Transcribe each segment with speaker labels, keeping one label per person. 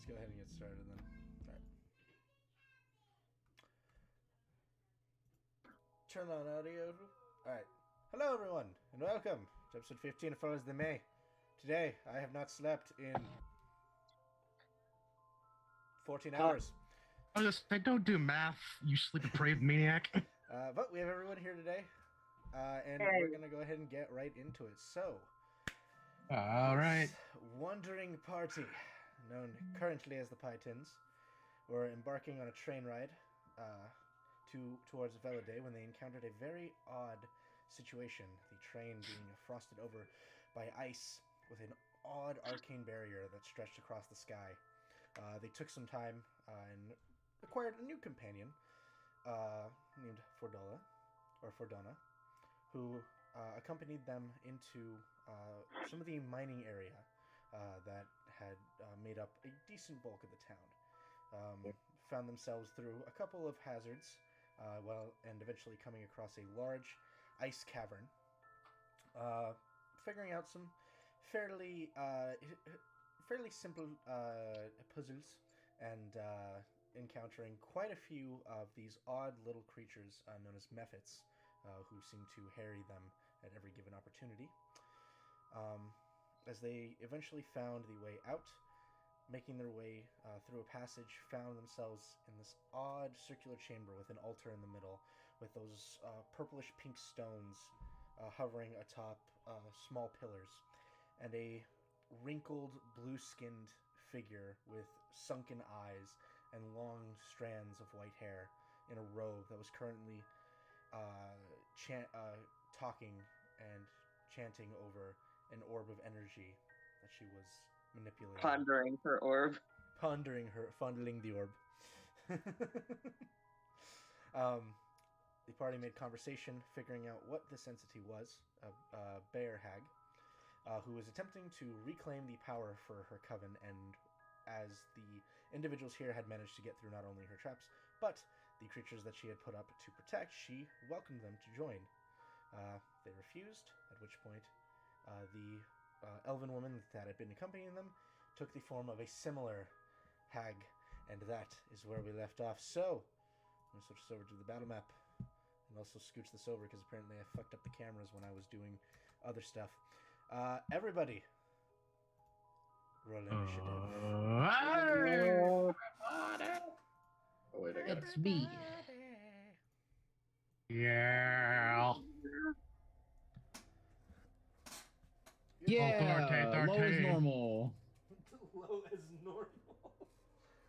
Speaker 1: let's go ahead and get started then. All right. Turn on audio. All right. Hello, everyone, and welcome to episode 15 of Follows the May. Today, I have not slept in 14 hours.
Speaker 2: I was just saying, don't do math, you sleep-deprived maniac.
Speaker 1: But we have everyone here today, and we're going to go ahead and get right into it. So,
Speaker 2: All right.
Speaker 1: wandering party, known currently as the Pythons, were embarking on a train ride towards Velidae when they encountered a very odd situation. The train being frosted over by ice with an odd arcane barrier that stretched across the sky. They took some time and acquired a new companion named Fordona, who accompanied them into some of the mining area that had made up a decent bulk of the town. Found themselves through a couple of hazards, and eventually coming across a large ice cavern, figuring out some fairly simple puzzles, and encountering quite a few of these odd little creatures known as mephits, who seem to harry them at every given opportunity. As they eventually found the way out, making their way through a passage, found themselves in this odd circular chamber with an altar in the middle, with those purplish pink stones hovering atop small pillars, and a wrinkled, blue-skinned figure with sunken eyes and long strands of white hair in a robe that was currently talking and chanting over an orb of energy that she was manipulating.
Speaker 3: Pondering her orb.
Speaker 1: Fondling the orb. The party made conversation, figuring out what this entity was, a Bheur hag, who was attempting to reclaim the power for her coven, and as the individuals here had managed to get through not only her traps, but the creatures that she had put up to protect, she welcomed them to join. They refused, at which point the elven woman that had been accompanying them took the form of a similar hag, and that is where we left off. So, I'm going to switch this over to the battle map, and also scooch this over, because apparently I fucked up the cameras when I was doing other stuff. Everybody, roll initiative.
Speaker 4: Oh, wait, I got
Speaker 2: It's me. Yeah.
Speaker 4: Yeah, low as normal.
Speaker 1: Low as normal.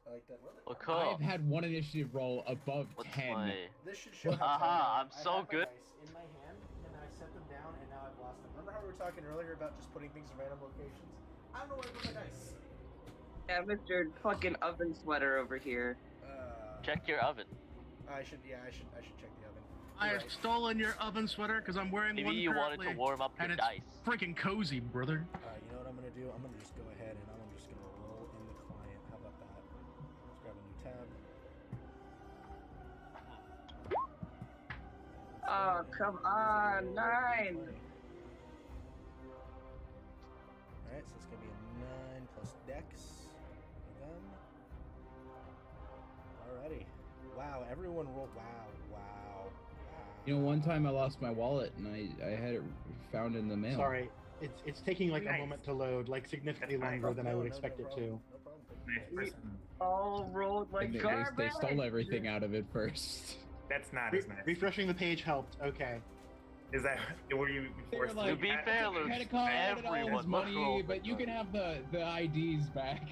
Speaker 1: I like that.
Speaker 5: Well, cool.
Speaker 4: I've had one initiative roll above 10.
Speaker 1: This should show how
Speaker 5: I'm so
Speaker 1: I
Speaker 5: good.
Speaker 1: had my dice in my hand, and then I set them down, and now I've lost them. Remember how we were talking earlier about just putting things in random locations? I don't know where I put my dice.
Speaker 3: Yeah, Mr. fucking oven sweater over here.
Speaker 5: Check your oven.
Speaker 1: I should check the oven.
Speaker 2: I have stolen your oven sweater because I'm wearing
Speaker 5: Maybe
Speaker 2: one
Speaker 5: you wanted
Speaker 2: currently,
Speaker 5: to warm up
Speaker 2: and
Speaker 5: your
Speaker 2: it's
Speaker 5: dice.
Speaker 2: freaking cozy, brother.
Speaker 1: You know what I'm gonna do? I'm gonna just go ahead and I'm just gonna roll in the client. How about that? Let's grab a new tab.
Speaker 3: Oh, come on, 9!
Speaker 1: Alright, so it's gonna be a 9 plus dex for them. Alrighty. Wow, everyone rolled. Wow.
Speaker 4: You know, one time I lost my wallet and I had it found in the mail.
Speaker 6: Sorry, it's taking like a moment to load, like significantly longer than I would expect it to.
Speaker 1: No problem.
Speaker 3: We all rolled like
Speaker 4: And
Speaker 3: garbage.
Speaker 4: they stole everything out of it first.
Speaker 7: That's not as nice.
Speaker 6: Refreshing the page helped. Okay.
Speaker 7: Is that were you
Speaker 4: They were
Speaker 7: forced
Speaker 4: like,
Speaker 5: To be fair, Luke,
Speaker 4: credit card and all his
Speaker 5: everyone
Speaker 4: money,
Speaker 5: looked
Speaker 4: but you can have the IDs back.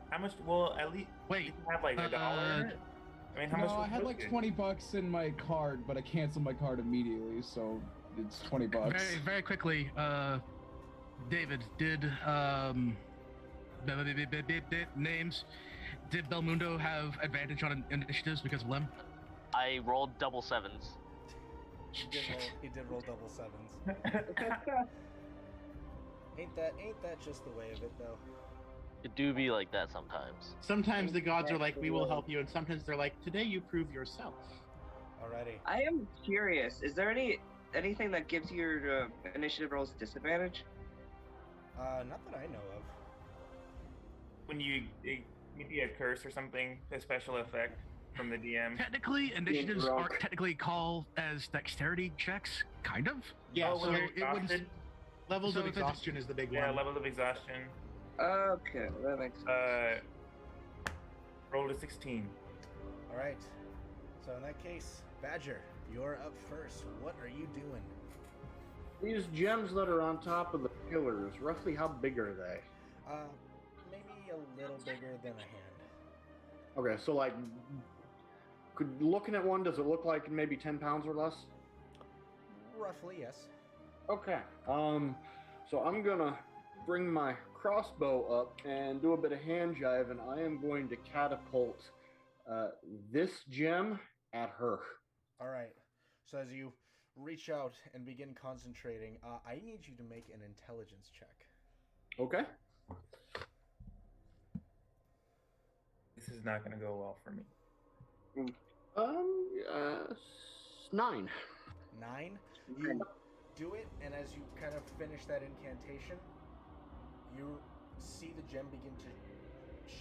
Speaker 7: How much? Well, at least
Speaker 2: Wait,
Speaker 7: you can have like $1 in it. I mean, how
Speaker 4: No,
Speaker 7: much?
Speaker 4: I
Speaker 7: was
Speaker 4: had like
Speaker 7: it?
Speaker 4: $20 in my card, but I canceled my card immediately, so it's $20.
Speaker 2: very, very quickly, David, did names? Did Belmundo have advantage on initiatives because of Lem?
Speaker 5: I rolled double sevens.
Speaker 1: He did roll double sevens. Ain't that just the way of it, though?
Speaker 5: It do be like that sometimes.
Speaker 6: Sometimes the gods are like, we will help you, and sometimes they're like, today you prove yourself.
Speaker 1: Alrighty.
Speaker 3: I am curious. Is there anything that gives your initiative rolls disadvantage?
Speaker 1: Not that I know of.
Speaker 7: when maybe a curse or something, a special effect from the DM.
Speaker 2: Technically, initiatives
Speaker 6: drunk.
Speaker 2: are technically called as dexterity checks, kind of.
Speaker 6: Yeah,
Speaker 7: Oh,
Speaker 6: so
Speaker 7: when you're
Speaker 2: it would
Speaker 7: exhausted?
Speaker 6: levels
Speaker 2: so
Speaker 6: of
Speaker 2: if it's-
Speaker 6: exhaustion is the big
Speaker 7: Yeah,
Speaker 6: one.
Speaker 7: levels of exhaustion.
Speaker 3: Okay, that makes sense.
Speaker 7: Rolled a 16.
Speaker 1: All right. So in that case, Badger, you're up first. What are you doing?
Speaker 8: These gems that are on top of the pillars, roughly how big are they?
Speaker 1: Maybe a little bigger than a hand.
Speaker 8: Okay, so like, looking at one, does it look like maybe 10 pounds or less?
Speaker 1: Roughly, yes.
Speaker 8: Okay. So I'm gonna bring my crossbow up and do a bit of hand jive, and I am going to catapult this gem at her.
Speaker 1: All right. So as you reach out and begin concentrating, I need you to make an intelligence check.
Speaker 8: Okay.
Speaker 7: This is not going to go well for me.
Speaker 8: 9.
Speaker 1: 9. You do it, and as you kind of finish that incantation, you see the gem begin to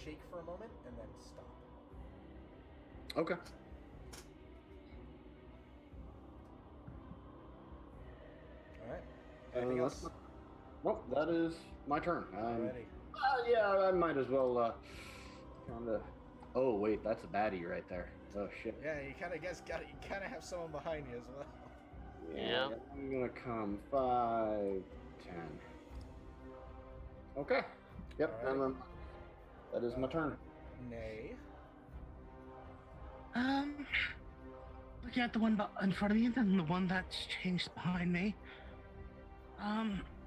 Speaker 1: shake for a moment and then stop.
Speaker 8: Okay.
Speaker 1: All right. Anything else?
Speaker 8: Well, that is my turn.
Speaker 1: Alrighty.
Speaker 8: Yeah, I might as well kind of. Oh wait, that's a baddie right there. Oh shit.
Speaker 1: Yeah, you kind of you kind of have someone behind you as well.
Speaker 8: Yeah,
Speaker 5: Yep.
Speaker 8: I'm gonna come 5, 10. Okay. Yep,
Speaker 1: Alright.
Speaker 8: and then that is my turn.
Speaker 1: Nay.
Speaker 2: Looking at the one in front of me, then the one that's changed behind me.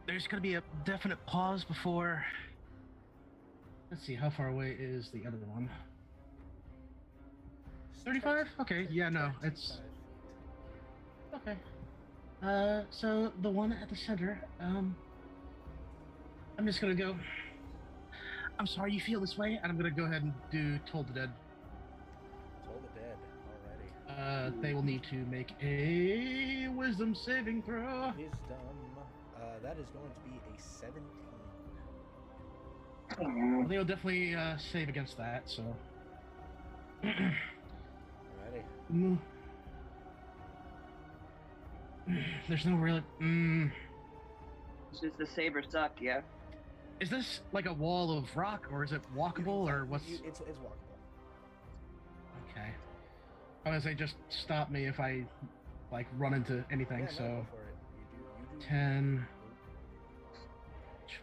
Speaker 2: There's gonna be a definite pause before. Let's see, how far away is the other one? 35? Okay, yeah, no, it's
Speaker 1: 35 feet.
Speaker 2: okay. So the one at the center, I'm just gonna go. I'm sorry you feel this way, and I'm gonna go ahead and do Toll the Dead.
Speaker 1: Toll the dead. Alrighty.
Speaker 2: They will need to make a wisdom saving throw.
Speaker 1: Wisdom. That is going to be a 17.
Speaker 2: Well, they'll definitely save against that, so.
Speaker 1: Alrighty.
Speaker 2: There's no real.
Speaker 3: It's just the saber suck, yeah.
Speaker 2: Is this like a wall of rock, or is it walkable, or what's?
Speaker 1: It's walkable.
Speaker 2: Okay. I was gonna say just stop me if I like run into anything.
Speaker 1: Yeah, no,
Speaker 2: So
Speaker 1: go for it. You do.
Speaker 2: 10,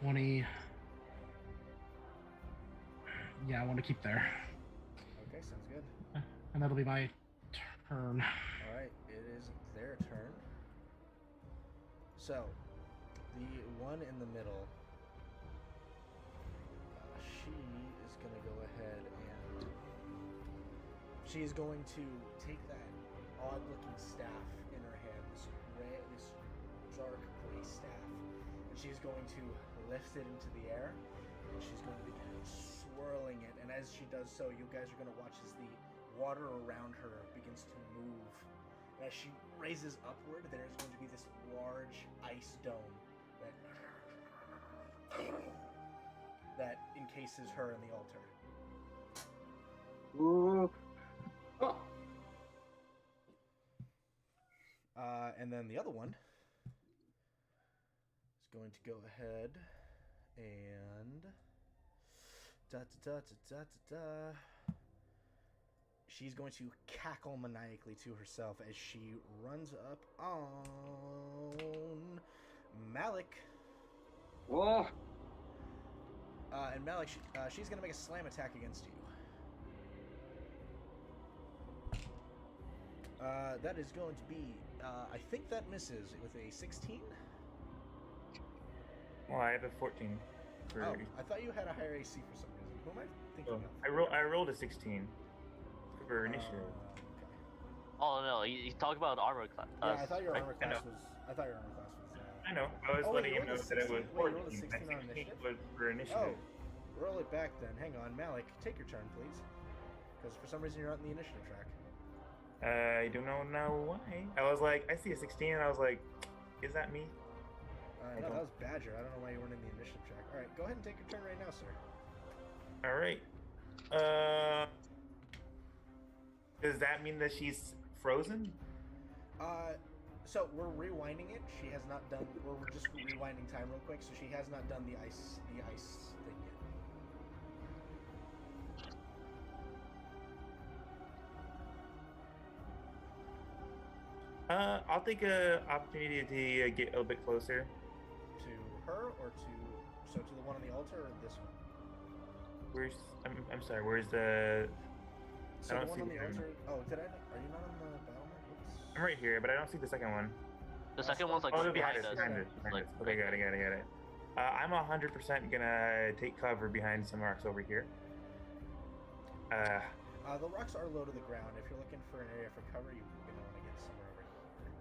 Speaker 2: 20. Yeah, I want to keep there,
Speaker 1: Okay, sounds good.
Speaker 2: and that'll be my turn.
Speaker 1: All right, it is their turn. So, the one in the middle, she is going to go ahead and she's going to take that odd-looking staff in her hand, this dark gray staff, and she's going to lift it into the air, and she's going to begin swirling it. And as she does so, you guys are going to watch as the water around her begins to move. And as she raises upward, there is going to be this large ice dome that encases her and the altar.
Speaker 8: Ooh. Oh.
Speaker 1: And then the other one is going to go ahead and she's going to cackle maniacally to herself as she runs up on Malik.
Speaker 3: Whoa.
Speaker 1: And Malik, she's going to make a slam attack against you. That is going to be, I think that misses with a 16.
Speaker 7: Well, I have a 14. For...
Speaker 1: Oh, I thought you had a higher AC for some reason. Who am I thinking of?
Speaker 7: I rolled a 16 for initiative.
Speaker 1: Okay.
Speaker 5: Oh no, you talk about armor class.
Speaker 1: Yeah, I thought your
Speaker 7: I-
Speaker 1: armor
Speaker 7: I
Speaker 1: class
Speaker 7: know.
Speaker 1: was. I thought your armor class was.
Speaker 7: I know. I was
Speaker 1: Oh, wait,
Speaker 7: letting
Speaker 1: you
Speaker 7: him know
Speaker 1: rolled a
Speaker 7: that it was
Speaker 1: 16? Wait, you
Speaker 7: 14.
Speaker 1: rolled a 16
Speaker 7: My
Speaker 1: on
Speaker 7: 16
Speaker 1: initiative?
Speaker 7: was for
Speaker 1: Oh,
Speaker 7: initiative.
Speaker 1: roll it back then. Hang on, Malik, take your turn, please. Because for some reason you're not in the initiative track.
Speaker 7: I do not know why. I was like, I see a 16, and I was like, is that me?
Speaker 1: No, that was Badger. I don't know why you weren't in the initiative track. All right, go ahead and take your turn right now, sir.
Speaker 7: All right. Does that mean that she's frozen?
Speaker 1: So we're rewinding it. She has not done. We're just rewinding time real quick. So she has not done the ice thing yet.
Speaker 7: I'll take a opportunity to get a little bit closer.
Speaker 1: To her or to the one on the altar or this one?
Speaker 7: Where's I'm sorry. Where's the?
Speaker 1: So
Speaker 7: I
Speaker 1: the
Speaker 7: don't
Speaker 1: one
Speaker 7: see
Speaker 1: on the
Speaker 7: the-
Speaker 1: altar. Oh, did I? Are you not on the battlement? Oops.
Speaker 7: I'm right here, but I don't see the second one.
Speaker 5: The second one's like
Speaker 7: Oh,
Speaker 5: right
Speaker 7: behind us.
Speaker 5: us.
Speaker 7: Behind us. Behind
Speaker 5: Like,
Speaker 7: us. Okay, got it. I'm 100% gonna take cover behind some rocks over here.
Speaker 1: The rocks are low to the ground. If you're looking for an area for cover, you're gonna want to get somewhere over here.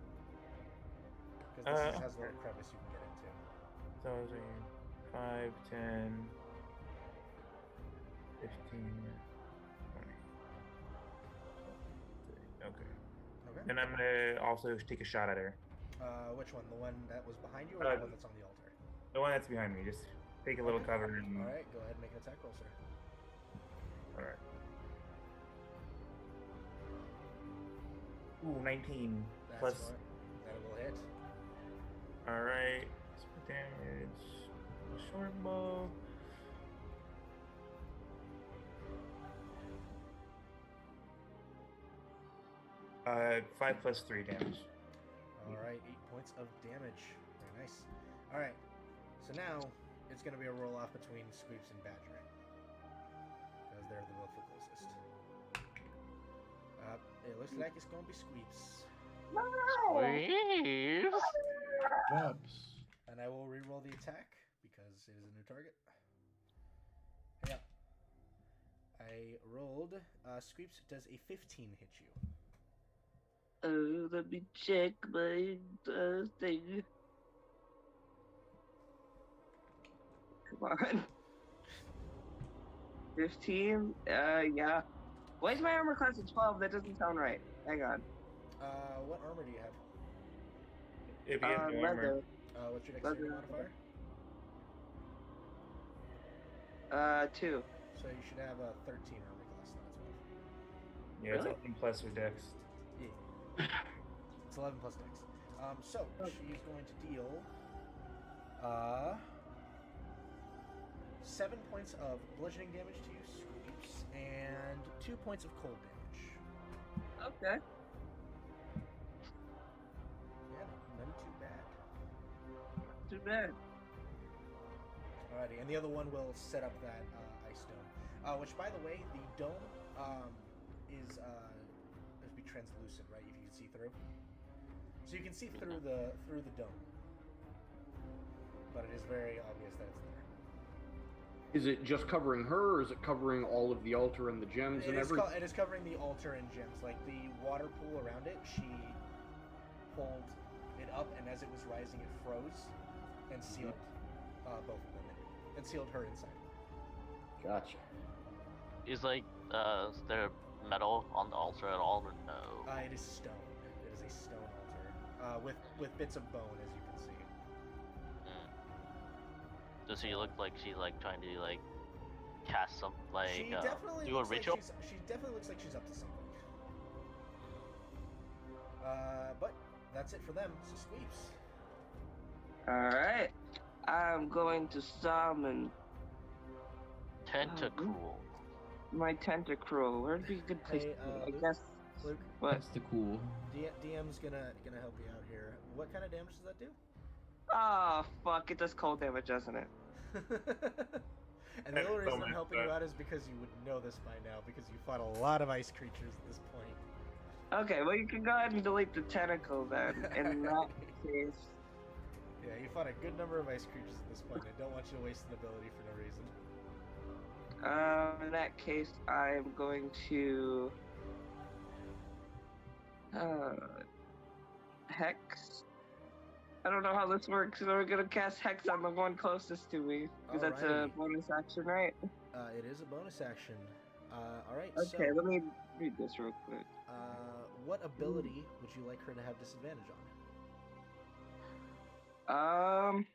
Speaker 1: Because this has a little crevice you can get into.
Speaker 7: So I was saying 5, 10, 15, 20. Okay.
Speaker 1: Okay.
Speaker 7: And I'm gonna also take a shot at her.
Speaker 1: Which one? The one that was behind you, or the one that's on the altar?
Speaker 7: The one that's behind me. Just take a little
Speaker 1: Okay.
Speaker 7: cover and.
Speaker 1: All right, go ahead and make an attack roll, sir.
Speaker 7: All right. Ooh, 19
Speaker 1: That's
Speaker 7: plus.
Speaker 1: fine. That will hit.
Speaker 7: All right. Split damage. Short bow. Uh, 5 plus 3 damage.
Speaker 1: All right, 8 points of damage. Very nice. All right, so now it's going to be a roll off between Squeeps and Badger because they're both the closest. It looks like it's going to be Squeeps,
Speaker 5: Squeeze.
Speaker 4: Whoops.
Speaker 1: and I will re-roll the attack because it is a new target. Yeah, I rolled. Squeeps, does a 15 hit you?
Speaker 3: Oh, let me check my thing. Come on. 15? Yeah. Why is my armor class at 12? That doesn't sound right. Hang on.
Speaker 1: What armor do you have?
Speaker 7: If you have no armor.
Speaker 3: Leather.
Speaker 1: What's your dexterity
Speaker 3: Leather.
Speaker 1: modifier?
Speaker 3: 2.
Speaker 1: So you should have a 13 armor class, not a 12.
Speaker 7: Yeah, it's
Speaker 3: Really?
Speaker 7: 11 plus your dex.
Speaker 1: Yeah. It's 11 plus dex. So she's going to deal 7 points of bludgeoning damage to you, Squeeps, and 2 points of cold damage.
Speaker 3: Okay.
Speaker 1: Yeah, none too bad.
Speaker 3: Too bad.
Speaker 1: Alrighty, and the other one will set up that ice dome. Which, by the way, the dome is it'd be translucent, right? If you can see through, so you can see through the dome, but it is very obvious that it's there.
Speaker 8: Is it just covering her, or is it covering all of the altar and the gems and everything?
Speaker 1: It is covering the altar and gems. Like the water pool around it, she pulled it up, and as it was rising, it froze and sealed both of them in, and sealed her inside.
Speaker 8: Gotcha.
Speaker 5: Is like is there metal on the altar at all or no?
Speaker 1: It is stone. It is a stone altar with bits of bone, as you can see.
Speaker 5: Does she look like she's like trying to like cast some like
Speaker 1: She definitely
Speaker 5: do a
Speaker 1: looks like
Speaker 5: ritual?
Speaker 1: she definitely looks like she's up to something. But that's it for them. So Squeeps.
Speaker 3: Alright. I'm going to summon
Speaker 5: Tentacruel.
Speaker 3: my tentacruel. Where'd be a good place
Speaker 1: Hey,
Speaker 3: to put it? I
Speaker 1: Luke?
Speaker 3: guess.
Speaker 1: Luke,
Speaker 3: What?
Speaker 4: That's the cool.
Speaker 1: DM's gonna help you out here. What kind of damage does that do?
Speaker 3: Oh, fuck. It does cold damage, doesn't it?
Speaker 1: And the only
Speaker 7: So
Speaker 1: reason I'm
Speaker 7: much
Speaker 1: helping you
Speaker 7: better.
Speaker 1: out is because you would know this by now, because you fought a lot of ice creatures at this point.
Speaker 3: Okay, well, you can go ahead and delete the tentacle then. In that case.
Speaker 1: Yeah, you fought a good number of ice creatures at this point. I don't want you to waste an ability for no reason.
Speaker 3: In that case, I'm going to. Hex. I don't know how this works. So we're gonna cast Hex on the one closest to me. Because that's a
Speaker 1: Alrighty.
Speaker 3: bonus action, right?
Speaker 1: It is a bonus action. Alright,
Speaker 3: Okay,
Speaker 1: so
Speaker 3: let me read this real quick.
Speaker 1: what ability would you like her to have disadvantage on?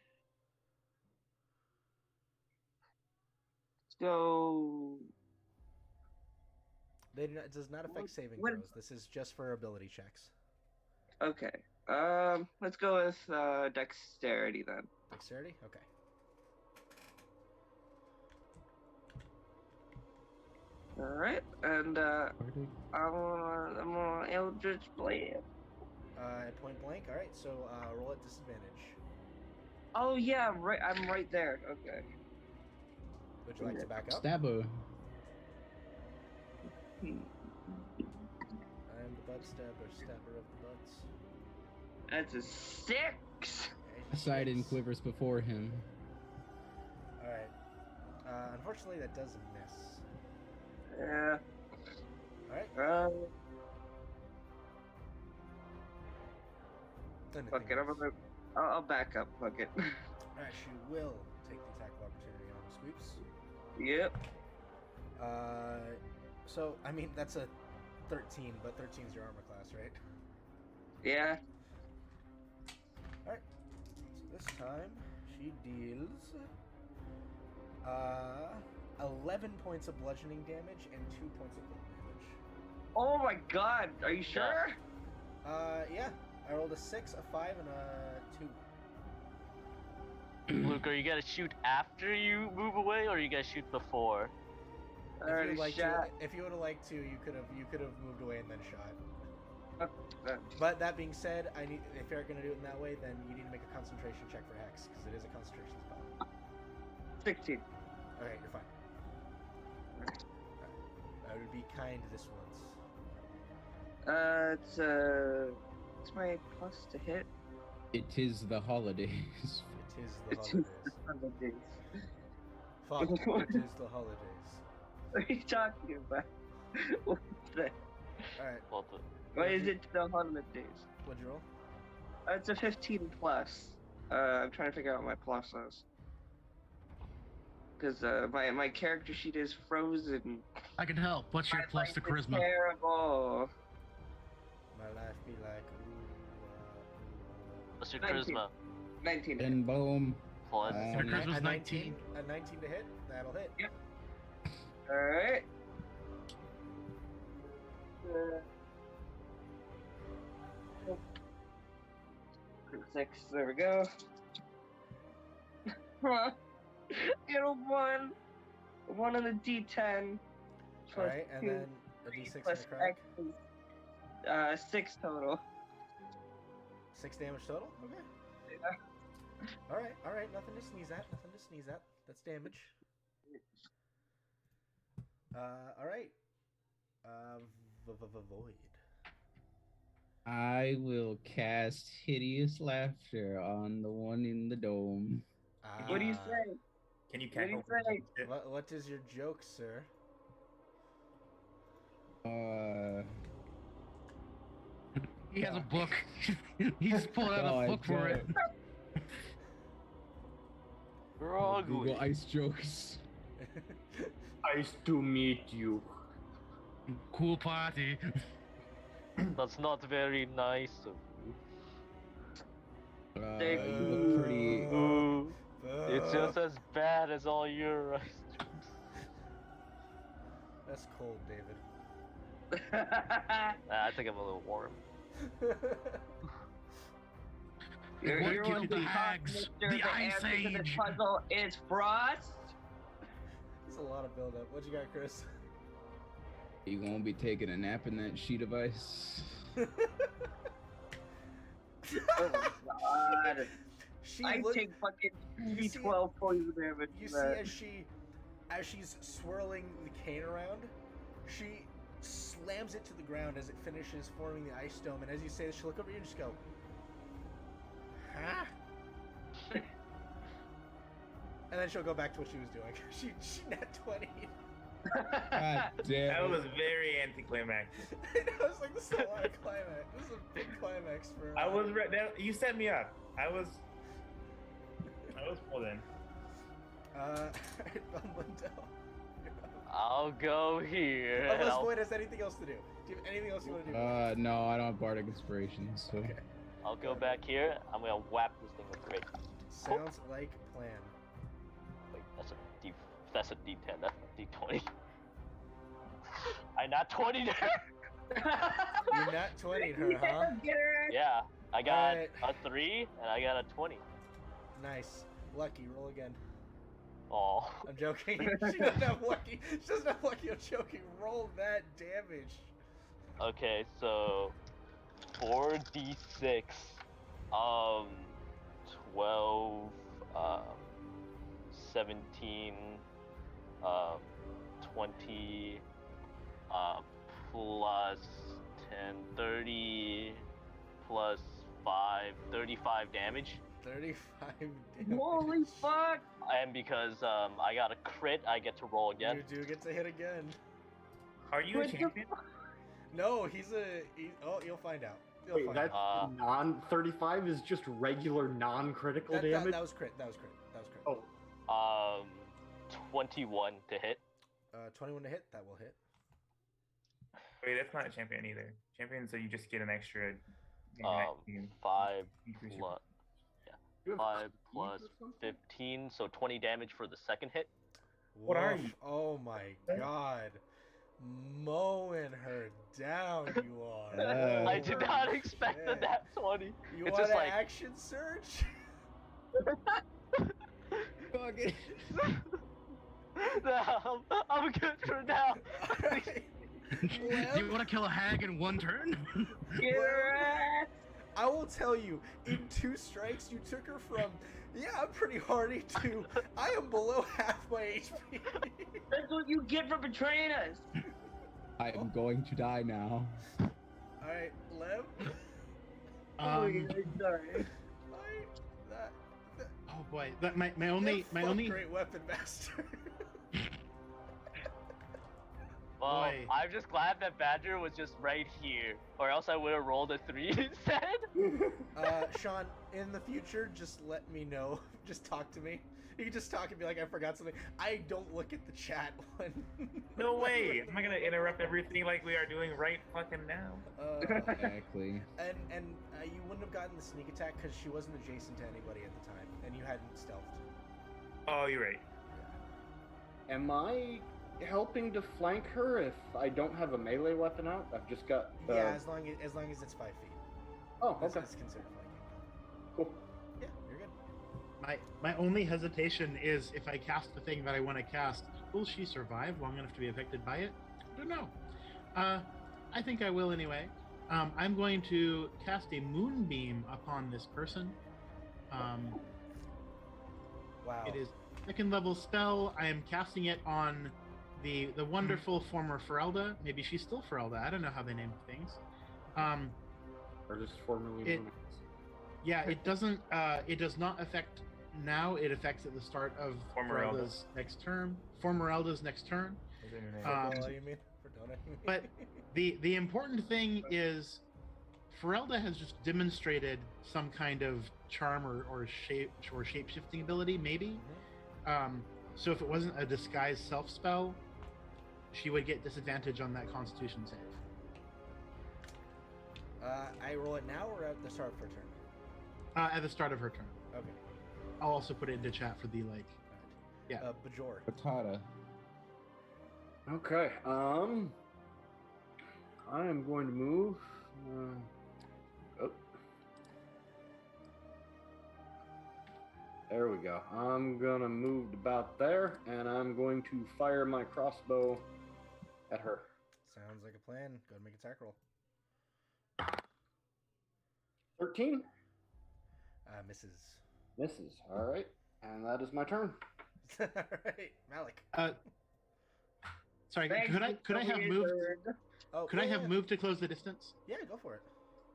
Speaker 3: So
Speaker 1: It does not affect saving
Speaker 3: What-
Speaker 1: throws. This is just for ability checks.
Speaker 3: okay. Let's go with dexterity then.
Speaker 1: Dexterity? Okay.
Speaker 3: All right, and I'm gonna Eldritch Blade.
Speaker 1: At point blank. All right. So roll at disadvantage.
Speaker 3: Oh yeah, right. I'm right there. Okay.
Speaker 1: Would you like to back up?
Speaker 4: Stabber.
Speaker 1: I am the butt stabber, stabber of the butts.
Speaker 3: That's a 6.
Speaker 4: Poseidon
Speaker 1: Yes.
Speaker 4: quivers before him.
Speaker 1: All right. Unfortunately, that does miss.
Speaker 3: Yeah.
Speaker 1: All right. Anything
Speaker 3: Fuck it.
Speaker 1: else?
Speaker 3: I'll back up. Fuck it.
Speaker 1: All right. She will take the attack of opportunity on the sweeps.
Speaker 3: Yep.
Speaker 1: So I mean that's a 13, but 13 is your armor class, right?
Speaker 3: Yeah.
Speaker 1: All right. So this time she deals 11 points of bludgeoning damage and 2 points of cold damage.
Speaker 3: Oh my God. Are you sure?
Speaker 1: Yeah. I rolled a 6, a 5, and a 2.
Speaker 5: Luke, are you gonna shoot after you move away, or are you gonna shoot before?
Speaker 3: I already shot.
Speaker 1: If you would have liked to, you could have moved away and then shot.
Speaker 3: Okay.
Speaker 1: But that being said, if you're gonna do it in that way, then you need to make a concentration check for hex because it is a concentration spell.
Speaker 3: 16.
Speaker 1: Okay, you're fine. Alright. I would be kind this once.
Speaker 3: It's my plus to hit.
Speaker 4: It is the holidays.
Speaker 1: It is the
Speaker 3: It's
Speaker 1: holidays.
Speaker 3: holidays.
Speaker 1: Fuck, it is the holidays.
Speaker 3: What are you talking about? What's that?
Speaker 1: Alright,
Speaker 5: Well,
Speaker 3: Why is it the holidays?
Speaker 1: what'd you roll?
Speaker 3: It's a 15 plus. I'm trying to figure out what my plus is. Because my character sheet is frozen.
Speaker 2: I can help. What's your
Speaker 3: My
Speaker 2: plus to
Speaker 3: life is
Speaker 2: charisma?
Speaker 3: Terrible.
Speaker 1: My life be like,
Speaker 5: what's your
Speaker 3: 19.
Speaker 5: charisma?
Speaker 3: 19.
Speaker 4: And boom.
Speaker 5: Plus.
Speaker 2: Your charisma's
Speaker 1: a
Speaker 2: 19.
Speaker 1: A 19 to hit? That'll hit.
Speaker 3: Yep. Alright. 6, there we go. Get a 1. 1 on the D10. plus
Speaker 1: Alright, and
Speaker 3: 2,
Speaker 1: then a d6 and a
Speaker 3: plus
Speaker 1: crack.
Speaker 3: X is, 6 total.
Speaker 1: 6 damage total? Okay.
Speaker 3: Yeah.
Speaker 1: Alright, nothing to sneeze at. That's damage. Alright. Void.
Speaker 4: I will cast Hideous Laughter on the one in the dome.
Speaker 3: What do you
Speaker 1: Ah,
Speaker 3: say?
Speaker 7: Can you
Speaker 3: What do
Speaker 7: catch
Speaker 3: you
Speaker 7: open
Speaker 3: say?
Speaker 7: shit?
Speaker 1: What is your joke, sir?
Speaker 2: He has a book. He's pulled out
Speaker 4: Oh,
Speaker 2: a
Speaker 4: I
Speaker 2: book for it.
Speaker 5: You're ugly.
Speaker 4: Google ice jokes.
Speaker 8: Nice to meet you.
Speaker 2: Cool party.
Speaker 5: That's not very nice of you.
Speaker 3: Thank
Speaker 4: You look pretty.
Speaker 5: Ooh, it's just as bad as all your ice jokes.
Speaker 1: That's cold, David.
Speaker 5: I think I'm a little warm.
Speaker 2: What killed the hags? The Ice
Speaker 3: answer to this
Speaker 2: Age.
Speaker 3: puzzle is frost.
Speaker 1: That's a lot of build-up. What you got, Chris?
Speaker 4: You gonna be taking a nap in that sheet of ice?
Speaker 3: Oh my God.
Speaker 1: She
Speaker 3: I
Speaker 1: look-
Speaker 3: take fucking
Speaker 1: you see-
Speaker 3: 2d12 poison damage.
Speaker 1: You
Speaker 3: for
Speaker 1: see,
Speaker 3: that.
Speaker 1: as she's swirling the cane around, she slams it to the ground as it finishes forming the ice dome. And as you say this, she'll look over you and just go, "Huh?" And then she'll go back to what she was doing. She nat 20.
Speaker 4: God damn.
Speaker 7: That
Speaker 4: it.
Speaker 7: was very anticlimactic.
Speaker 1: I was like, this is a lot of climax. This is a big climax for.
Speaker 7: I was you set me up. I was pulled in.
Speaker 1: Lindell.
Speaker 5: I'll go here. and
Speaker 1: Unless
Speaker 5: I'll,
Speaker 1: Void has anything else to do. Do you have anything else you want to do?
Speaker 4: No, I don't have bardic inspiration, so.
Speaker 1: Okay.
Speaker 5: I'll go back here. I'm gonna whap this thing with great.
Speaker 1: Sounds like plan.
Speaker 5: Wait, that's a That's a D10. That's a D20. I not 20 her.
Speaker 1: You not 20'd her, huh?
Speaker 3: Get her.
Speaker 5: Yeah, I got
Speaker 1: Alright.
Speaker 5: a 3 and I got a 20.
Speaker 1: Nice. Lucky, roll again.
Speaker 5: Oh.
Speaker 1: I'm joking. She doesn't have lucky. She doesn't have lucky. I'm joking. Roll that damage.
Speaker 5: Okay, so 4d6, 12, 17, 20, plus 10, 30, plus 5, 35 damage.
Speaker 1: 35 damage.
Speaker 3: Holy fuck!
Speaker 5: And because I got a crit, I get to roll again.
Speaker 1: You do get to hit again.
Speaker 7: Are you a
Speaker 3: What the
Speaker 7: champion?
Speaker 1: No, oh, you'll find out. You'll
Speaker 8: Wait,
Speaker 1: find
Speaker 8: that's
Speaker 1: out.
Speaker 8: non-35 is just regular non-critical
Speaker 1: That
Speaker 8: damage?
Speaker 1: was crit. That was crit.
Speaker 8: Oh,
Speaker 5: 21 to hit.
Speaker 1: 21 to hit. That will hit.
Speaker 7: Wait, that's not a champion either. Champion, so you just get an extra.
Speaker 5: 5
Speaker 7: increase your-
Speaker 5: plus,
Speaker 8: you have
Speaker 5: 5
Speaker 8: cleave
Speaker 5: plus
Speaker 8: or something?
Speaker 5: 15, so 20 damage for the second hit.
Speaker 7: What are
Speaker 1: Woof.
Speaker 7: you?
Speaker 1: Oh my god. Mowing her down, you are.
Speaker 5: I did not expect
Speaker 1: shit.
Speaker 5: that 20.
Speaker 1: You
Speaker 5: It's
Speaker 1: want
Speaker 5: just
Speaker 1: an
Speaker 5: like-
Speaker 1: action surge?
Speaker 4: Fuck it.
Speaker 5: No, I'm good for now.
Speaker 1: Alright.
Speaker 2: Do you want to kill a hag in one turn?
Speaker 3: Get her ass!
Speaker 1: I will tell you, in 2 strikes, you took her from, yeah, I'm pretty hardy to, I am below half my HP.
Speaker 3: That's what you get for betraying us.
Speaker 4: I am going to die now.
Speaker 1: Alright, Lev.
Speaker 2: Um,
Speaker 3: Sorry.
Speaker 1: That,
Speaker 2: oh boy, that my only
Speaker 1: great weapon master.
Speaker 5: Well,
Speaker 2: Boy.
Speaker 5: I'm just glad that Badger was just right here, or else I would have rolled a 3 instead.
Speaker 1: Sean, in the future, just let me know. Just talk to me. You can just talk and be like, I forgot something. I don't look at the chat when.
Speaker 7: No way! I'm not gonna interrupt everything like we are doing right fucking now.
Speaker 4: Exactly.
Speaker 1: And you wouldn't have gotten the sneak attack because she wasn't adjacent to anybody at the time, and you hadn't stealthed.
Speaker 7: Oh, you're right.
Speaker 8: Am I helping to flank her if I don't have a melee weapon out? I've just got.
Speaker 1: Yeah, as long as it's 5 feet.
Speaker 8: Oh,
Speaker 1: That's
Speaker 8: okay.
Speaker 1: considered flanking.
Speaker 8: Cool.
Speaker 1: Yeah, you're good.
Speaker 2: my only hesitation is if I cast the thing that I want to cast, will she survive long enough to be affected by it? I don't know. I think I will anyway. I'm going to cast a moonbeam upon this person.
Speaker 1: Wow.
Speaker 2: It is second level spell. I am casting it on the wonderful former Ferelda. Maybe she's still Ferelda. I don't know how they name things.
Speaker 8: Or just formerly
Speaker 2: It-
Speaker 8: known as.
Speaker 2: Yeah, it doesn't. It does not affect now. It affects at the start of
Speaker 7: Former Elda.
Speaker 2: Ferelda's next turn. Former Elda's next turn.
Speaker 7: Is that your name?
Speaker 1: Ferdona, you mean? Ferdona, you mean?
Speaker 2: But the important thing is, Ferelda has just demonstrated some kind of charm or shape shifting ability, maybe. So if it wasn't a disguise self spell, she would get disadvantage on that Constitution save.
Speaker 1: I roll it now or at the start of her turn?
Speaker 2: At the start of her turn.
Speaker 1: Okay.
Speaker 2: I'll also put it into chat for the like. Yeah.
Speaker 1: Bajor.
Speaker 4: Patata.
Speaker 8: Okay. I am going to move. There we go. I'm gonna move about there, and I'm going to fire my crossbow at her.
Speaker 1: Sounds like a plan. Go ahead and make a attack roll.
Speaker 8: 13
Speaker 1: Misses.
Speaker 8: misses. All right, and that is my turn.
Speaker 1: Alright, Malik.
Speaker 2: Sorry.
Speaker 3: Thanks
Speaker 2: Could I
Speaker 3: for
Speaker 2: have
Speaker 3: the
Speaker 2: moved?
Speaker 3: wizard.
Speaker 1: Oh,
Speaker 2: Could I
Speaker 1: yeah,
Speaker 2: have moved to close the distance?
Speaker 1: Yeah, go for it.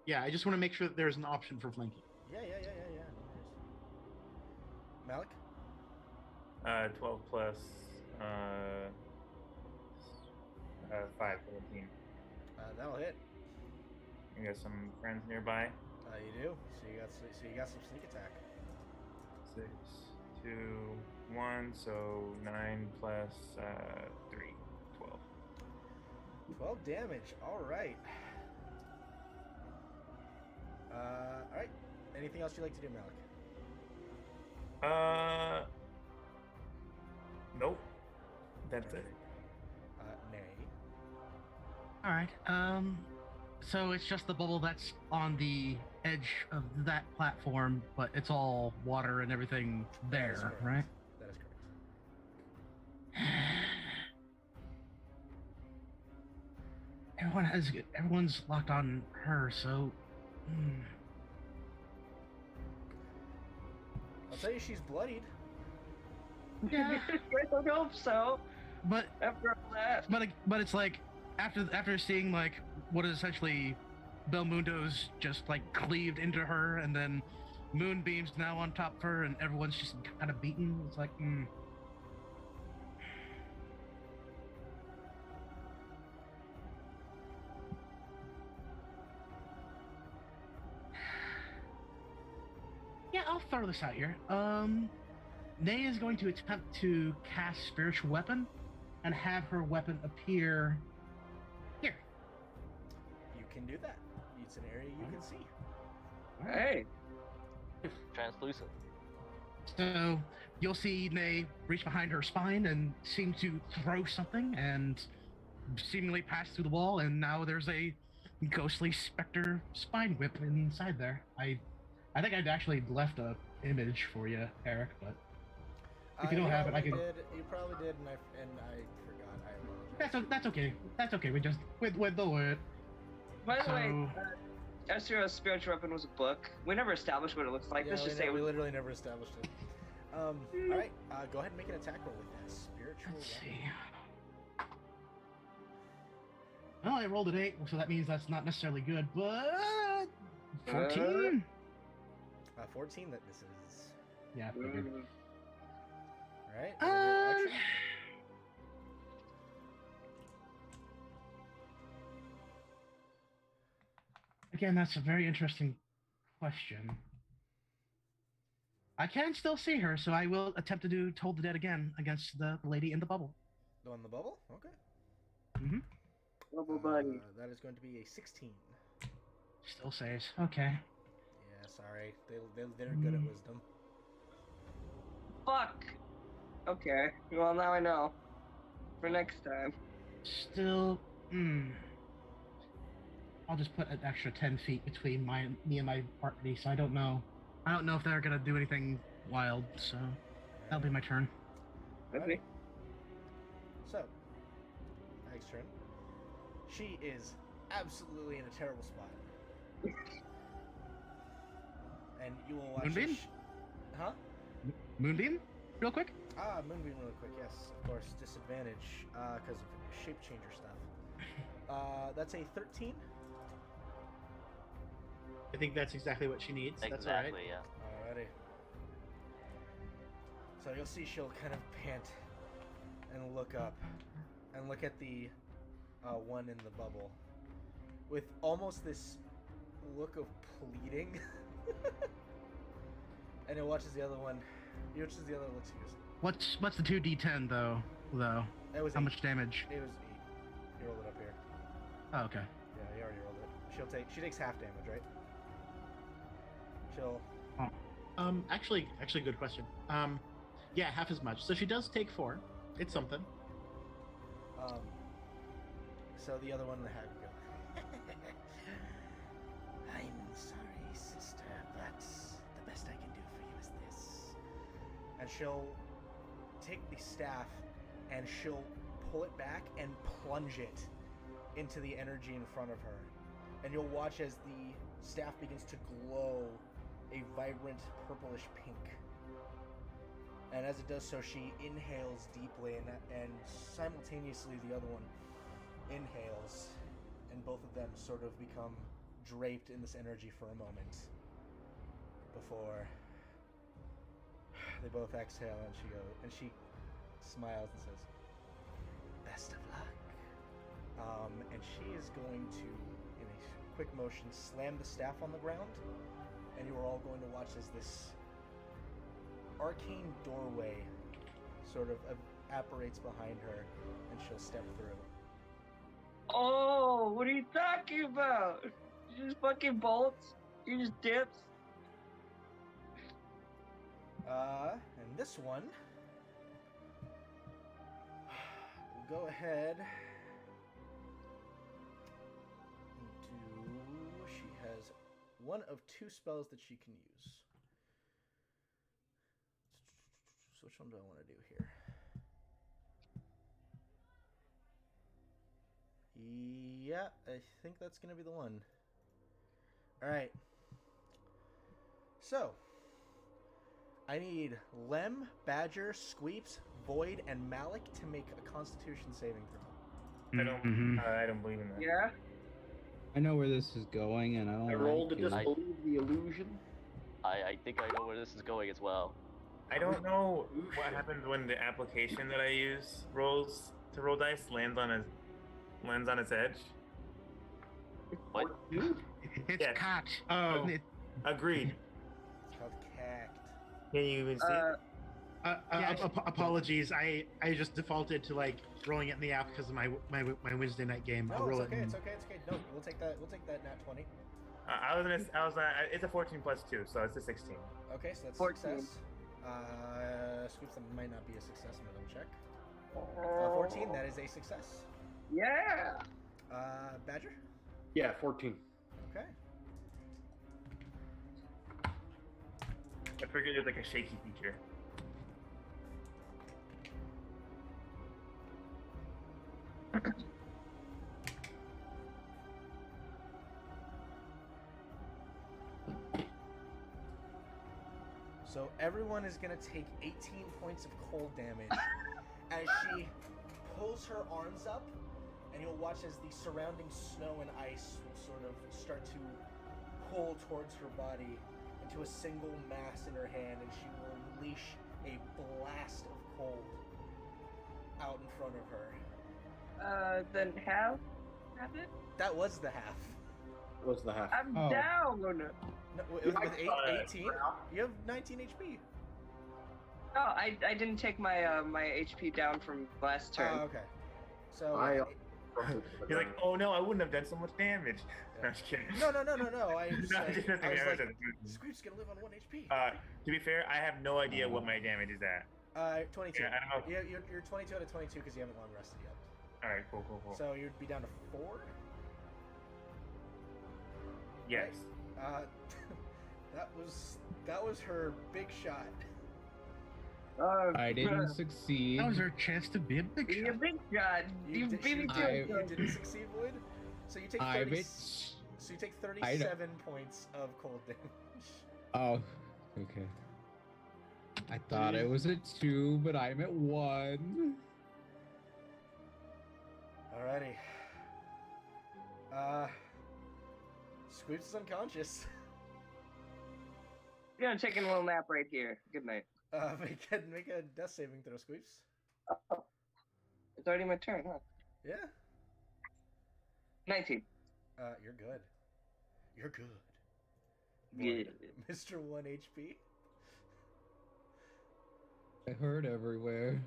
Speaker 2: Yeah, I just want to make sure that there's an option for flanking.
Speaker 1: Yeah. No worries. Malik?
Speaker 7: 12 plus 5, 17.
Speaker 1: That'll hit.
Speaker 7: I got some friends nearby.
Speaker 1: You do. So you got some sneak attack.
Speaker 7: 6, 2, 1, so 9 plus 3, 12.
Speaker 1: 12 damage. All right. All right. Anything else you'd like to do, Malik?
Speaker 7: Nope. That's it.
Speaker 1: Nay.
Speaker 9: All right. So it's just the bubble that's on the edge of that platform, but it's all water and everything
Speaker 1: That is
Speaker 9: there,
Speaker 1: correct.
Speaker 9: right?
Speaker 1: That is correct.
Speaker 9: Everyone's locked on her, so.
Speaker 1: I'll tell you, she's bloodied.
Speaker 9: Yeah.
Speaker 3: I hope so.
Speaker 9: But
Speaker 3: After all that.
Speaker 9: but it's like after seeing like what is essentially Belmundo's just like cleaved into her, and then Moonbeam's now on top of her, and everyone's just kind of beaten. It's like, Yeah, I'll throw this out here. Nay is going to attempt to cast Spiritual Weapon and have her weapon appear here.
Speaker 1: You can do that. It's an area you can see.
Speaker 3: Hey.
Speaker 5: Translucent.
Speaker 9: So you'll see Nay reach behind her spine and seem to throw something and seemingly pass through the wall, and now there's a ghostly specter spine whip inside there. I think I'd actually left a image for you, Eric, but if you don't have it, I can.
Speaker 1: You probably did, and I forgot. I apologize.
Speaker 9: That's okay. That's okay. We just with the word.
Speaker 3: By the way, Ezra's spiritual weapon was a book. We never established what it looks like.
Speaker 1: Yeah,
Speaker 3: Let's just say
Speaker 1: we literally never established it. All right, go ahead and make an attack roll with that spiritual
Speaker 9: Let's
Speaker 1: weapon.
Speaker 9: see. Well, I rolled an 8, so that means that's not necessarily good, but 14.
Speaker 1: 14. That this is.
Speaker 9: Yeah, figured.
Speaker 1: All right. and then your action.
Speaker 9: Again, that's a very interesting question. I can still see her, so I will attempt to do Toll the Dead again against the lady in the bubble.
Speaker 1: The one in the bubble. Okay.
Speaker 9: Mm-hmm.
Speaker 3: Bubble buddy.
Speaker 1: That is going to be a 16.
Speaker 9: Still saves. Okay.
Speaker 1: Yeah, sorry. They're good at wisdom.
Speaker 3: Fuck. Okay. Well, now I know. For next time.
Speaker 9: Still, I'll just put an extra 10 feet between me and my party, so I don't know. I don't know if they're gonna do anything wild, so that'll be my turn.
Speaker 3: Okay.
Speaker 1: So, Meg's turn. She is absolutely in a terrible spot. And you will watch
Speaker 9: Moonbeam?
Speaker 1: Huh?
Speaker 9: Moonbeam? Real quick?
Speaker 1: Moonbeam really quick, yes. Of course, disadvantage, because of shape changer stuff. That's a 13.
Speaker 2: I think that's exactly what she needs. That's all right.
Speaker 5: Exactly, yeah.
Speaker 1: Alrighty. So you'll see she'll kind of pant and look up and look at the one in the bubble with almost this look of pleading. And it watches the other one. He watches the other looks fierce.
Speaker 9: What's the 2d10 though?
Speaker 1: It was
Speaker 9: How
Speaker 1: 8.
Speaker 9: much damage?
Speaker 1: It was 8. You rolled it up here.
Speaker 9: Oh, okay.
Speaker 1: Yeah, you already rolled it. She takes half damage, right? She'll.
Speaker 2: Actually, good question. Yeah, half as much. So she does take 4. It's something.
Speaker 1: So the other one in the hag will go. I'm sorry, sister, but the best I can do for you is this. And she'll take the staff and she'll pull it back and plunge it into the energy in front of her. And you'll watch as the staff begins to glow a vibrant purplish pink. And as it does so, she inhales deeply, and simultaneously the other one inhales, and both of them sort of become draped in this energy for a moment before they both exhale, and she smiles and says, "Best of luck." And she is going to, in a quick motion, slam the staff on the ground, and you are all going to watch as this arcane doorway sort of apparates behind her, and she'll step through.
Speaker 3: Oh, what are you talking about? You just fucking bolts? You just dips?
Speaker 1: And this one go ahead and do. She has one of two spells that she can use. So which one do I want to do here? Yeah, I think that's going to be the one. Alright. So, I need Lem, Badger, Squeeps, Void, and Malik to make a Constitution saving throw.
Speaker 7: I don't believe in that.
Speaker 3: Yeah.
Speaker 4: I know where this is going, and I don't.
Speaker 8: I rolled to
Speaker 4: like it.
Speaker 8: disbelieve the illusion.
Speaker 5: I think I know where this is going as well.
Speaker 7: I don't know what happens when the application that I use rolls to roll dice lands on its edge.
Speaker 5: What?
Speaker 9: It's
Speaker 7: Yeah.
Speaker 9: cocked.
Speaker 7: Oh.
Speaker 9: It-
Speaker 7: Agreed.
Speaker 1: It's called Cact.
Speaker 7: Can you even see?
Speaker 2: Apologies. I just defaulted to like rolling it in the app because of my Wednesday night game. I'll
Speaker 1: No,
Speaker 2: roll
Speaker 1: it's okay,
Speaker 2: it.
Speaker 1: it's okay, it's okay. No, we'll take that nat 20.
Speaker 7: It's a 14 plus 2, so it's a 16.
Speaker 1: Okay, so that's
Speaker 3: 14.
Speaker 1: success. Scoops, that might not be a success. I'm gonna check. 14, that is a success.
Speaker 3: Yeah.
Speaker 1: Badger?
Speaker 8: Yeah, 14.
Speaker 1: Okay.
Speaker 7: I figured there's like a shaky feature.
Speaker 1: So everyone is gonna take 18 points of cold damage as she pulls her arms up, and you'll watch as the surrounding snow and ice will sort of start to pull towards her body into a single mass in her hand, and she will unleash a blast of cold out in front of her.
Speaker 3: Then have it.
Speaker 1: That was the half.
Speaker 8: Was the half?
Speaker 3: I'm
Speaker 4: Oh.
Speaker 3: down.
Speaker 1: No, it was with 18. You have 19 HP.
Speaker 3: Oh, I didn't take my my HP down from last turn.
Speaker 1: Okay. So
Speaker 7: He's like, oh no, I wouldn't have done so much damage. No, I'm just kidding.
Speaker 1: no. I was,
Speaker 7: No,
Speaker 1: like,
Speaker 7: just
Speaker 1: I was
Speaker 7: kidding,
Speaker 1: like,
Speaker 7: just-
Speaker 1: Squeep's gonna live on 1 HP.
Speaker 7: To be fair, I have no idea what my damage is at.
Speaker 1: 22.
Speaker 7: Yeah, I don't know.
Speaker 1: You're 22 out of 22 because you haven't long rested yet.
Speaker 7: All right, cool.
Speaker 1: So you'd be down to 4.
Speaker 7: Yes.
Speaker 1: that was her big shot.
Speaker 4: I didn't succeed.
Speaker 9: That was our chance to be a big
Speaker 3: Be a
Speaker 9: shot.
Speaker 3: big shot. You
Speaker 1: did-
Speaker 3: beat me to
Speaker 4: I-
Speaker 3: it.
Speaker 1: You didn't succeed, Void. So you take
Speaker 4: I
Speaker 1: 30.
Speaker 4: bet.
Speaker 1: So you take 37 points of cold damage.
Speaker 4: Oh, okay. I thought it was at 2, but I'm at 1.
Speaker 1: Alrighty. Squeeps is unconscious.
Speaker 3: Yeah, I'm taking a little nap right here. Good night.
Speaker 1: Make a death saving throw, Squeeps.
Speaker 3: It's already my turn, huh?
Speaker 1: Yeah.
Speaker 3: 19.
Speaker 1: You're good. You're good.
Speaker 3: Yeah.
Speaker 1: Mr. 1 HP.
Speaker 4: I hurt everywhere.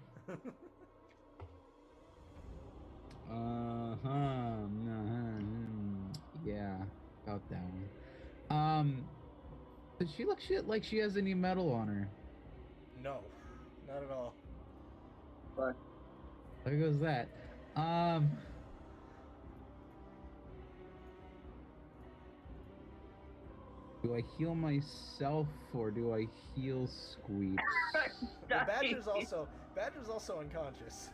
Speaker 4: Yeah, about that one. Does she look shit like she has any metal on her?
Speaker 1: No, not at all.
Speaker 3: But
Speaker 4: There goes that. Do I heal myself or do I heal Squeeps?
Speaker 1: Well, Badger's also unconscious.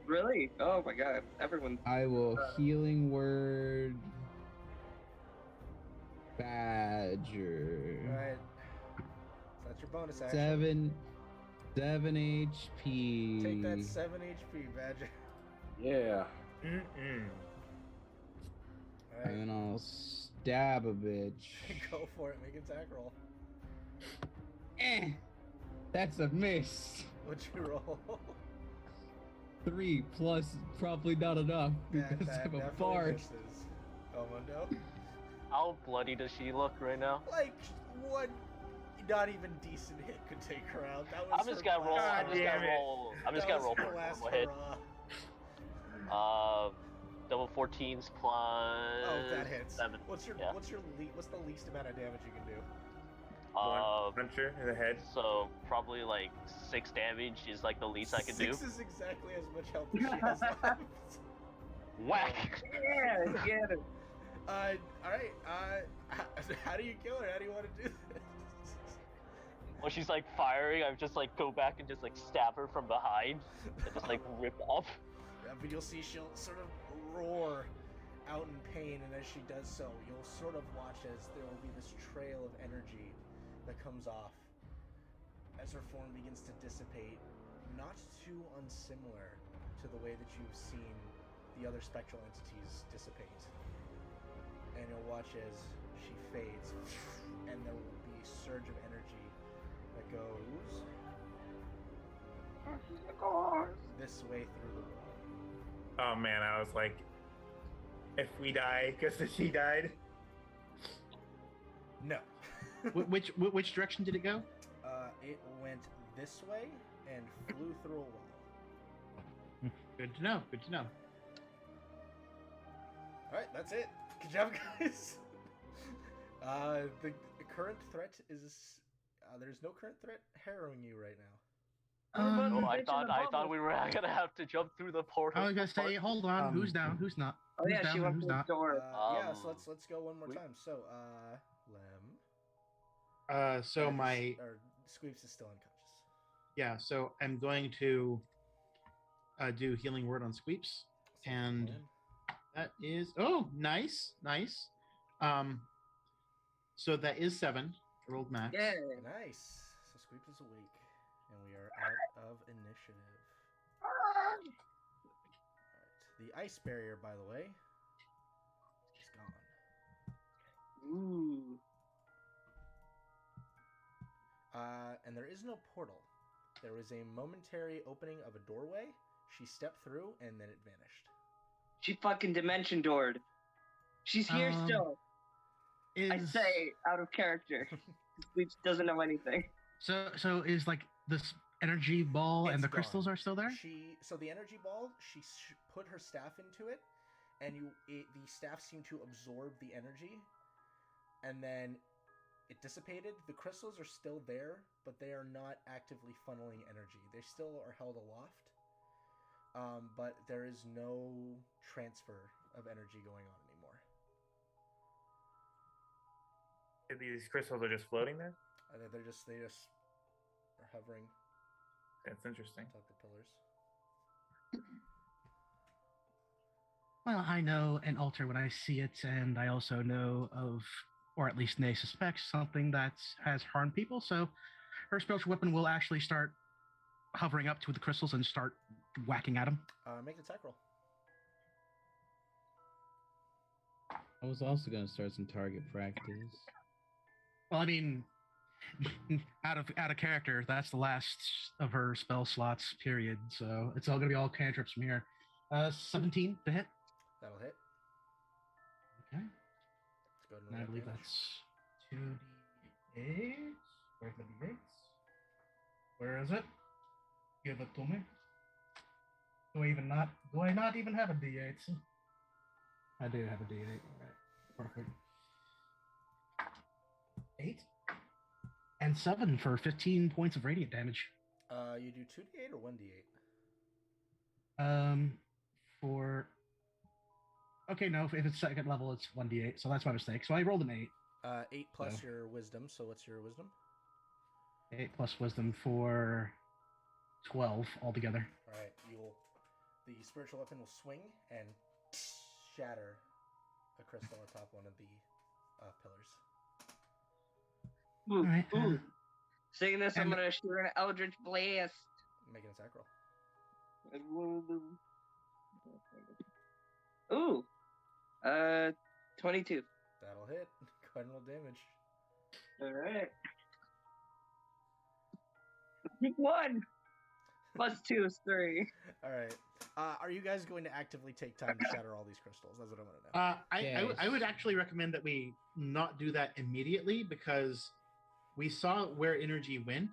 Speaker 3: Really? Oh my god. Everyone.
Speaker 4: I will healing word Badger.
Speaker 1: Alright. So that's your bonus action.
Speaker 4: 7 HP.
Speaker 1: Take that 7 HP, Badger.
Speaker 8: Yeah.
Speaker 1: Alright.
Speaker 4: And then I'll stab a bitch.
Speaker 1: Go for it, make an attack roll.
Speaker 4: That's a miss.
Speaker 1: What'd you roll?
Speaker 4: 3 plus probably not enough because
Speaker 1: that
Speaker 4: I'm a
Speaker 1: definitely
Speaker 4: bard.
Speaker 1: misses. Mundo?
Speaker 5: How bloody does she look right now?
Speaker 1: Like, one not even decent hit could take her out. That was
Speaker 5: I'm just
Speaker 1: her
Speaker 5: gonna roll.
Speaker 1: blast
Speaker 5: I'm just
Speaker 1: hurrah.
Speaker 5: gonna roll. I'm just
Speaker 1: That
Speaker 5: gonna roll
Speaker 1: was
Speaker 5: for
Speaker 1: her
Speaker 5: a
Speaker 1: last
Speaker 5: normal hit.
Speaker 1: hurrah.
Speaker 5: Double 14s plus.
Speaker 1: Oh, that hits.
Speaker 5: 7.
Speaker 1: What's the least amount of damage you can do?
Speaker 7: punch her in the head.
Speaker 5: So probably like 6 damage is like the least I can do.
Speaker 1: 6 is exactly as much health as she has left.
Speaker 5: Whack!
Speaker 3: Yeah, get it.
Speaker 1: Alright, how do you kill her? How do you want to do this?
Speaker 5: When she's like firing, I just like go back and just like stab her from behind and just like rip up.
Speaker 1: But you'll see she'll sort of roar out in pain, and as she does so, you'll sort of watch as there will be this trail of energy that comes off as her form begins to dissipate, not too unsimilar to the way that you've seen the other spectral entities dissipate. And you'll watch as she fades, and there will be a surge of energy that goes this way through the wall.
Speaker 7: Oh man, I was like, if we die because she died.
Speaker 1: No.
Speaker 2: Which direction did it go?
Speaker 1: It went this way and flew through a wall.
Speaker 2: Good to know. Good to know.
Speaker 1: Alright, that's it. Good job, guys. The current threat is... there's no current threat harrowing you right now.
Speaker 5: Oh, I thought we were gonna have to jump through the portal.
Speaker 9: I was gonna say, hold on, who's down, who's not?
Speaker 3: Oh
Speaker 9: Who's
Speaker 3: yeah,
Speaker 9: down
Speaker 3: she
Speaker 9: and
Speaker 3: went
Speaker 9: who's
Speaker 3: through the
Speaker 9: not?
Speaker 3: door.
Speaker 1: Yeah, so let's go one more time. So, Lem.
Speaker 2: So my
Speaker 1: Squeeps is still unconscious.
Speaker 2: yeah. So I'm going to do healing word on Squeeps, and that is nice. So that is 7. I rolled max.
Speaker 3: Yeah.
Speaker 1: Nice. So Squeeps is awake, and we are out of initiative. Alright. The ice barrier, by the way, is gone.
Speaker 3: Ooh.
Speaker 1: And there is no portal. There was a momentary opening of a doorway. She stepped through, and then it vanished.
Speaker 3: She fucking dimension doored. She's here still. I say out of character. Which doesn't know anything.
Speaker 9: So is like this energy ball and
Speaker 1: It's
Speaker 9: the crystals
Speaker 1: gone.
Speaker 9: are still there?
Speaker 1: So the energy ball, she put her staff into it, and the staff seemed to absorb the energy, and then it dissipated. The crystals are still there, but they are not actively funneling energy. They still are held aloft, but there is no transfer of energy going on anymore.
Speaker 7: These crystals are just floating there?
Speaker 1: They just are hovering
Speaker 7: That's interesting.
Speaker 1: atop the pillars.
Speaker 9: Well, I know an altar when I see it, and I also know of, or at least Nay suspects, something that has harmed people, so her spiritual weapon will actually start hovering up to the crystals and start whacking at them.
Speaker 1: Make an attack roll.
Speaker 4: I was also gonna start some target practice.
Speaker 9: Well, I mean, out of character, that's the last of her spell slots, period. So it's all gonna be all cantrips from here. 17 to hit.
Speaker 1: That'll hit.
Speaker 9: Okay.
Speaker 1: Let's go to
Speaker 9: And I
Speaker 1: roll
Speaker 9: believe
Speaker 1: damage.
Speaker 9: that's 2d8. Where's the d8s? Where is it? Give it to me. Do I not even have a d8? I do have a d8. All right. Perfect. 8 and 7 for 15 points of radiant damage.
Speaker 1: You do 2d8 or 1d8?
Speaker 9: Okay, no, if it's second level, it's 1d8, so that's my mistake. So I rolled an 8.
Speaker 1: 8 plus
Speaker 9: So.
Speaker 1: your wisdom. So what's your wisdom?
Speaker 9: 8 plus wisdom for 12 altogether.
Speaker 1: All right, the spiritual weapon will swing and shatter a crystal atop one of the pillars.
Speaker 3: Ooh,
Speaker 9: Alright,
Speaker 3: ooh. Saying this, I'm
Speaker 9: and-
Speaker 3: gonna shoot an Eldritch Blast.
Speaker 1: Make an attack roll.
Speaker 3: Ooh. 22.
Speaker 1: That'll hit. Go ahead and roll damage.
Speaker 3: Alright. 1 plus 2 is 3.
Speaker 1: All right. Are you guys going to actively take time to shatter all these crystals? That's what I want to know.
Speaker 2: I would actually recommend that we not do that immediately, because we saw where energy went,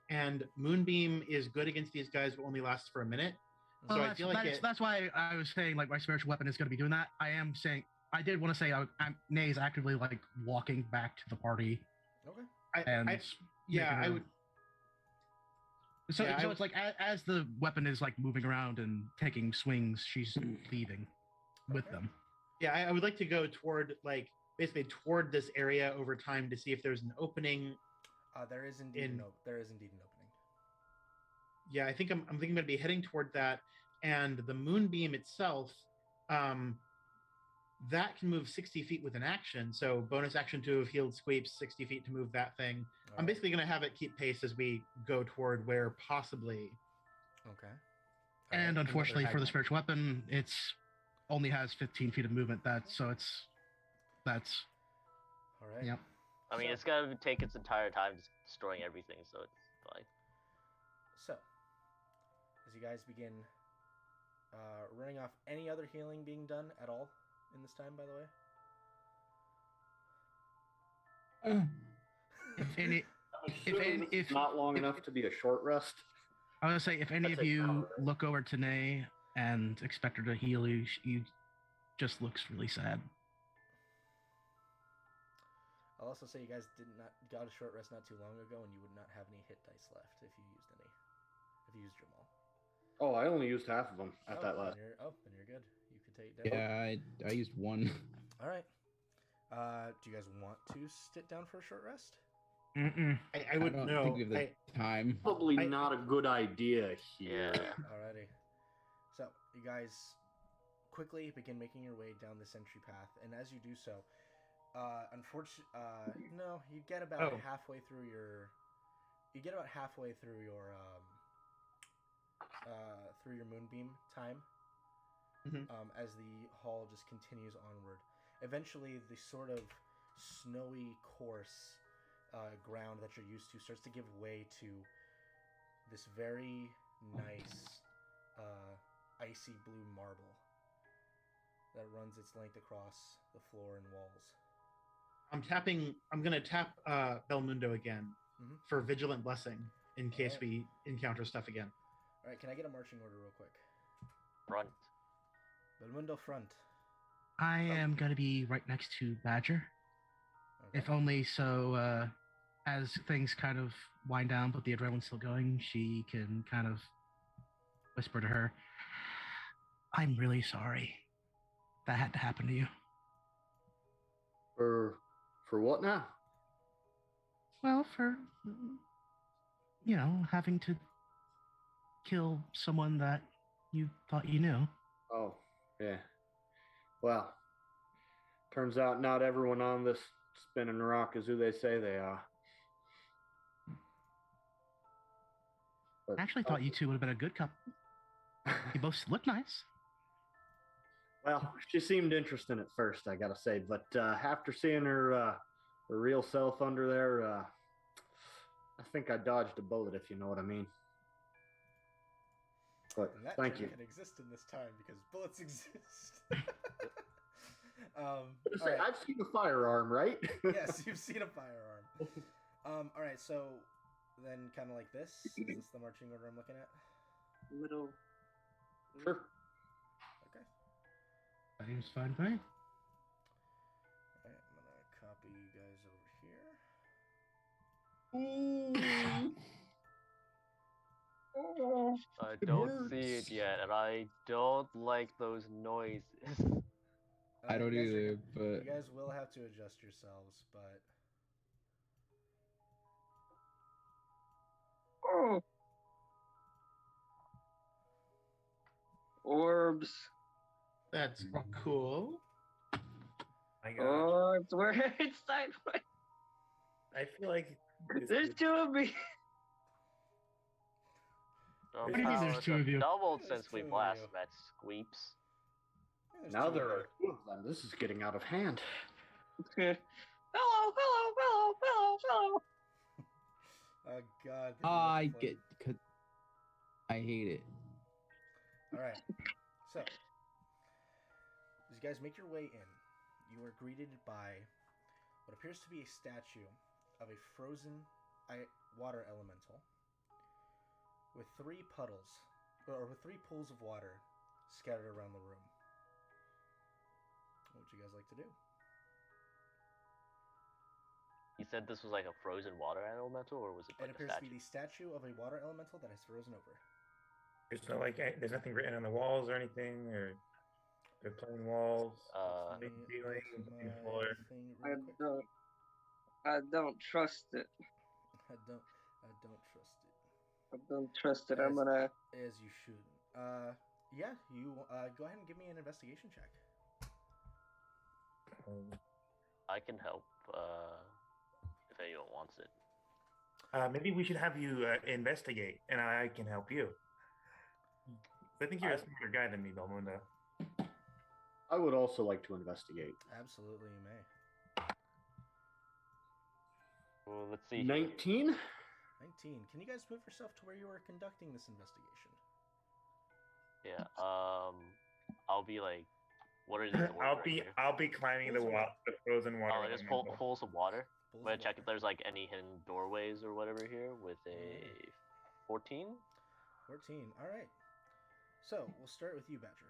Speaker 2: and Moonbeam is good against these guys, but only lasts for a minute. So
Speaker 9: Well,
Speaker 2: I feel like
Speaker 9: that's why I was saying like my spiritual weapon is going to be doing that. I did want to say Nay is actively like walking back to the party.
Speaker 1: Okay.
Speaker 2: I would.
Speaker 9: So it's like as the weapon is like moving around and taking swings, she's leaving with them.
Speaker 2: Yeah, I would like to go toward basically toward this area over time to see if there's an opening.
Speaker 1: There is indeed an opening.
Speaker 2: Yeah, I think I'm thinking I'm going to be heading toward that, and the moonbeam itself, that can move 60 feet with an action. So bonus action to have healed Squeeps 60 feet to move that thing. I'm basically going to have it keep pace as we go toward where possibly.
Speaker 1: Okay.
Speaker 9: And unfortunately for the spiritual weapon, it's only has 15 feet of movement. That's
Speaker 1: all right.
Speaker 9: Yep.
Speaker 5: I mean, it's gonna take its entire time destroying everything, so it's fine.
Speaker 1: So, as you guys begin running off, any other healing being done at all in this time, by the way?
Speaker 8: If not long enough to be a short rest.
Speaker 9: I was gonna say, if any of you look over to Nay and expect her to heal you, you just looks really sad.
Speaker 1: I'll also say you guys got a short rest not too long ago, and you would not have any hit dice left if you used any. If you used your maul.
Speaker 8: Oh, I only used half of them at that last.
Speaker 1: Then you're good. You can take it down.
Speaker 4: Yeah, I used one.
Speaker 1: All right. Do you guys want to sit down for a short rest?
Speaker 2: I would
Speaker 4: don't
Speaker 2: know.
Speaker 4: think we have the time.
Speaker 8: Probably not a good idea here.
Speaker 1: Alrighty. So you guys quickly begin making your way down this entry path, and as you do so, no, you get about halfway through your. You get about halfway through your moonbeam time. As the hall just continues onward. Eventually, the sort of snowy course ground that you're used to starts to give way to this very nice icy blue marble that runs its length across the floor and walls.
Speaker 2: I'm going to tap Belmundo again for Vigilant Blessing in case we encounter stuff again.
Speaker 1: All right, can I get a marching order real quick?
Speaker 5: Front.
Speaker 1: Belmundo front.
Speaker 9: I am going to be right next to Badger. Okay. If only so, as things kind of wind down, but the adrenaline's still going, she can kind of whisper to her, I'm really sorry that had to happen to you.
Speaker 8: For what now?
Speaker 9: Well, for, having to kill someone that you thought you knew.
Speaker 8: Oh, yeah. Well, turns out not everyone on this spinning rock is who they say they are.
Speaker 9: But I actually thought you two would have been a good couple. You both look nice.
Speaker 8: Well, she seemed interesting at first, I gotta say, but after seeing her real self under there, I think I dodged a bullet, if you know what I mean. But
Speaker 1: and that
Speaker 8: thank you.
Speaker 1: Can exist in this time because bullets exist.
Speaker 8: Right. I've seen a firearm, right?
Speaker 1: Yes, you've seen a firearm. All right, so then kind of like this. Is this the marching order I'm looking at?
Speaker 3: Little.
Speaker 8: Sure.
Speaker 1: Okay.
Speaker 9: That seems fine to me.
Speaker 1: All right, I'm gonna copy you guys over here.
Speaker 5: I don't see it yet, and I don't like those noises.
Speaker 4: I don't either, but
Speaker 1: you guys will have to adjust yourselves, but
Speaker 3: orbs.
Speaker 2: That's cool.
Speaker 3: Orbs, where it's time.
Speaker 7: I feel like
Speaker 3: there's two of me.
Speaker 9: What do you mean there's two of you?
Speaker 5: Doubled since we last met, Squeeps.
Speaker 8: Now there are two of them. This is getting out of hand.
Speaker 3: Hello.
Speaker 1: Oh God.
Speaker 4: I hate it.
Speaker 1: All right. So, as you guys make your way in, you are greeted by what appears to be a statue of a frozen water elemental with three pools of water scattered around the room. What would you guys like to do?
Speaker 5: He said this was like a frozen water elemental, or was it like
Speaker 1: It
Speaker 5: a
Speaker 1: appears to
Speaker 5: statue?
Speaker 1: be the statue of a water elemental that has frozen over.
Speaker 7: There's nothing written on the walls or anything, or they're plain walls, plain
Speaker 1: Let me
Speaker 7: ceiling,
Speaker 1: open
Speaker 7: plain
Speaker 1: my
Speaker 7: floor.
Speaker 1: thing
Speaker 3: I
Speaker 1: really quick.
Speaker 3: don't trust it.
Speaker 1: I don't trust it.
Speaker 3: I don't trust it. I'm gonna.
Speaker 1: As you should. Yeah, you go ahead and give me an investigation check.
Speaker 5: I can help if anyone wants it.
Speaker 7: Maybe we should have you investigate, and I can help you. I think you're a smarter guy than me, Belmundo.
Speaker 8: I would also like to investigate.
Speaker 1: Absolutely, you may.
Speaker 5: Well, let's see.
Speaker 8: 19?
Speaker 1: 19. Can you guys move yourself to where you are conducting this investigation?
Speaker 5: Yeah. I'll be like, what are these?
Speaker 7: I'll be climbing the frozen water.
Speaker 5: Oh, just pull some water.
Speaker 1: Pools
Speaker 5: I'm gonna
Speaker 1: of
Speaker 5: check
Speaker 1: water.
Speaker 5: if there's like any hidden doorways or whatever here with a 14.
Speaker 1: 14. All right. So we'll start with you, Badger.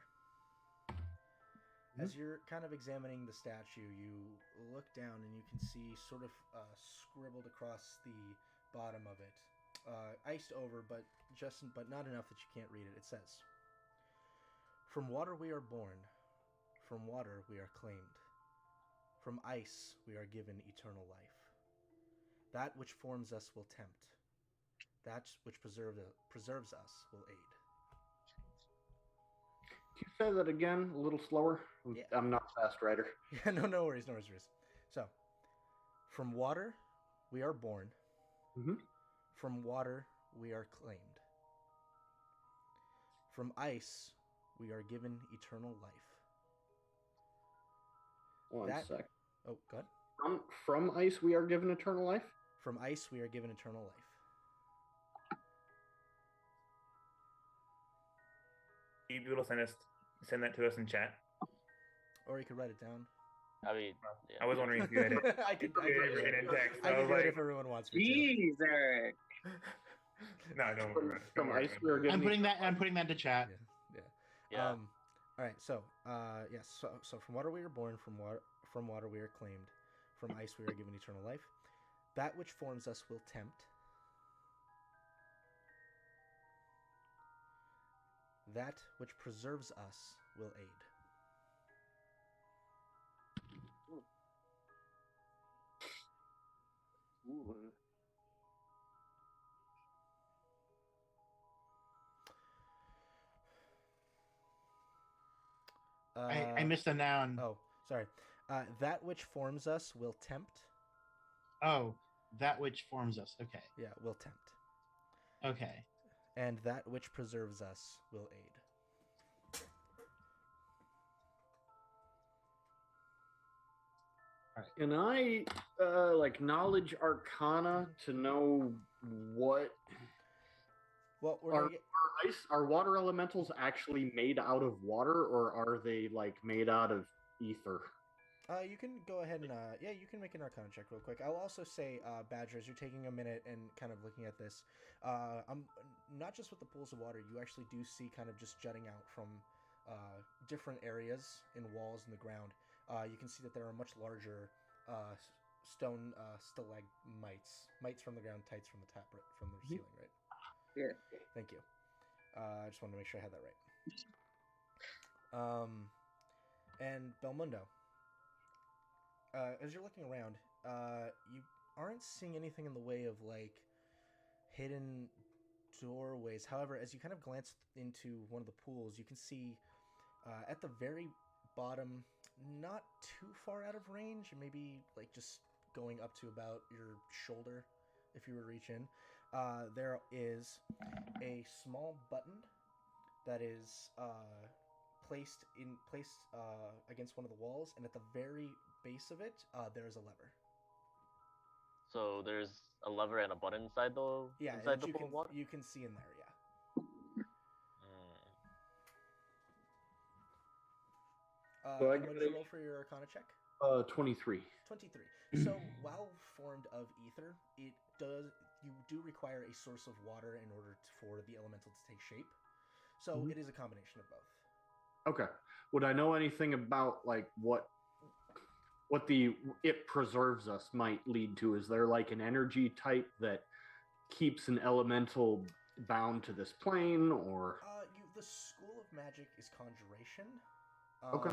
Speaker 1: As you're kind of examining the statue, you look down and you can see sort of scribbled across the bottom of it, iced over, but not enough that you can't read it. It says, "From water we are born, from water we are claimed. From ice we are given eternal life. That which forms us will tempt. That which preserves us will aid."
Speaker 8: Can you say that again, a little slower?
Speaker 1: Yeah.
Speaker 8: I'm not a fast writer.
Speaker 1: Yeah, no worries. So, from water we are born.
Speaker 8: Mm-hmm.
Speaker 1: From water we are claimed. From ice we are given eternal life.
Speaker 8: One sec.
Speaker 1: Oh, good.
Speaker 8: From ice we are given eternal life?
Speaker 1: From ice we are given eternal life.
Speaker 7: You people send that to us in chat.
Speaker 1: Or you could write it down.
Speaker 5: I mean, yeah.
Speaker 7: I was wondering if you had it.
Speaker 1: I could
Speaker 7: do it in text.
Speaker 1: I can do it if everyone wants me to.
Speaker 3: Jeez, Eric.
Speaker 7: No, don't worry.
Speaker 8: From ice we are given.
Speaker 2: I'm putting that to chat.
Speaker 1: Yeah. All right. So, yes. So from water we are born. From water we are claimed. From ice we are given eternal life. That which forms us will tempt. That which preserves us will aid.
Speaker 3: Ooh.
Speaker 2: I missed a noun.
Speaker 1: Oh, sorry. That which forms us will tempt.
Speaker 2: Oh, that which forms us. Okay.
Speaker 1: Yeah, will tempt.
Speaker 2: Okay.
Speaker 1: And that which preserves us will aid.
Speaker 8: Can I knowledge arcana to know what
Speaker 1: Well,
Speaker 8: are water elementals actually made out of water, or are they like made out of ether?
Speaker 1: You can go ahead and you can make an arcana check real quick. I'll also say, Badger, as you're taking a minute and kind of looking at this, I'm not just with the pools of water. You actually do see kind of just jutting out from different areas in walls and the ground. You can see that there are much larger stone mites from the ground, tights from the from the ceiling, right?
Speaker 3: Yeah.
Speaker 1: Thank you. I just wanted to make sure I had that right. And Belmundo, as you're looking around, you aren't seeing anything in the way of like hidden doorways. However, as you kind of glance into one of the pools, you can see at the very bottom, not too far out of range, maybe like just going up to about your shoulder if you were to reach in, there is a small button that is placed against one of the walls, and at the very base of it, there is a lever.
Speaker 5: So there's a lever and a button inside the pool of water?
Speaker 1: You can see in there, yeah.
Speaker 8: So
Speaker 1: what did you roll for your Arcana check?
Speaker 8: 23.
Speaker 1: 23. So while formed of ether, you do require a source of water in order for the elemental to take shape. So it is a combination of both.
Speaker 8: Okay. Would I know anything about like what what the it preserves us might lead to. Is there like an energy type that keeps an elemental bound to this plane, or
Speaker 1: the school of magic is conjuration.
Speaker 8: Okay.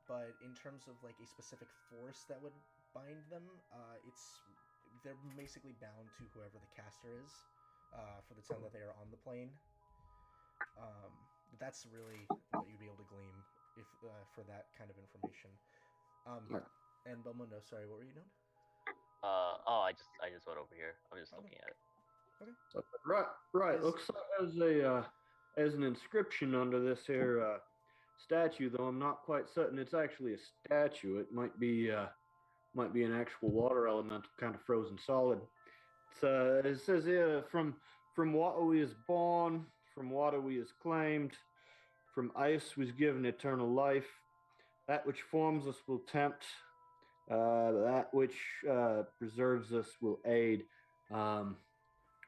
Speaker 1: But in terms of like a specific force that would bind them, they're basically bound to whoever the caster is for the time that they are on the plane. That's really what you'd be able to glean if for that kind of information.
Speaker 8: Right.
Speaker 1: And Belmundo, sorry, what were you doing?
Speaker 5: I just went over here. I'm just looking at it.
Speaker 8: Okay. Right. Looks like as an inscription under this here statue, though I'm not quite certain it's actually a statue. It might be an actual water elemental, kind of frozen solid. It says here, from water we is born, from water we is claimed, from ice was given eternal life. That which forms us will tempt, that which preserves us will aid.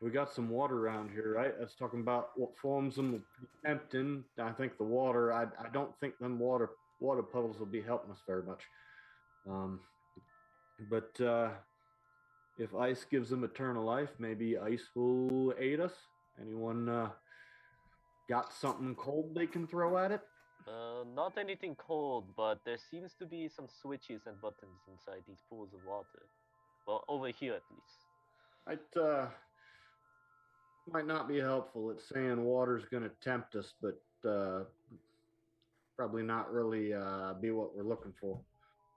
Speaker 8: We got some water around here, right? That's talking about what forms them will be tempting. I think the water. I don't think them water puddles will be helping us very much. But if ice gives them eternal life, maybe ice will aid us. Anyone got something cold they can throw at it?
Speaker 5: Not anything cold, but there seems to be some switches and buttons inside these pools of water. Well, over here at least.
Speaker 8: It might not be helpful. It's saying water's going to tempt us, but probably not really be what we're looking for.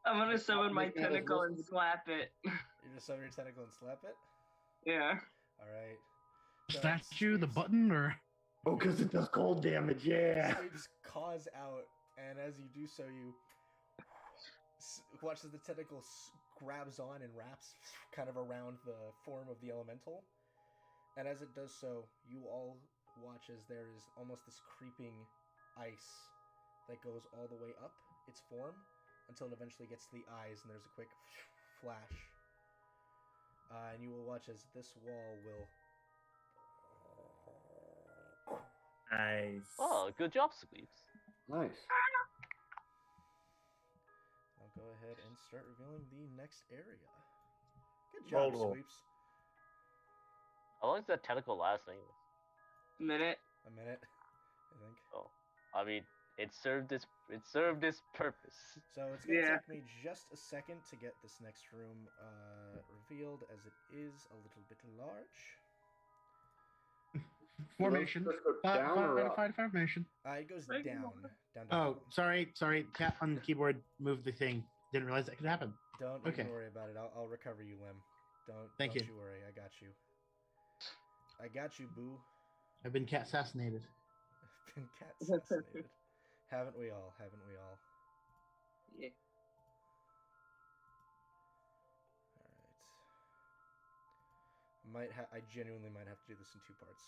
Speaker 3: I'm gonna summon my tentacle and slap it.
Speaker 1: You're gonna summon your tentacle and slap it?
Speaker 3: Yeah.
Speaker 1: All right.
Speaker 9: Statue, the button, or?
Speaker 8: Oh, because it does cold damage, yeah.
Speaker 1: Sweeps caws out, and as you do so, you watch as the tentacle grabs on and wraps kind of around the form of the elemental. And as it does so, you all watch as there is almost this creeping ice that goes all the way up its form until it eventually gets to the eyes, and there's a quick flash. And you will watch as this wall will...
Speaker 7: Nice.
Speaker 5: Oh, good job, Sweeps.
Speaker 8: Nice.
Speaker 1: I'll go ahead and start revealing the next area. Good job, Sweeps.
Speaker 5: How long does that tentacle last anyway?
Speaker 3: A minute,
Speaker 1: I think.
Speaker 5: Oh, I mean, it served its purpose.
Speaker 1: So it's gonna take me just a second to get this next room revealed, as it is a little bit large.
Speaker 9: Formation. Formation.
Speaker 1: It goes down.
Speaker 2: Oh, sorry. Tap on the keyboard, move the thing. Didn't realize that could happen.
Speaker 1: Don't even worry about it. I'll recover you, Lim. Don't you worry. I got you. I got you, boo.
Speaker 2: I've been cat assassinated.
Speaker 1: Been cat assassinated. Haven't we all?
Speaker 3: Yeah.
Speaker 1: All right. I genuinely might have to do this in 2 parts.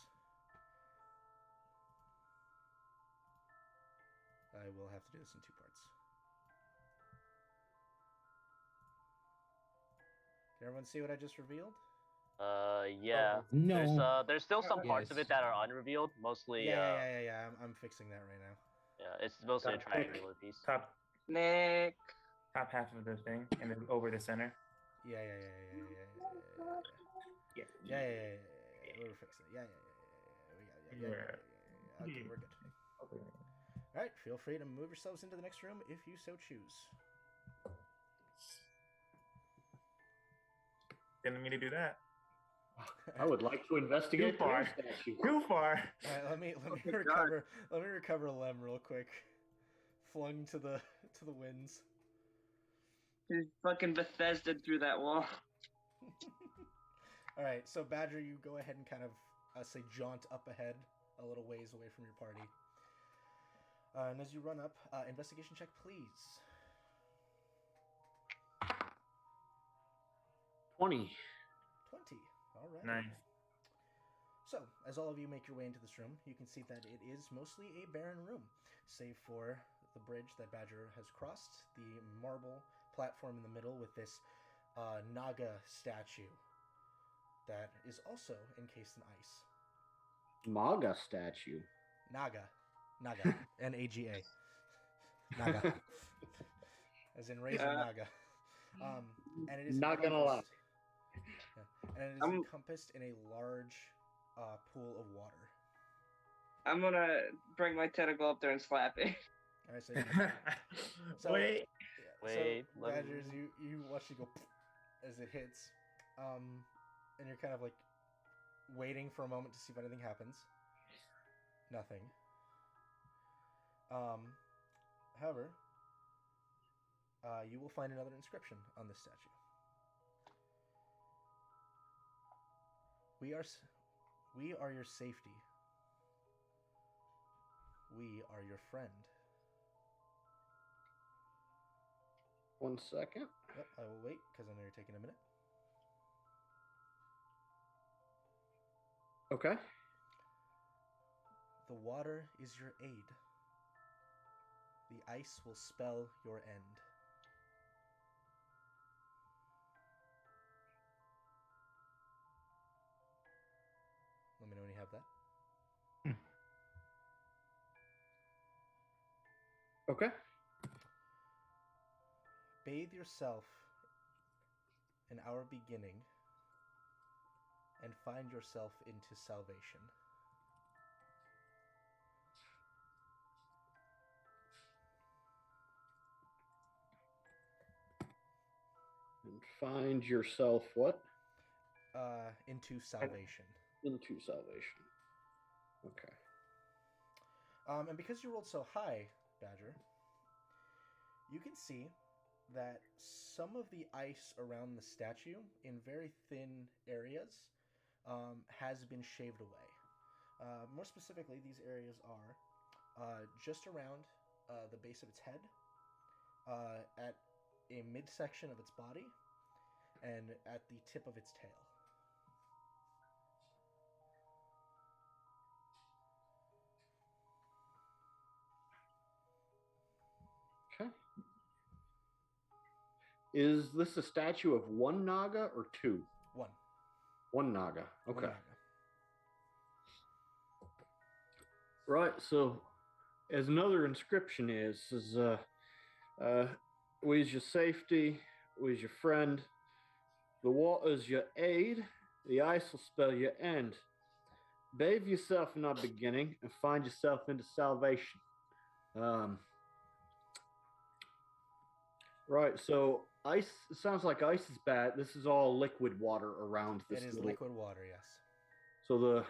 Speaker 1: I will have to do this in 2 parts. Did everyone see what I just revealed?
Speaker 5: Yeah.
Speaker 4: No.
Speaker 5: There's still some parts of it that are unrevealed. Mostly.
Speaker 1: Yeah. I'm fixing that right now.
Speaker 5: Yeah, it's mostly a triangular piece.
Speaker 3: Nick.
Speaker 7: Top half of the thing, and then over the center.
Speaker 1: Yeah. We're fixing it. Yeah. Okay, we're good.
Speaker 7: Okay.
Speaker 1: All right, feel free to move yourselves into the next room if you so choose.
Speaker 7: Didn't mean to do that.
Speaker 8: I would like to investigate
Speaker 7: Too far.
Speaker 8: the statue.
Speaker 7: Too far.
Speaker 1: All right, let me recover. Let me recover Lem real quick. Flung to the winds.
Speaker 3: He's fucking Bethesda through that wall.
Speaker 1: All right, so Badger, you go ahead and kind of say jaunt up ahead a little ways away from your party. And as you run up, investigation check, please.
Speaker 8: 20.
Speaker 1: 20. All right.
Speaker 7: Nice.
Speaker 1: So, as all of you make your way into this room, you can see that it is mostly a barren room, save for the bridge that Badger has crossed, the marble platform in the middle with this Naga statue that is also encased in ice.
Speaker 8: Maga statue.
Speaker 1: Naga. N-A-G-A. Naga. As in Razor Naga. And it is
Speaker 8: Not gonna lie.
Speaker 1: Yeah. And it is encompassed in a large pool of water.
Speaker 3: I'm gonna bring my tentacle up there and slap it.
Speaker 1: All right,
Speaker 7: Wait.
Speaker 5: Wait,
Speaker 1: So Badgers, you watch it go as it hits, and you're kind of like waiting for a moment to see if anything happens. Nothing. However, you will find another inscription on this statue. We are your safety. We are your friend.
Speaker 8: 1 second.
Speaker 1: Yep, I will wait because I know you're taking a minute.
Speaker 8: Okay.
Speaker 1: The water is your aid. The ice will spell your end. Let me know when you have that.
Speaker 8: Okay.
Speaker 1: Bathe yourself in our beginning and find yourself into salvation.
Speaker 8: And find yourself what?
Speaker 1: Into salvation.
Speaker 8: Into salvation. Okay.
Speaker 1: And because you rolled so high, Badger, you can see that some of the ice around the statue in very thin areas has been shaved away. More specifically, these areas are just around the base of its head, at a midsection of its body, and at the tip of its tail.
Speaker 8: Okay. Is this a statue of one Naga or two?
Speaker 1: One.
Speaker 8: One Naga. Okay.
Speaker 1: One Naga.
Speaker 8: Right. So, as another inscription is we's your safety, we's your friend. The water's your aid. The ice will spell your end. Bathe yourself in our beginning and find yourself into salvation. Right, so ice, it sounds like ice is bad. This is all liquid water around this.
Speaker 1: It is liquid water, yes.
Speaker 8: So the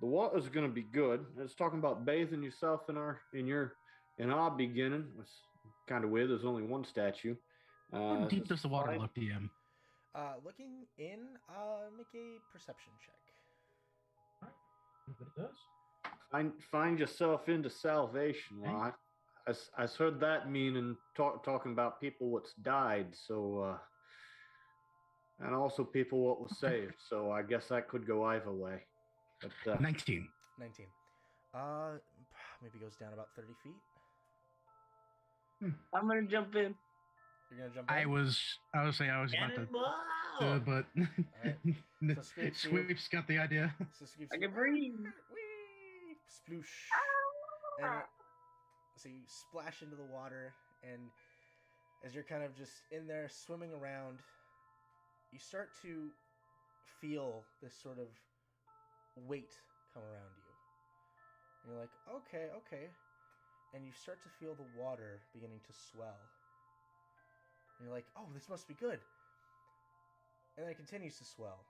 Speaker 8: water's going to be good. It's talking about bathing yourself in our beginning. It's kind of weird. There's only one statue.
Speaker 9: How deep does the water look, DM?
Speaker 1: Looking in, make a perception check.
Speaker 2: It does.
Speaker 8: Find yourself into salvation. Well, I heard that meaning talking about people what's died. So, and also people what was saved. So I guess that could go either way. But
Speaker 9: 19.
Speaker 1: 19. Maybe goes down about 30 feet.
Speaker 3: I'm gonna jump in.
Speaker 1: You're gonna jump in?
Speaker 9: I was about to, but
Speaker 1: So
Speaker 9: Sweep's got the idea.
Speaker 1: So
Speaker 3: I can breathe.
Speaker 1: Whee! Sploosh. And so you splash into the water, and as you're kind of just in there swimming around, you start to feel this sort of weight come around you. And you're like, okay. And you start to feel the water beginning to swell. And you're like, oh, this must be good. And then it continues to swell.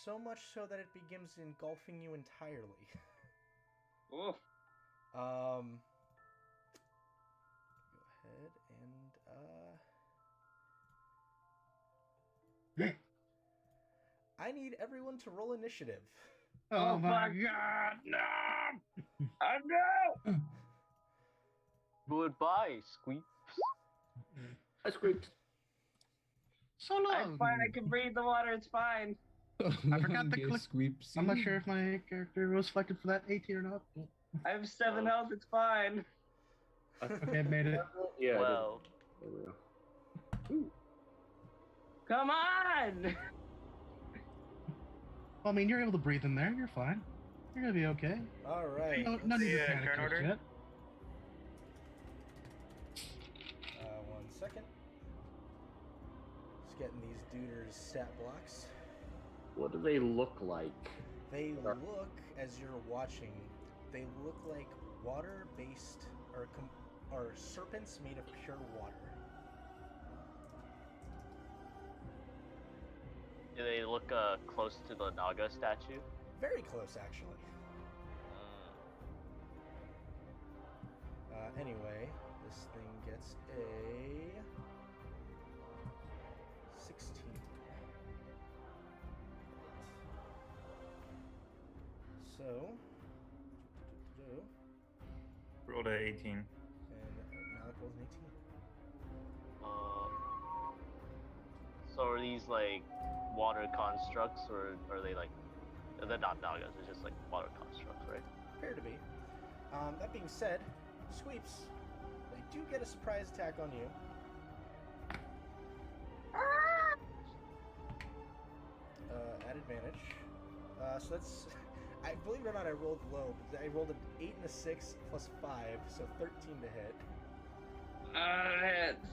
Speaker 1: So much so that it begins engulfing you entirely.
Speaker 3: Oh.
Speaker 1: Go ahead and I need everyone to roll initiative.
Speaker 9: Oh my god, no!
Speaker 3: I know!
Speaker 5: Goodbye, Squeak.
Speaker 8: I squeaked.
Speaker 9: So long.
Speaker 3: I'm fine, I can breathe the water, it's fine.
Speaker 9: I forgot to click.
Speaker 4: Squeeps.
Speaker 9: I'm not sure if my character was selected for that 18 or not.
Speaker 3: I have 7 health, it's fine.
Speaker 9: Okay, made it.
Speaker 8: Yeah.
Speaker 5: Well,
Speaker 8: There we go. Ooh.
Speaker 3: Come on!
Speaker 9: Well, I mean, you're able to breathe in there. You're fine. You're gonna be okay.
Speaker 1: All right.
Speaker 9: No need to panic
Speaker 7: turn order?
Speaker 9: just yet.
Speaker 1: 1 second. Just getting these duders stat blocks.
Speaker 8: What do they look like?
Speaker 1: They look, as you're watching, they look like water-based or serpents made of pure water.
Speaker 5: Do they look close to the Naga statue?
Speaker 1: Very close, actually. Anyway, this thing gets a 16. So,
Speaker 7: Rolled a 18.
Speaker 1: and Malik rolls an 18.
Speaker 5: So are these like water constructs, or are they like? They're not Nagas. It's just like water constructs, right?
Speaker 1: Appear to be. That being said, Sweeps, they do get a surprise attack on you. At advantage. So that's, I believe it or not, I rolled low, but I rolled an 8 and a 6 plus 5, so 13 to hit.
Speaker 3: Hits.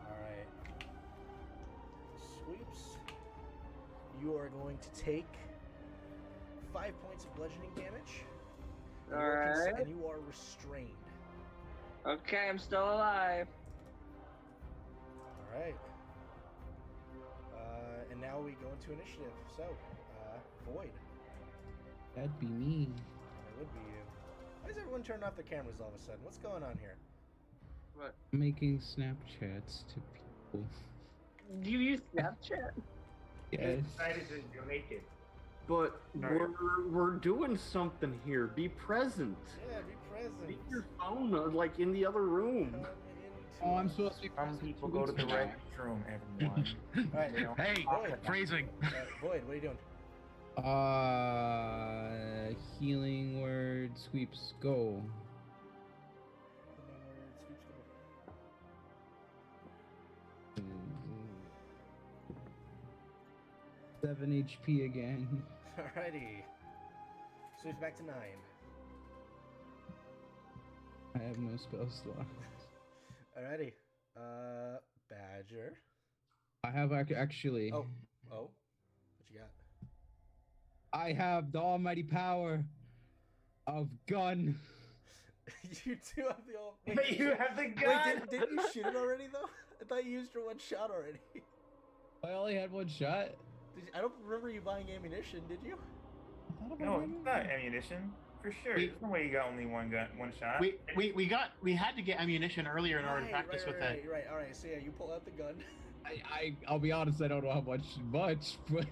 Speaker 1: Alright. Sweeps, you are going to take 5 points of bludgeoning damage.
Speaker 3: Alright.
Speaker 1: And you are restrained.
Speaker 3: Okay, I'm still alive.
Speaker 1: Alright. And now we go into initiative. So, Void.
Speaker 4: That'd be me.
Speaker 1: That would be you. Why is everyone turning off their cameras all of a sudden? What's going on here?
Speaker 3: What?
Speaker 4: Making Snapchats to people.
Speaker 3: Do you use Snapchat?
Speaker 4: Yes.
Speaker 7: Decided to donate it.
Speaker 8: But we're doing something here. Be present.
Speaker 1: Yeah, be present.
Speaker 8: Leave your phone like in the other room.
Speaker 1: Come into
Speaker 4: Oh, I'm supposed to be
Speaker 7: Some people go to the right room, everyone.
Speaker 1: Alright,
Speaker 7: They don't
Speaker 9: Hey,
Speaker 7: talk about
Speaker 9: phrasing.
Speaker 1: Void, what are you doing?
Speaker 4: Healing word sweeps go.
Speaker 1: Sweeps go.
Speaker 4: 7 HP again.
Speaker 1: Alrighty. Sweeps back to 9.
Speaker 4: I have no spell slot.
Speaker 1: Alrighty. Badger.
Speaker 4: I have actually.
Speaker 1: Oh. What you got?
Speaker 4: I have the almighty power of gun.
Speaker 1: You do have the old.
Speaker 7: Wait, you have the gun.
Speaker 1: Wait, didn't you shoot it already though? I thought you used your one shot already.
Speaker 4: I only had one shot.
Speaker 1: I don't remember you buying ammunition, did you?
Speaker 7: No, it's not ammunition. For sure. There's no way you got only one shot.
Speaker 2: We had to get ammunition earlier in order to practice with it.
Speaker 1: Right. All right. So yeah, you pull out the gun.
Speaker 4: I'll be honest. I don't know how much, but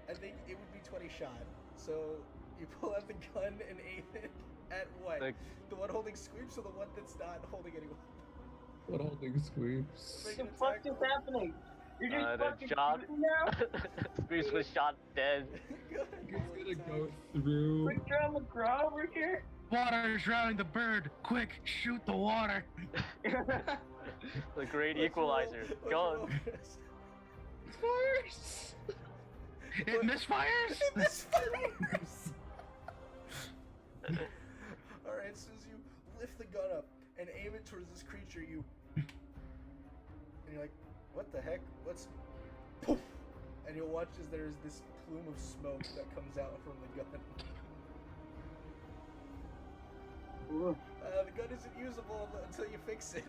Speaker 1: I think it would be 20 shot. So you pull out the gun and aim it at what? The one holding Squeeps or the one that's not holding anyone?
Speaker 4: what holding squeeps?
Speaker 3: What the fuck is happening? You're just fucking shooting now?
Speaker 5: Squeeps was shot dead.
Speaker 4: It's gonna go through.
Speaker 3: Quick draw McGraw over here?
Speaker 9: Water is drowning the bird. Quick, shoot the water.
Speaker 5: The great equalizer. Go on.
Speaker 4: Fires.
Speaker 9: It misfires?
Speaker 1: It misfires! Alright, so as you lift the gun up and aim it towards this creature, and you're like, what the heck? What's... Poof! And you'll watch as there's this plume of smoke that comes out from the gun. The gun isn't usable until you fix it.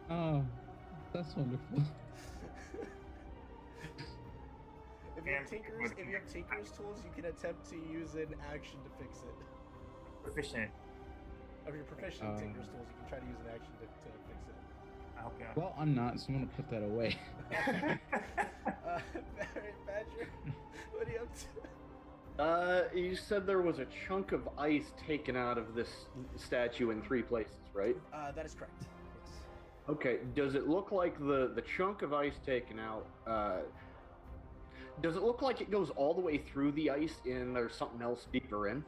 Speaker 4: Oh, that's wonderful.
Speaker 1: If you have Tinker's tools, you can attempt to use an action to fix it.
Speaker 7: Proficient.
Speaker 1: If you're proficient in Tinker's tools, you can try to use an action to fix it.
Speaker 7: I hope you are.
Speaker 4: Well, I'm not, so I'm gonna put that away.
Speaker 1: Badger, what are you up to?
Speaker 8: You said there was a chunk of ice taken out of this statue in 3 places, right?
Speaker 1: That is correct. Yes.
Speaker 8: Okay, does it look like the chunk of ice taken out, does it look like it goes all the way through the ice and there's something else deeper in?